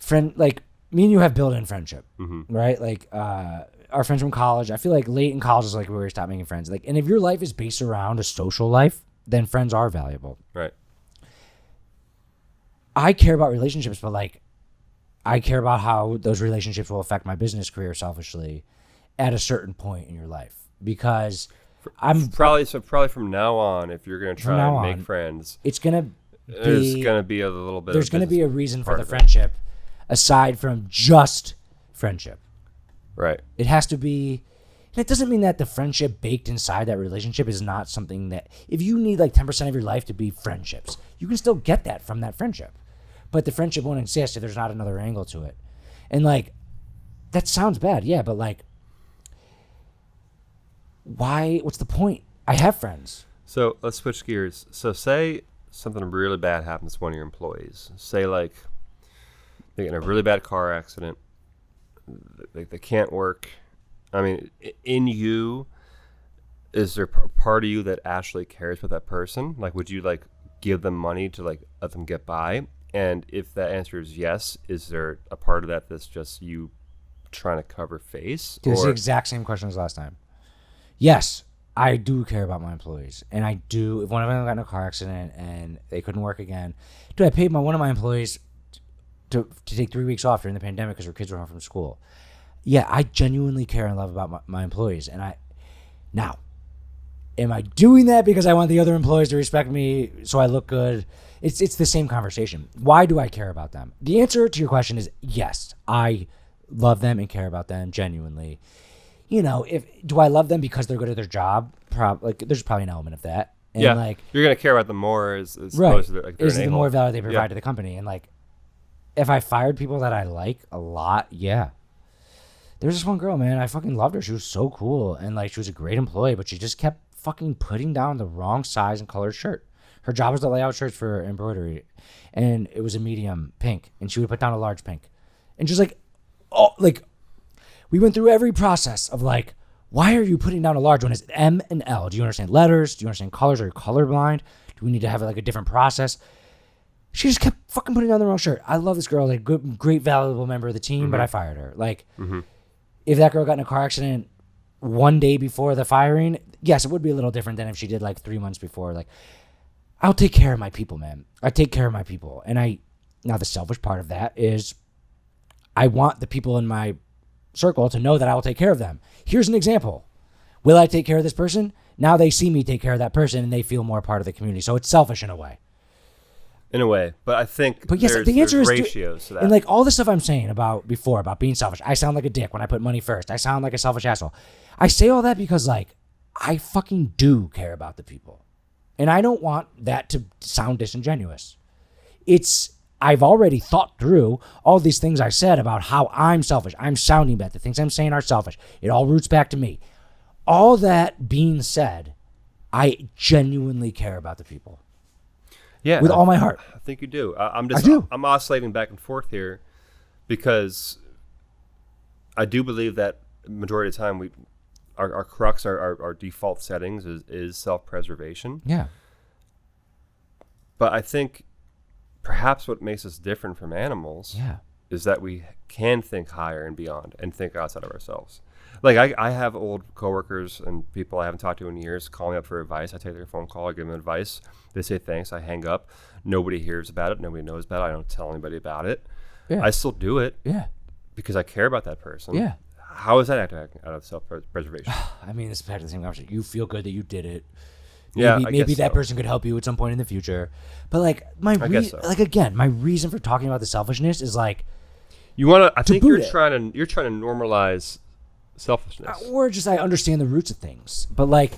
Like me and you have built-in friendship, right? Like our friends from college. I feel like late in college is like where we stop making friends. Like, and if your life is based around a social life, then friends are valuable. Right. I care about relationships, but like I care about how those relationships will affect my business career selfishly at a certain point in your life, because I'm probably from now on, if you're going to try and make friends, it's going to there's going to be a little bit. There's going to be a reason for the friendship. Aside from just friendship. Right. It has to be, and it doesn't mean that the friendship baked inside that relationship is not something that, if you need like 10% of your life to be friendships, you can still get that from that friendship. But the friendship won't exist if there's not another angle to it. And like, that sounds bad, yeah, but like, what's the point? I have friends. So let's switch gears. So say something really bad happens to one of your employees. Say like, they get in a really bad car accident. They can't work. I mean, in you, is there a part of you that actually cares for that person? Like, would you like give them money to like let them get by? And if that answer is yes, is there a part of that that's just you trying to cover face? It's the exact same question as last time. Yes, I do care about my employees, and I do. If one of them got in a car accident and they couldn't work again, I paid one of my employees to take 3 weeks off during the pandemic because her kids were home from school. Yeah, I genuinely care and love about my employees. And now, am I doing that because I want the other employees to respect me so I look good? It's the same conversation. Why do I care about them? The answer to your question is yes, I love them and care about them genuinely. You know, do I love them because they're good at their job? There's probably an element of that. And yeah, like you're gonna care about them more as right. opposed to like is the more value they provide to the company. And like, if I fired people that I like a lot, yeah. There's this one girl, man, I fucking loved her. She was so cool, and like she was a great employee, but she just kept fucking putting down the wrong size and color shirt. Her job was to lay out shirts for embroidery, and it was a medium pink, and she would put down a large pink. And just like, we went through every process of like, Why are you putting down a large one? Is it M and L? Do you understand letters? Do you understand colors? Are you colorblind? Do we need to have like a different process? She just kept fucking putting down the wrong shirt. I love this girl, like good, great, valuable member of the team, but I fired her. Like, if that girl got in a car accident one day before the firing, yes, it would be a little different than if she did like 3 months before. Like, I'll take care of my people, man. I take care of my people. And now the selfish part of that is I want the people in my circle to know that I will take care of them. Here's an example. Will I take care of this person? Now they see me take care of that person and they feel more part of the community. So it's selfish in a way. In a way, but I think yes, the answer is ratios to that. And like all the stuff I'm saying about being selfish. I sound like a dick when I put money first. I sound like a selfish asshole. I say all that because like I fucking do care about the people. And I don't want that to sound disingenuous. I've already thought through all these things I said about how I'm selfish. I'm sounding bad. The things I'm saying are selfish. It all roots back to me. All that being said, I genuinely care about the people. Yeah, with all my heart. I think you do. I'm oscillating back and forth here because I do believe that majority of the time our crux, our default settings is self-preservation. Yeah. But I think perhaps what makes us different from animals is that we can think higher and beyond and think outside of ourselves. Like I have old coworkers and people I haven't talked to in years call me up for advice. I take their phone call, I give them advice. They say thanks. I hang up. Nobody hears about it. Nobody knows about it. I don't tell anybody about it. Yeah. I still do it. Yeah. Because I care about that person. Yeah. How is that acting out of self-preservation? I mean, it's back to the same conversation. You feel good that you did it. Maybe that person could help you at some point in the future. But like my reason for talking about the selfishness is like I think you're trying to normalize selfishness. Or just I understand the roots of things. But like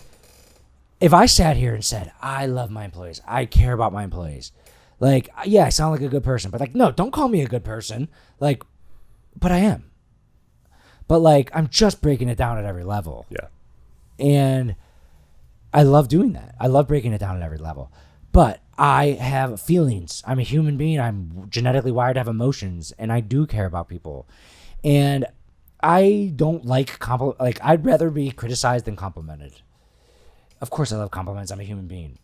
if I sat here and said, I love my employees, I care about my employees, like, yeah, I sound like a good person, but like, no, don't call me a good person. Like, but I am. But like, I'm just breaking it down at every level. Yeah. And I love doing that. I love breaking it down at every level. But I have feelings. I'm a human being. I'm genetically wired to have emotions, and I do care about people. And I don't like I'd rather be criticized than complimented. Of course I love compliments. I'm a human being.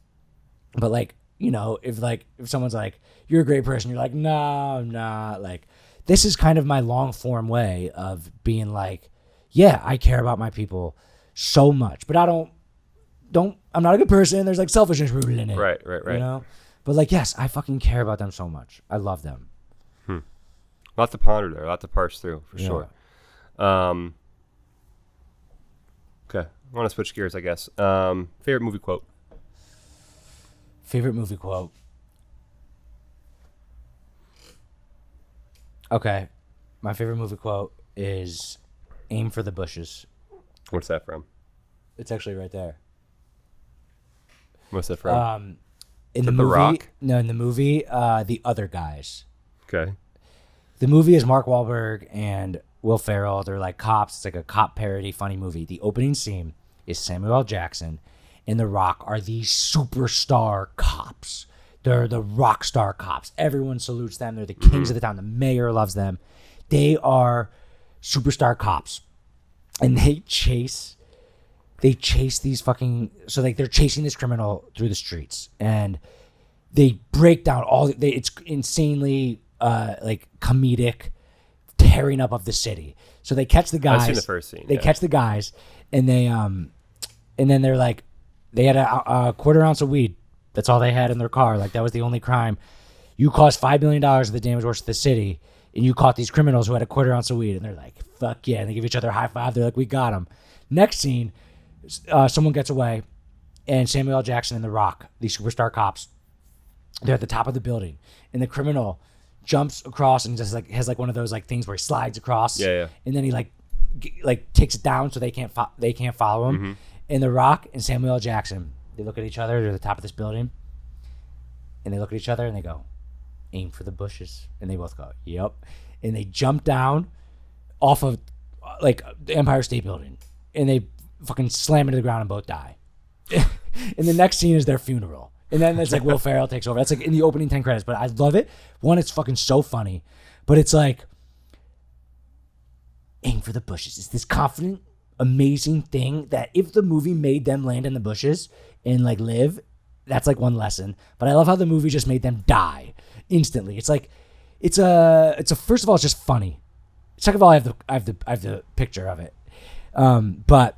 But like, you know, if someone's like, you're a great person, you're like, no, I'm not. Like, this is kind of my long form way of being like, yeah, I care about my people so much, but I'm not a good person. There's like selfishness rooted in it. Right. You know? But like, yes, I fucking care about them so much. I love them. A lot to ponder there, a lot to parse through for sure. Okay. I want to switch gears, I guess. Favorite movie quote? Favorite movie quote? Okay. My favorite movie quote is aim for the bushes. What's that from? It's actually right there. What's that from? In the movie, Rock? No, in the movie, The Other Guys. Okay. The movie is Mark Wahlberg and Will Ferrell. They're like cops. It's like a cop parody, funny movie. The opening scene is Samuel L. Jackson and The Rock are these superstar cops. They're the rock star cops. Everyone salutes them. They're the kings of the town. The mayor loves them. They are superstar cops. And they chase these fucking, so like they're chasing this criminal through the streets and they break down it's insanely like comedic tearing up of the city. So they catch the guys. I've seen the first scene. They catch the guys and they and then they're like, they had a quarter ounce of weed. That's all they had in their car. Like that was the only crime. You caused $5 million of the damage worth to the city and you caught these criminals who had a quarter ounce of weed and they're like, fuck yeah. And they give each other a high five. They're like, we got them. Next scene, someone gets away and Samuel L. Jackson and The Rock, these superstar cops, they're at the top of the building and the criminal jumps across and just like has like one of those like things where he slides across. Yeah. And then he like takes it down so they can't follow him. And The Rock and Samuel L. Jackson, they look at each other. They're at the top of this building and they look at each other and they go, aim for the bushes. And they both go, yep. And they jump down off of like the Empire State Building and they fucking slam into the ground and both die. And the next scene is their funeral. And then it's like Will Ferrell takes over. That's like in the opening 10 credits, but I love it. One, it's fucking so funny, but it's like, aim for the bushes. It's this confident, amazing thing that if the movie made them land in the bushes and like live, that's like one lesson. But I love how the movie just made them die instantly. It's like it's a first of all, it's just funny. Second of all, I have the picture of it. But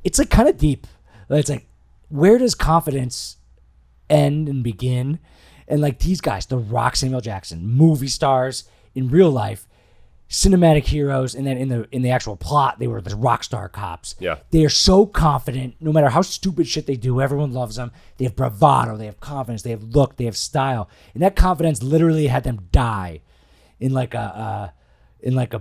it's like kind of deep. It's like, where does confidence end and begin? And like these guys, The Rock, Samuel Jackson, movie stars in real life, cinematic heroes, and then in the actual plot, they were the rock star cops. Yeah. They are so confident, no matter how stupid shit they do, everyone loves them. They have bravado, they have confidence, they have look, they have style. And that confidence literally had them die in like a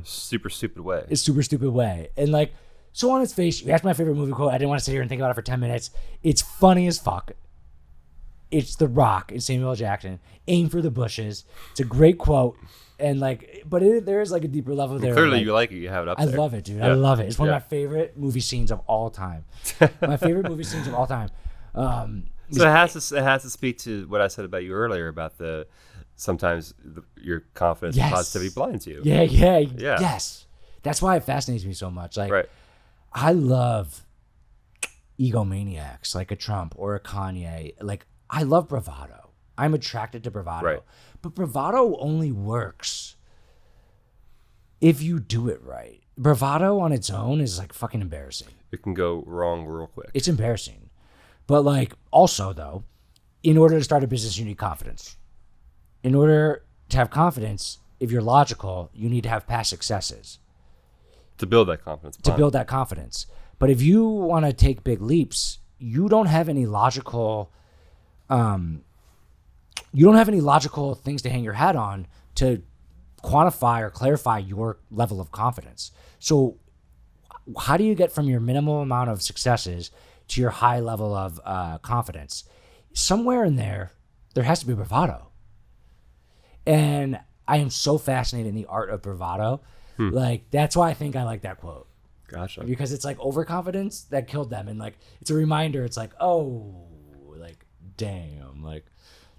super stupid way. a super stupid way. And like, so on its face, you asked my favorite movie quote. I didn't want to sit here and think about it for 10 minutes. It's funny as fuck. It's The Rock and Samuel Jackson. Aim for the bushes. It's a great quote. And like, but there is like a deeper level there. Clearly, like, you like it. You have it up I there. love it, dude. Yeah. I love it. It's one Yeah. of my favorite movie scenes of all time. My favorite movie scenes of all time. So it has to speak to what I said about you earlier about sometimes your confidence and Yes. positivity blinds you. Yeah. Yeah. Yes. That's why it fascinates me so much. Like, Right. I love egomaniacs like a Trump or a Kanye. Like, I love bravado. I'm attracted to bravado. Right. But bravado only works if you do it right. Bravado on its own is like fucking embarrassing. It can go wrong real quick. It's embarrassing. But like, also though, in order to start a business, you need confidence. In order to have confidence, if you're logical, you need to have past successes to build that confidence. to build that confidence. But if you want to take big leaps, you don't have any logical things to hang your hat on to quantify or clarify your level of confidence. So how do you get from your minimal amount of successes to your high level of confidence? Somewhere in there has to be bravado. And I am so fascinated in the art of bravado. Like, that's why I think I like that quote. Gotcha. Because it's like overconfidence that killed them. And like, it's a reminder. It's like, oh, like, damn, like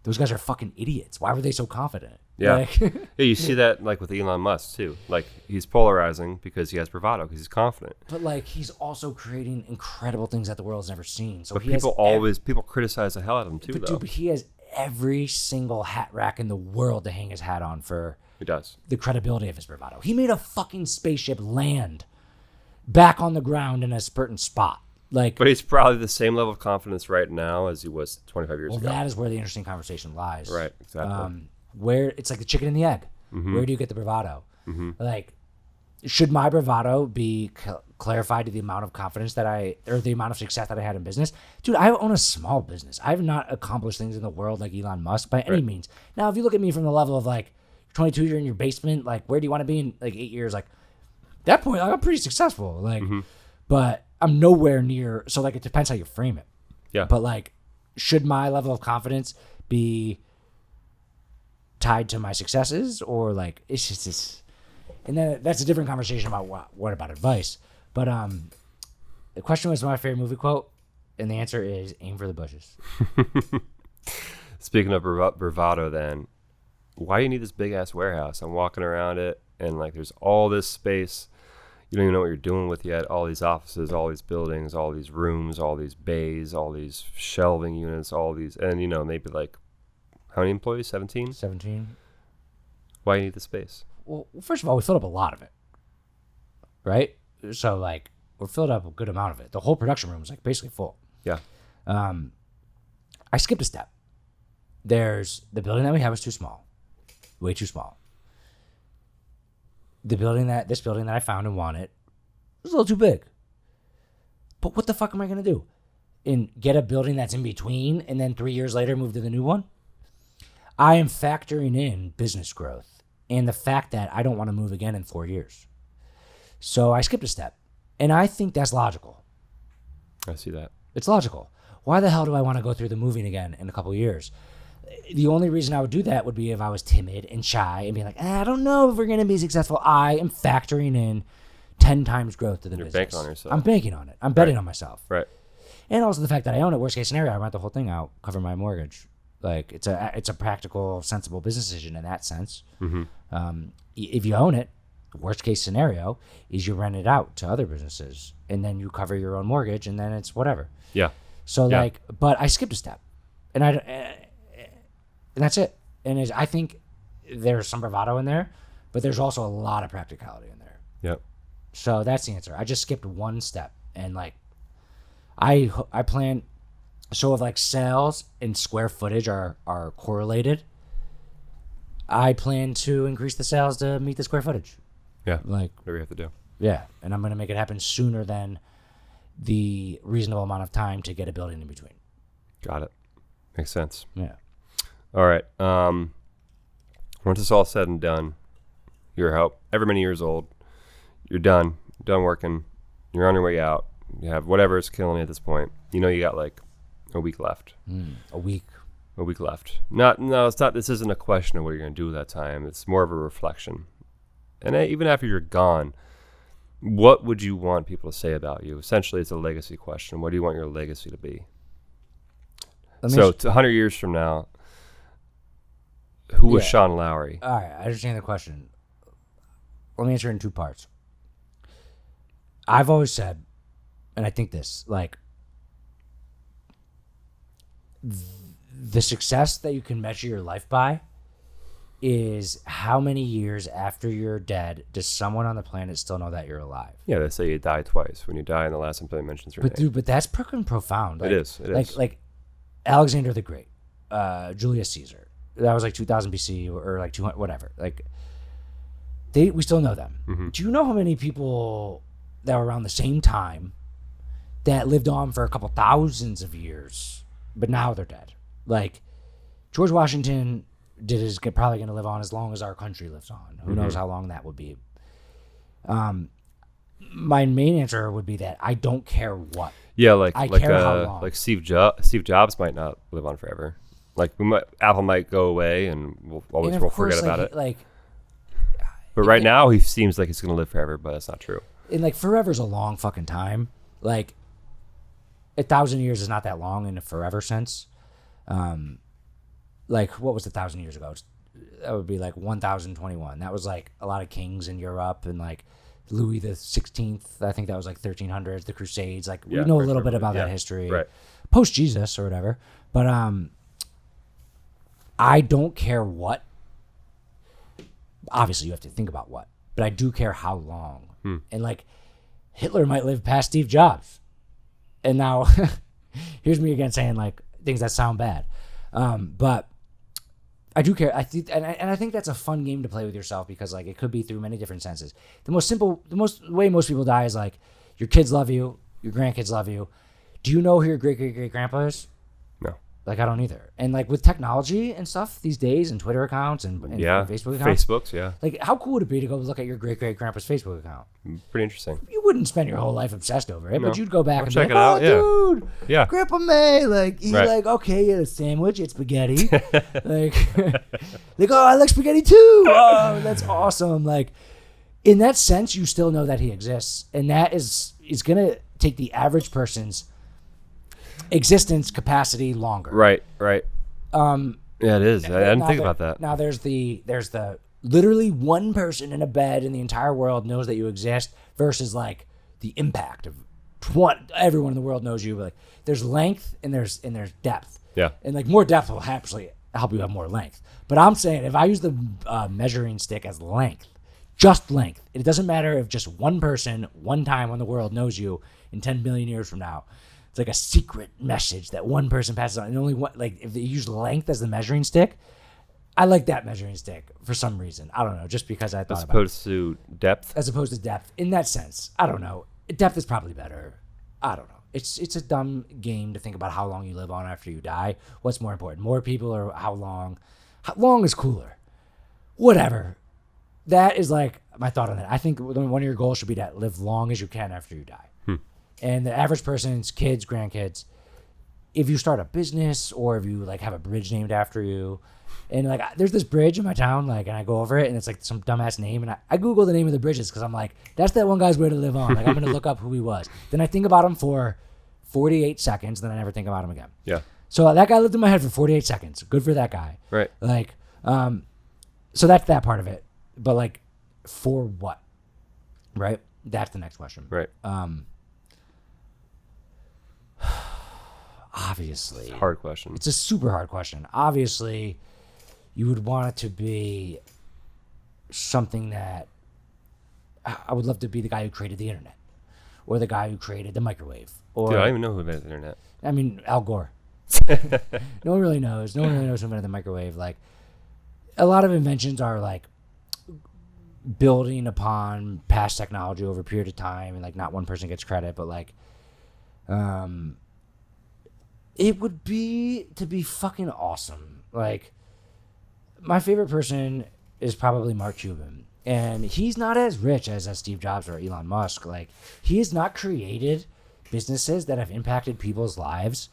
those guys are fucking idiots. Why were they so confident? Yeah. Like, Yeah, you see that like with Elon Musk too. Like he's polarizing because he has bravado, because he's confident. but like, he's also creating incredible things that the world's never seen. So But he people criticize the hell out of him too, though. but he has every single hat rack in the world to hang his hat on for He does. the credibility of his bravado. He made a fucking spaceship land back on the ground in a certain spot. Like, But he's probably the same level of confidence right now as he was 25 years well, ago. that is where the interesting conversation lies. Right, exactly. Where it's like the chicken and the egg. Where do you get the bravado? Like, should my bravado be clarified to the amount of confidence or the amount of success that I had in business? Dude, I own a small business. I have not accomplished things in the world like Elon Musk by any means. Now, if you look at me from the level of like 22, you're in your basement, like, where do you want to be in like 8 years? Like, at that point, like, I'm pretty successful. Like, but I'm nowhere near. So like, it depends how you frame it. Yeah. But like, should my level of confidence be tied to my successes, or like, it's just this? And then that's a different conversation about what about advice. But the question was my favorite movie quote, and the answer is aim for the bushes. Speaking of bravado, then, why do you need this big ass warehouse? I'm walking around it, and like, there's all this space. You don't even know what you're doing with yet. All these offices, all these buildings, all these rooms, all these bays, all these shelving units, all these, and maybe like, how many employees? 17? 17. Why do you need the space? Well, first of all, we filled up a lot of it, right? So like, we filled up a good amount of it. The whole production room was like basically full. Yeah. I skipped a step. There's the building that we have is too small, way too small. This building that I found and wanted was a little too big. But what the fuck am I gonna do? And get a building that's in between, and then 3 years later move to the new one? I am factoring in business growth and the fact that I don't want to move again in 4 years. So I skipped a step, and I think that's logical. I see that. It's logical. Why the hell do I want to go through the moving again in a couple of years? The only reason I would do that would be if I was timid and shy and be like, I don't know if we're going to be successful. I am factoring in 10 times growth to the business. You're banking on yourself. I'm banking on it. I'm betting on myself. Right. And also the fact that I own it. Worst case scenario, I rent the whole thing out, cover my mortgage. Like, it's a practical, sensible business decision in that sense. If you own it, Worst case scenario is you rent it out to other businesses and then you cover your own mortgage and then it's whatever. Yeah. So like, but I skipped a step, and that's it. And I think there's some bravado in there, but there's also a lot of practicality in there. Yep. So that's the answer. I just skipped one step, and like, I plan. So if like sales and square footage are correlated, I plan to increase the sales to meet the square footage. Yeah. Like whatever you have to do. Yeah, and I'm gonna make it happen sooner than the reasonable amount of time to get a building in between. Got it. Makes sense. Yeah. All right. Once it's all said and done, you're ever many years old, you're done working, you're on your way out, you have whatever is killing you at this point. You know you got like a week left. A week left. It's not. This isn't a question of what you're going to do with that time. It's more of a reflection. And even after you're gone, what would you want people to say about you? Essentially, it's a legacy question. What do you want your legacy to be? So, 100 years from now, who was Sean Lowery? All right, I understand the question. Let me answer it in two parts. I've always said, and I think this, like, the success that you can measure your life by is how many years after you're dead does someone on the planet still know that you're alive? Yeah, they say you die twice. When you die, and the last employee mentions your name. Dude, but that's freaking profound. Like, it is. Like Alexander the Great, Julius Caesar. That was like 2000 BC or like 200, whatever. Like, we still know them. Mm-hmm. Do you know how many people that were around the same time that lived on for a couple thousands of years, but now they're dead? Like, George Washington is probably going to live on as long as our country lives on. Who knows how long that would be. My main answer would be that I don't care what. Yeah, I care how long. Like Steve Jobs might not live on forever. Like Apple might go away, and we'll forget about it. Like, but right now he seems like he's going to live forever, but that's not true. And like forever's a long fucking time. Like 1,000 years is not that long in a forever sense. Like, what was 1,000 years ago? That would be like 1021. That was like a lot of kings in Europe, and like Louis the 16th. I think that was like 1300s. The Crusades. Like, we know a little bit about that history, right? Post Jesus or whatever. But I don't care what. Obviously, you have to think about what, but I do care how long. And like, Hitler might live past Steve Jobs. And now, here's me again saying like things that sound bad, but I do care. I think, and I think that's a fun game to play with yourself, because like it could be through many different senses. The most way most people die is like your kids love you, your grandkids love you. Do you know who your great grandpa is? No. Like, I don't either. And like with technology and stuff these days, and Twitter accounts and Facebook accounts. Facebooks, yeah. Like, how cool would it be to go look at your great grandpa's Facebook account? Pretty interesting. You wouldn't spend your whole life obsessed over it, No. but you'd go back and be check like, it out, dude, yeah. Grandpa May, like, he's Right. like, okay, you had a sandwich, it's spaghetti. like, oh, I like spaghetti too. Oh, that's awesome. Like, in that sense, you still know that he exists, and that is going to take the average person's existence capacity longer. Right. Yeah, it is. I didn't think about that. Now there's the literally one person in a bed in the entire world knows that you exist, versus like the impact of everyone in the world knows you. But like, there's length and there's depth. Yeah. And like, more depth will actually help you have more length. But I'm saying, if I use the measuring stick as length, just length, it doesn't matter if just one person, one time when the world knows you in 10 million years from now. It's like a secret message that one person passes on, and only one. Like, if they use length as the measuring stick, I like that measuring stick for some reason. I don't know, just because I thought As about it. opposed to depth? As opposed to depth. In that sense, I don't know. Depth is probably better. I don't know. It's a dumb game to think about how long you live on after you die. What's more important? More people, or how long? How long is cooler? Whatever. That is like my thought on that. I think one of your goals should be to live long as you can after you die. And the average person's kids, grandkids, if you start a business, or if you like have a bridge named after you, and like, there's this bridge in my town, like, and I go over it and it's like some dumbass name, and I Google the name of the bridges, because I'm like, that's that one guy's way to live on. Like, I'm going to look up who he was. Then I think about him for 48 seconds, then I never think about him again. Yeah. So that guy lived in my head for 48 seconds. Good for that guy. Right. Like, so that's that part of it. But like, for what? Right? That's the next question. Right. Obviously. It's a hard question. It's a super hard question. Obviously, you would want it to be something that I would love to be the guy who created the internet or the guy who created the microwave. Or, Dude, I don't even know who invented the internet. I mean, Al Gore. No one really knows. No one really knows who invented the microwave. Like, a lot of inventions are like building upon past technology over a period of time, and like not one person gets credit, but like, it would be to be fucking awesome. Like, my favorite person is probably Mark Cuban, and he's not as rich as Steve Jobs or Elon Musk. Like, he has not created businesses that have impacted people's lives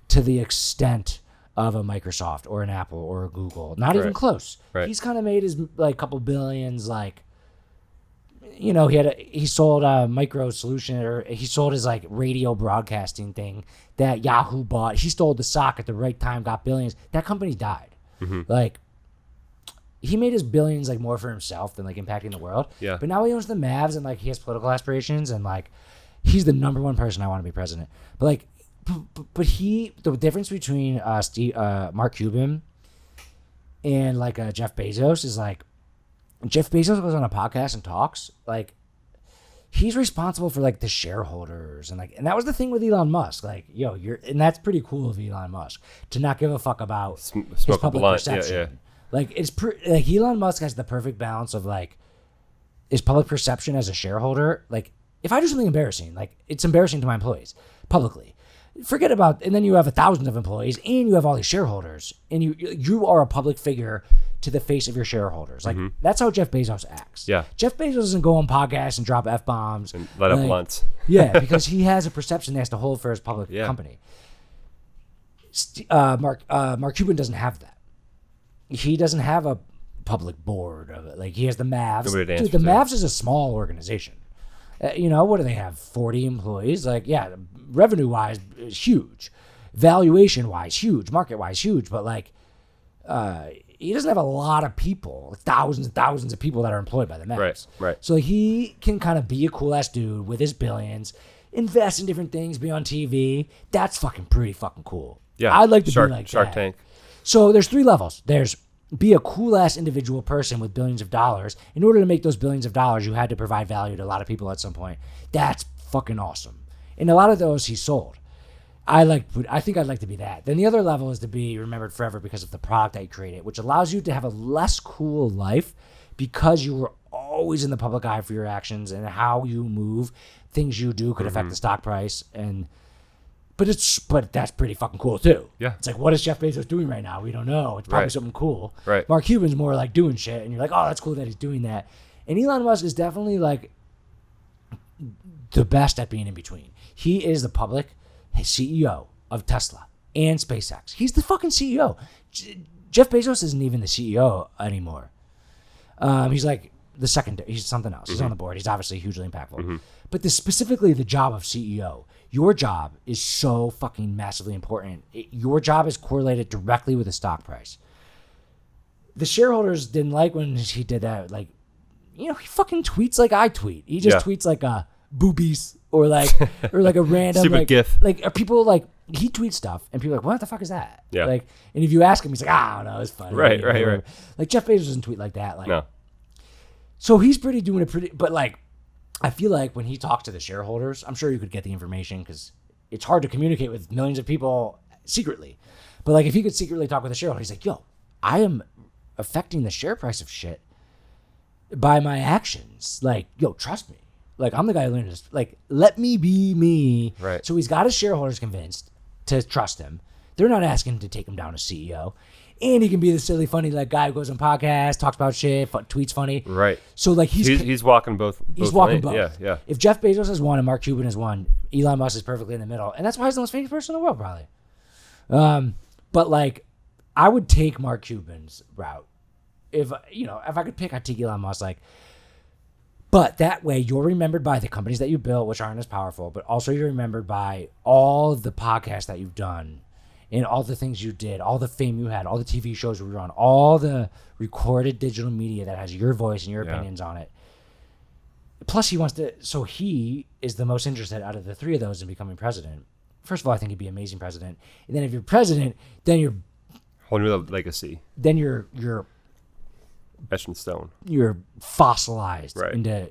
to the extent of a Microsoft or an Apple or a Google. Not even close. Right. He's kind of made his like couple billions. Like, you know, he sold a micro solution, or he sold his like radio broadcasting thing that Yahoo bought. He stole the sock at the right time, got billions. That company died. Like, he made his billions like more for himself than like impacting the world. Yeah. But now he owns the Mavs, and like he has political aspirations, and like he's the number one person I want to be president. But like, but the difference between Mark Cuban and like Jeff Bezos is like, Jeff Bezos goes on a podcast and talks, like, he's responsible for like the shareholders, and like, and that was the thing with Elon Musk. Like, yo, and that's pretty cool of Elon Musk to not give a fuck about his public perception. Yeah. Like, like Elon Musk has the perfect balance of like his public perception as a shareholder. Like, if I do something embarrassing, like, it's embarrassing to my employees publicly. Forget about, and then you have 1,000 of employees, and you have all these shareholders, and you are a public figure to the face of your shareholders. Like, that's how Jeff Bezos acts. Yeah. Jeff Bezos doesn't go on podcasts and drop F-bombs. And let up blunts. Yeah, because he has a perception he has to hold for his public company. Mark Cuban doesn't have that. He doesn't have a public board of it. Like, he has the Mavs. Dude, the Mavs is a small organization. You know, what do they have? 40 employees? Like, yeah, revenue-wise, huge. Valuation-wise, huge. Market-wise, huge. But, like, he doesn't have a lot of people, thousands and thousands of people that are employed by the Mavs. Right. So he can kind of be a cool-ass dude with his billions, invest in different things, be on TV. That's pretty fucking cool. Yeah. I'd like to be like Shark that. Tank. So there's 3 levels. There's be a cool-ass individual person with billions of dollars. In order to make those billions of dollars, you had to provide value to a lot of people at some point. That's fucking awesome. And a lot of those he sold. I think I'd like to be that. Then the other level is to be remembered forever because of the product that you created, which allows you to have a less cool life because you were always in the public eye for your actions, and how you move, things you do could affect the stock price. But that's pretty fucking cool too. Yeah. It's like, what is Jeff Bezos doing right now? We don't know. It's probably something cool. Right. Mark Cuban's more like doing shit, and you're like, oh, that's cool that he's doing that. And Elon Musk is definitely like the best at being in between. He is the public CEO of Tesla and SpaceX. He's the fucking CEO. Jeff Bezos isn't even the CEO anymore. He's like the second. He's something else. He's on the board. He's obviously hugely impactful. But specifically the job of CEO, your job is so fucking massively important. Your job is correlated directly with the stock price. The shareholders didn't like when he did that. Like, you know, he fucking tweets like I tweet. He just tweets like boobies or like a random stupid like gif. Like, are people like, he tweets stuff and people are like, what the fuck is that? Yeah. Like, and if you ask him, he's like, I don't know, it's funny. Right. Like, Jeff Bezos doesn't tweet like that. Like, No. So he's doing a pretty, but like, I feel like when he talks to the shareholders, I'm sure you could get the information because it's hard to communicate with millions of people secretly. But like, if he could secretly talk with the shareholder, he's like, yo, I am affecting the share price of shit by my actions. Like, yo, trust me. Like, I'm the guy who learned this. Like, let me be me. Right. So he's got his shareholders convinced to trust him. They're not asking him to take him down as CEO. And he can be the silly, funny like guy who goes on podcasts, talks about shit, tweets funny. Right. So like he's walking both. He's walking lanes. both. Yeah. If Jeff Bezos has one and Mark Cuban has one, Elon Musk is perfectly in the middle, and that's why he's the most famous person in the world, probably. But like, I would take Mark Cuban's route. If I could pick, I'd take Elon Musk. Like, but that way you're remembered by the companies that you built, which aren't as powerful, but also you're remembered by all the podcasts that you've done. And all the things you did, all the fame you had, all the TV shows you were on, all the recorded digital media that has your voice and your opinions on it. plus he wants to. So he is the most interested out of the three of those in becoming president. First of all, I think he'd be an amazing president. And then if you're president, then you're Whole new legacy. Then you're Etched in stone. You're fossilized Right. into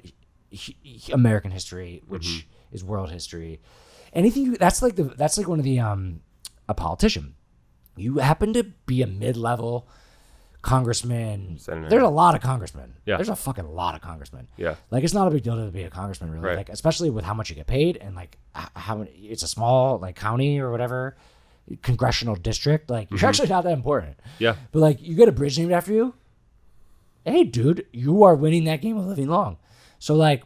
American history, which is world history. Anything that's like one of the a politician. You happen to be a mid-level congressman. Senator. There's a lot of congressmen. Yeah. There's a fucking lot of congressmen. Yeah. Like it's not a big deal to be a congressman, really. Right. Like especially with how much you get paid and like how many. It's a small like county or whatever, congressional district. Like you're actually not that important. Yeah. But like you get a bridge named after you. Hey, dude, you are winning that game of living long. So like,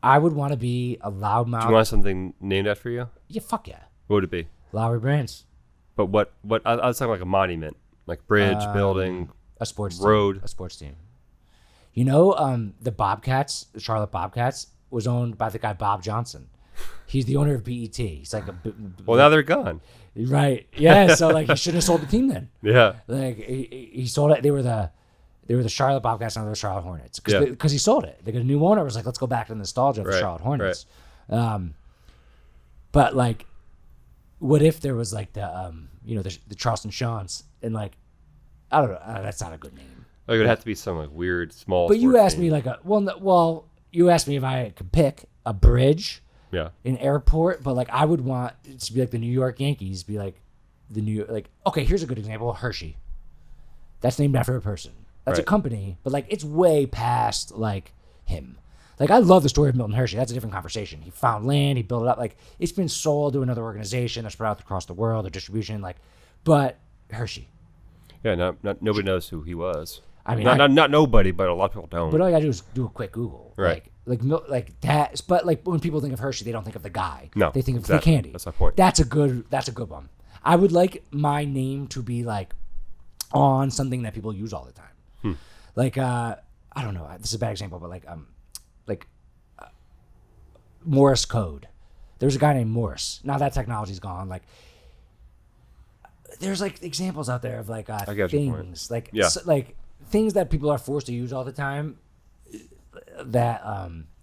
I would want to be a loudmouth. Do you want something named after you? Yeah, fuck yeah. What would it be? Lowery Brands. But what? I was talking like a monument, like bridge, building, A sports road. team. A sports team. You know, the Bobcats, the Charlotte Bobcats, was owned by the guy Bob Johnson. He's the owner of BET. He's like Well, now they're gone. right. Yeah. So like, he shouldn't have sold the team then. Yeah. Like he sold it. They were the Charlotte Bobcats, now they're the Charlotte Hornets. Because he sold it. They got a new owner. Was like, let's go back to the nostalgia of the Right, Charlotte Hornets. But like, what if there was like the Charleston Shawns and like, I don't know. That's not a good name. Like it would have to be some like weird small. But you sport asked team. me like you asked me if I could pick a bridge, Yeah. an airport, but like I would want it to be like the New York Yankees, be like the New York, like, okay, here's a good example, Hershey. That's named after a person. That's a Right. company, but like it's way past like him. Like I love the story of Milton Hershey. That's a different conversation. He found land, he built it up. Like it's been sold to another organization that's spread out across the world, the distribution. Like, but Hershey. Yeah. Not nobody knows who he was. I mean, not nobody, but a lot of people don't. but all you gotta do is do a quick Google. Right. Like that. But like when people think of Hershey, they don't think of the guy. No, they think of exactly. the candy. That's my point. That's a good one. I would like my name to be like on something that people use all the time. Like I don't know. This is a bad example, but like Morse code. There was a guy named Morse. Now that technology's gone. Like there's like examples out there of like get your point. things like Yeah. like things that people are forced to use all the time. That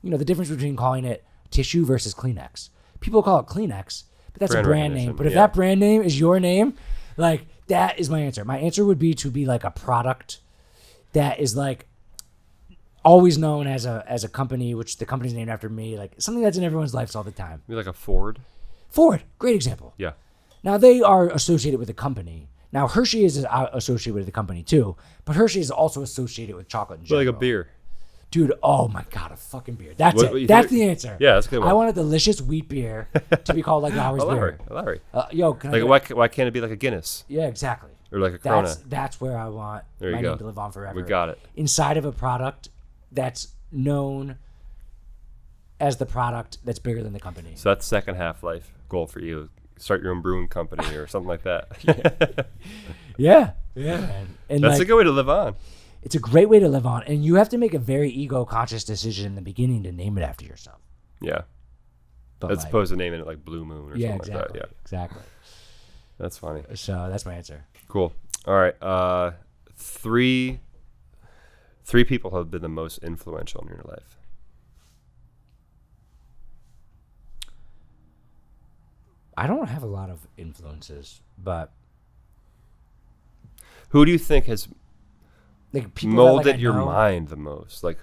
the difference between calling it tissue versus Kleenex. People call it Kleenex, but that's Brand a brand name. recognition, But if yeah. that brand name is your name, like that is my answer. My answer would be to be like a product that is like always known as a company, which the company's named after me, like something that's in everyone's lives all the time. Maybe like a Ford. Ford, great example. Yeah. Now they are associated with the company. Now Hershey is associated with the company too, but Hershey is also associated with chocolate in But general. like a beer. Dude, oh my god, a fucking beer. That's What it. you That's think? the answer. Yeah, that's a good one. I want a delicious wheat beer to be called like Lowry's beer. Lowry. Yo, can I Like get why can't it be like a Guinness yeah, exactly. or like a Corona? That's where I want There you my go. name to live on forever. We got it. Inside of a product that's known as the product that's bigger than the company. So that's second half life goal for you. Start your own brewing company or something like that. Yeah, man. And That's like, a good way to live on. it's a great way to live on, and you have to make a very ego-conscious decision in the beginning to name it after yourself. Yeah. But As like, opposed to naming it like Blue Moon or yeah, something exactly, like that. Yeah. exactly. That's funny. So that's my answer. Cool. All right. Three people have been the most influential in your life. I don't have a lot of influences, but Who do you think has like people molded that, like, I your know, mind the most? Like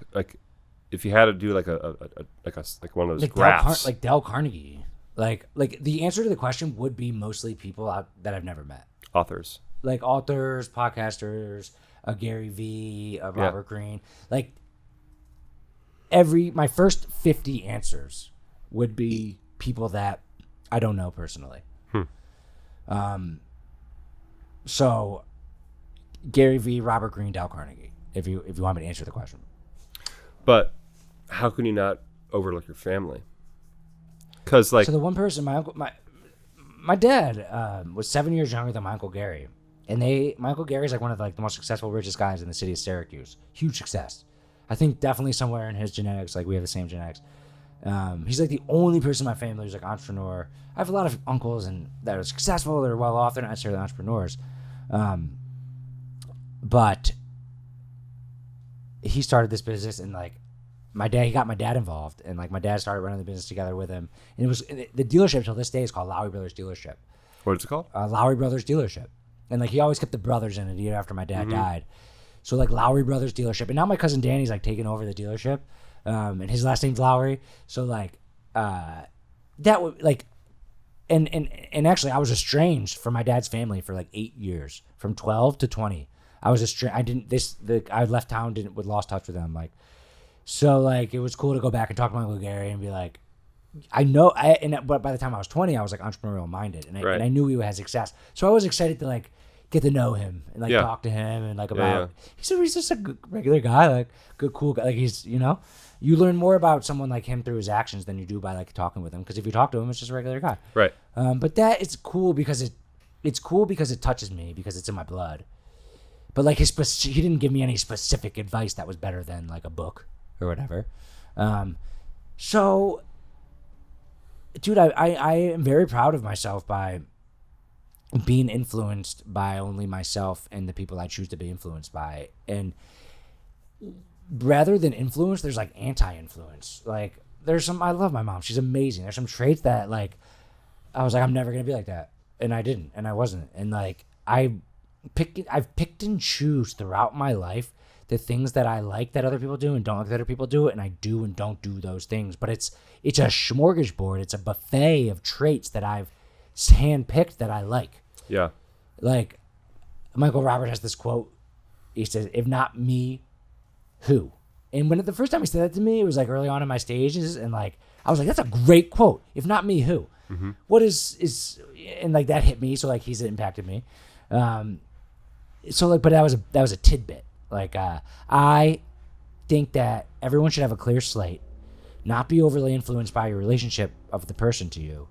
if you had to do like like one of those like graphs. Dale Carnegie. Like the answer to the question would be mostly people that I've never met. authors. Like authors, podcasters, Gary V, Robert Greene. Like my first 50 answers would be people that I don't know personally. So Gary V, Robert Greene, Dale Carnegie. If you want me to answer the question. But how can you not overlook your family? Because like So the one person, my dad was 7 years younger than my Uncle Gary. And my Uncle Gary's like one of the most successful, richest guys in the city of Syracuse. Huge success. I think definitely somewhere in his genetics, like we have the same genetics. He's like the only person in my family who's like entrepreneur. I have a lot of uncles that are successful, they're well off, they're not necessarily entrepreneurs. But he started this business and like my dad, he got my dad involved, and like my dad started running the business together with him. And it was the dealership till this day is called Lowery Brothers Dealership. What is it called? Lowery Brothers Dealership. And like he always kept the brothers in it even after my dad died. So like Lowery Brothers Dealership. And now my cousin Danny's like taking over the dealership. And his last name's Lowery. So like that would like and actually I was estranged from my dad's family for like 8 years, from 12 to 20. I was I left town, lost touch with them. Like, so like it was cool to go back and talk to my Uncle Gary and be like, but by the time I was 20, I was like entrepreneurial minded, and I knew he had success. So I was excited to like get to know him and like talk to him and like about. He's just a good, regular guy, like good, cool guy. Like he's, you know, you learn more about someone like him through his actions than you do by like talking with him. Because if you talk to him, it's just a regular guy. Right. But that is cool because it's cool because it touches me because it's in my blood. But like he didn't give me any specific advice that was better than like a book or whatever. So, dude, I am very proud of myself by being influenced by only myself and the people I choose to be influenced by. And rather than influence, there's like anti-influence. Like there's I love my mom. She's amazing. There's some traits that like, I was like, I'm never going to be like that. And I didn't, and I wasn't. And like, I've picked and choose throughout my life the things that I like that other people do and don't like that other people do, and I do and don't do those things. But it's a smorgasbord. It's a buffet of traits that I've handpicked that I like. Yeah. Like Michael Robert has this quote. He says, "If not me, who?" And when the first time he said that to me, it was like early on in my stages, and like I was like, "That's a great quote. If not me, who?" Mm-hmm. What is and like that hit me. So like he's impacted me. So like, but that was a tidbit. Like, I think that everyone should have a clear slate, not be overly influenced by your relationship of the person to you,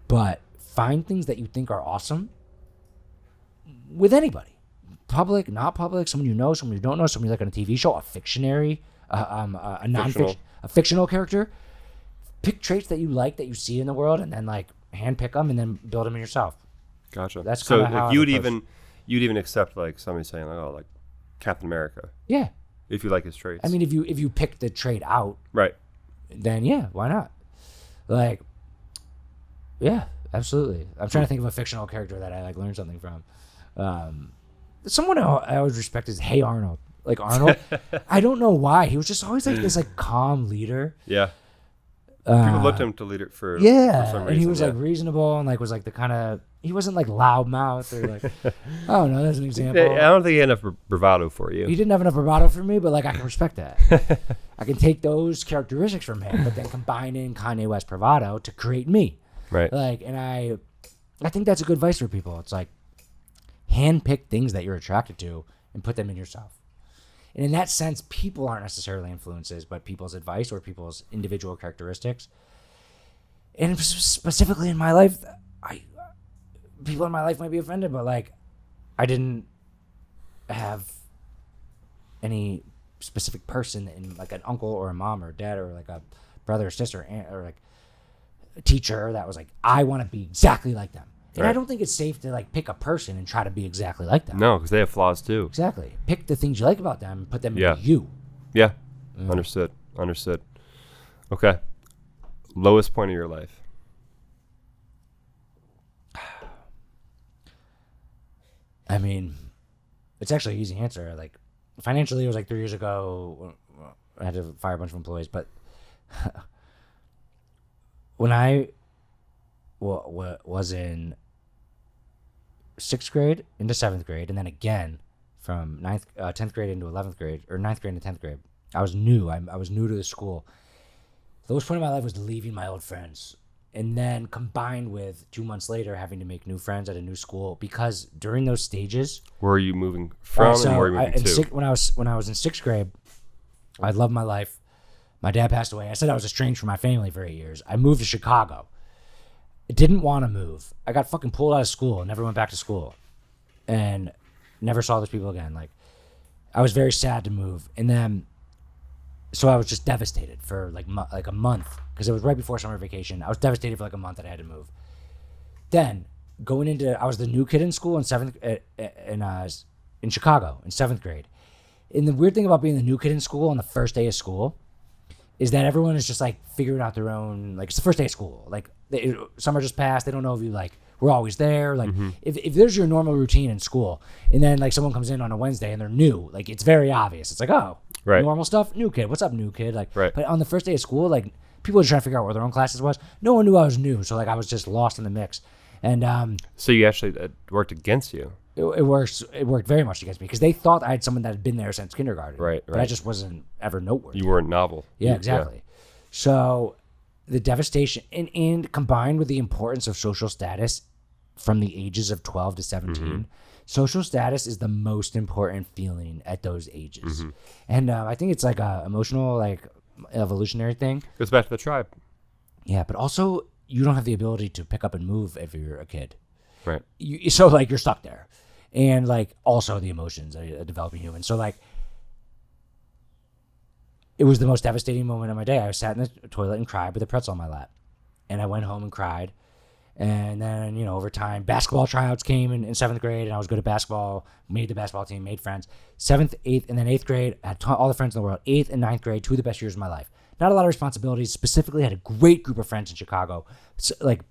but find things that you think are awesome with anybody, public, not public, someone you know, someone you don't know, someone you like on a TV show, a fictional character. Pick traits that you like, that you see in the world, and then like handpick them and then build them in yourself. Gotcha. That's so how you'd even accept like somebody saying like, oh, like Captain America. Yeah. If you like his traits. I mean, if you pick the trait out, right, then yeah, why not? Like, yeah, absolutely. I'm trying to think of a fictional character that I like learned something from. Someone I always respect is Hey Arnold. Like Arnold, I don't know why he was just always like this like calm leader. Yeah. People looked him to lead it for some reason, and he was like reasonable and like was like the kind of, he wasn't like loudmouth or like I don't know, that's an example. I don't think he had enough bravado for you. He didn't have enough bravado for me, but like I can respect that. I can take those characteristics from him, but then combine in Kanye West bravado to create me. Right. Like, and I think that's a good advice for people. It's like handpick things that you're attracted to and put them in yourself. And in that sense, people aren't necessarily influences, but people's advice or people's individual characteristics. And specifically in my life, people in my life might be offended, but like, I didn't have any specific person in like an uncle or a mom or a dad or like a brother or sister or aunt or like a teacher that was like, I want to be exactly like them. And I don't think it's safe to like pick a person and try to be exactly like them. No, because they have flaws too. Exactly. Pick the things you like about them and put them into you. Yeah. Understood. Okay. Lowest point of your life. I mean, it's actually an easy answer. Like financially, it was like 3 years ago. I had to fire a bunch of employees, but when I was in 6th grade into 7th grade, and then again from 10th grade into 11th grade, or 9th grade into 10th grade, I was new. I was new to the school. The lowest point of my life was leaving my old friends, and then combined with 2 months later having to make new friends at a new school, because during those stages, where are you moving from and where are you moving to? When I was in 6th grade, I loved my life. My dad passed away. I said I was estranged from my family for 8 years. I moved to Chicago. I didn't want to move. I got fucking pulled out of school and never went back to school, and never saw those people again. Like, I was very sad to move, and then so I was just devastated for like a month, because it was right before summer vacation. I was devastated for like a month that I had to move. Then I was the new kid in school in in Chicago in 7th grade. And the weird thing about being the new kid in school on the first day of school is that everyone is just like figuring out their own, like it's the first day of school. Like summer just passed. They don't know if you like, we're always there. Like if there's your normal routine in school and then like someone comes in on a Wednesday and they're new, like it's very obvious. It's like, oh, normal stuff, new kid. What's up, new kid? Like, but on the first day of school, like people were trying to figure out where their own classes was. No one knew I was new. So like I was just lost in the mix. And so you actually worked against you. It worked very much against me because they thought I had someone that had been there since kindergarten. Right. But I just wasn't ever noteworthy. You weren't novel. Yeah, exactly. Yeah. So the devastation and combined with the importance of social status from the ages of 12 to 17, social status is the most important feeling at those ages. And I think it's like a emotional, like evolutionary thing. Goes back to the tribe. Yeah, but also you don't have the ability to pick up and move if you're a kid. Right. So like you're stuck there. And like also the emotions of a developing human. So like it was the most devastating moment of my day. I sat in the toilet and cried with a pretzel on my lap. And I went home and cried. And then, you know, over time, basketball tryouts came in 7th grade and I was good at basketball, made the basketball team, made friends. 7th, 8th, and then 8th grade, I had all the friends in the world. 8th and 9th grade, 2 of the best years of my life. Not a lot of responsibilities. Specifically, had a great group of friends in Chicago. So, like,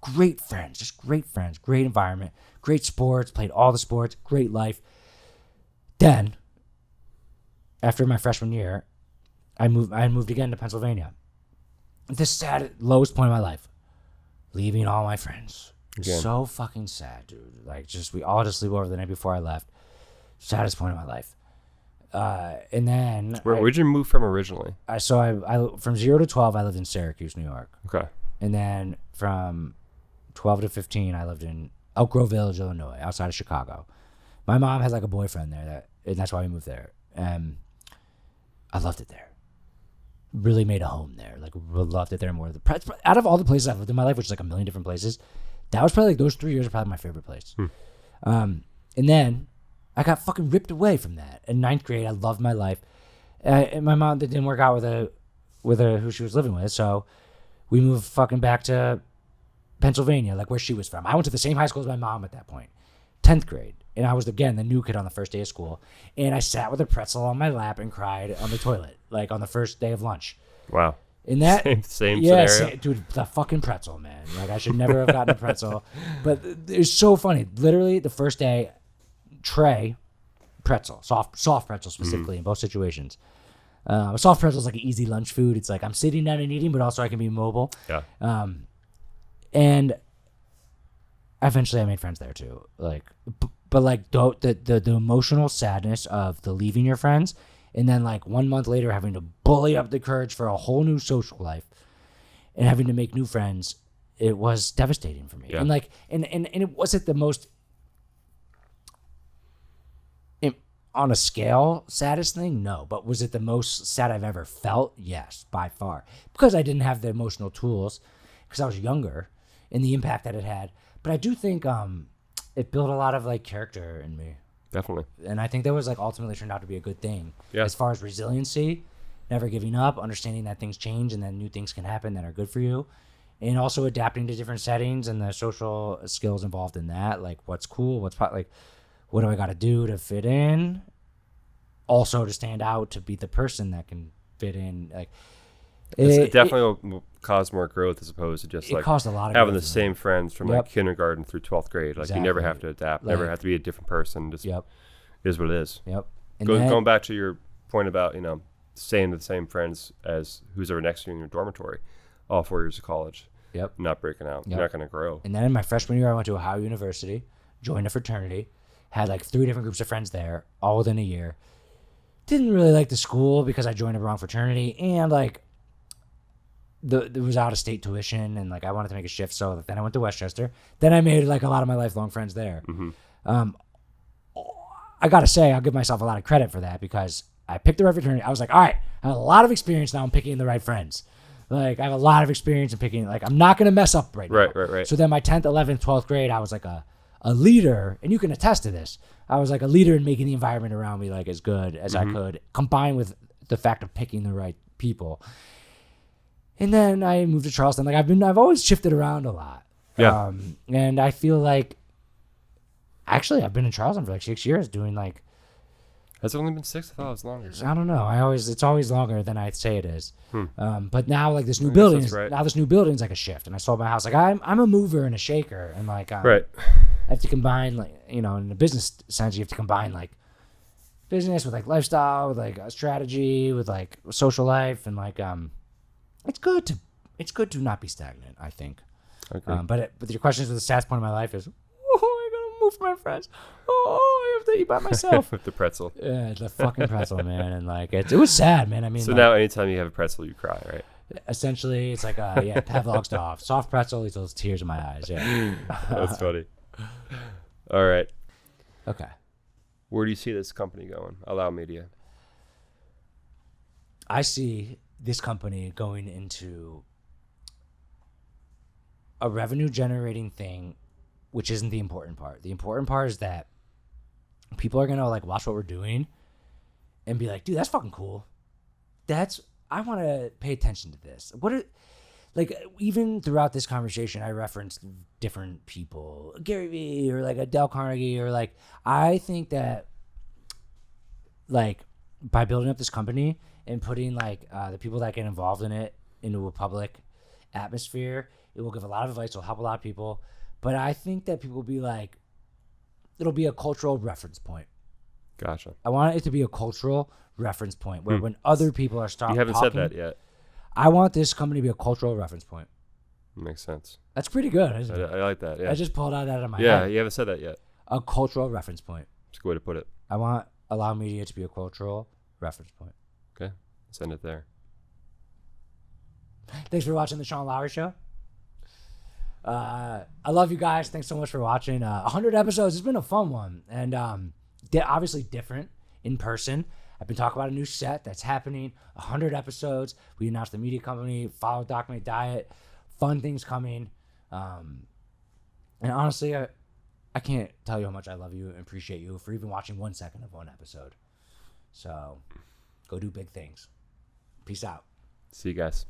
great friends, just great friends, great environment, great sports, played all the sports, great life. Then, after my freshman year, I moved again to Pennsylvania. The sad, lowest point of my life. Leaving all my friends. Again. So fucking sad, dude. Like, just, we all just sleep over the night before I left. Saddest point of my life. And then where'd you move from originally? I from 0 to 12 I lived in Syracuse, New York. Okay. And then from 12 to 15 I lived in Elk Grove Village, Illinois, outside of Chicago. My mom had like a boyfriend there, and that's why we moved there. I loved it there. Really made a home there. Like, loved it there more. Out of all the places I've lived in my life, which is like a million different places, that was probably like those 3 years are probably my favorite place. And then I got fucking ripped away from that. In 9th grade, I loved my life. And my mom didn't work out with who she was living with, so we moved fucking back to Pennsylvania, like where she was from. I went to the same high school as my mom at that point. 10th grade. And I was, again, the new kid on the first day of school. And I sat with a pretzel on my lap and cried on the toilet, like on the first day of lunch. Wow. In that same scenario. Dude, the fucking pretzel, man. Like, I should never have gotten a pretzel. But it's so funny. Literally, the first day, tray, pretzel, soft pretzel specifically in both situations. A soft pretzel is like an easy lunch food. It's like I'm sitting down and eating, but also I can be mobile. Yeah. And eventually I made friends there too. Like, but like the emotional sadness of the leaving your friends, and then like 1 month later having to bully up the courage for a whole new social life, and having to make new friends, it was devastating for me. Yeah. And like, and it wasn't the most on a scale saddest thing, no. But was it the most sad I've ever felt? Yes, by far, because I didn't have the emotional tools, because I was younger, and the impact that it had. But I do think it built a lot of like character in me. Definitely. And I think that was like ultimately turned out to be a good thing. Yeah. As far as resiliency, never giving up, understanding that things change and then new things can happen that are good for you. And also adapting to different settings and the social skills involved in that. Like what's cool, like what do I got to do to fit in? Also to stand out, to be the person that can fit in. Like it definitely will cause more growth as opposed to just like caused a lot of having growth, the same friends from like kindergarten through 12th grade. Like exactly. You never have to adapt, like, never have to be a different person. Just is what it is. Yep. And going back to your point about, you know, staying with the same friends as who's ever next to you in your dormitory, all 4 years of college. Yep. Not breaking out. Yep. You're not going to grow. And then in my freshman year, I went to Ohio University, joined a fraternity, had like 3 different groups of friends there, all within a year. Didn't really like the school because I joined a wrong fraternity, and like it was out of state tuition, and like I wanted to make a shift, so then I went to Westchester. Then I made like a lot of my lifelong friends there. Mm-hmm. I gotta say, I'll give myself a lot of credit for that because I picked the right fraternity. I was like, all right, I have a lot of experience now in picking the right friends. Like I have a lot of experience in picking. Like I'm not gonna mess up right now. Right. So then my 10th, 11th, 12th grade, I was like a leader, and you can attest to this. I was like a leader in making the environment around me like as good as I could, combined with the fact of picking the right people. And then I moved to Charleston. Like I've always shifted around a lot. Yeah. And I feel like actually I've been in Charleston for like 6 years doing like Has it only been 6? I thought it was longer. I don't know. It's always longer than I say it is. But now like this new I guess building, that's right. now this new building's like a shift. And I sold my house. Like I'm a mover and a shaker, and like Right. I have to combine like in the business sense, you have to combine like business with like lifestyle, with like a strategy, with like social life, and like it's good to not be stagnant, I think. Okay. But your questions with the stats point of my life is, I gotta move for my friends. I have to eat by myself. With the pretzel. Yeah, the fucking pretzel, man, and like it was sad, man. I mean, So like, now anytime you have a pretzel, you cry, right? essentially, it's like Pavlov's dog, soft pretzel leaves those tears in my eyes. Yeah. That's funny. All right. Okay. Where do you see this company going? Allow Media. I see this company going into a revenue generating thing, which isn't the important part. The important part is that people are gonna like watch what we're doing and be like, dude, that's fucking cool. I want to pay attention to this. Like even throughout this conversation, I referenced different people, Gary Vee or like Dale Carnegie, or like I think that like by building up this company and putting like the people that get involved in it into a public atmosphere, it will give a lot of advice. It'll help a lot of people. But I think that people will be like, it'll be a cultural reference point. Gotcha. I want it to be a cultural reference point where when other people are You haven't talking, said that yet. I want this company to be a cultural reference point. Makes sense. That's pretty good, isn't it? I like that. Yeah. I just pulled out of my Yeah, head. you haven't said that yet. A cultural reference point. It's a good way to put it. I want Allow Media to be a cultural reference point. Okay. Send it there. Thanks for watching the Sean Lowery Show. I love you guys. Thanks so much for watching. 100 episodes. It's been a fun one. And obviously different in person. I've been talking about a new set that's happening. 100 episodes. We announced the media company. Follow Document Diet. Fun things coming. And honestly, I can't tell you how much I love you and appreciate you for even watching 1 second of one episode. So go do big things. Peace out. See you guys.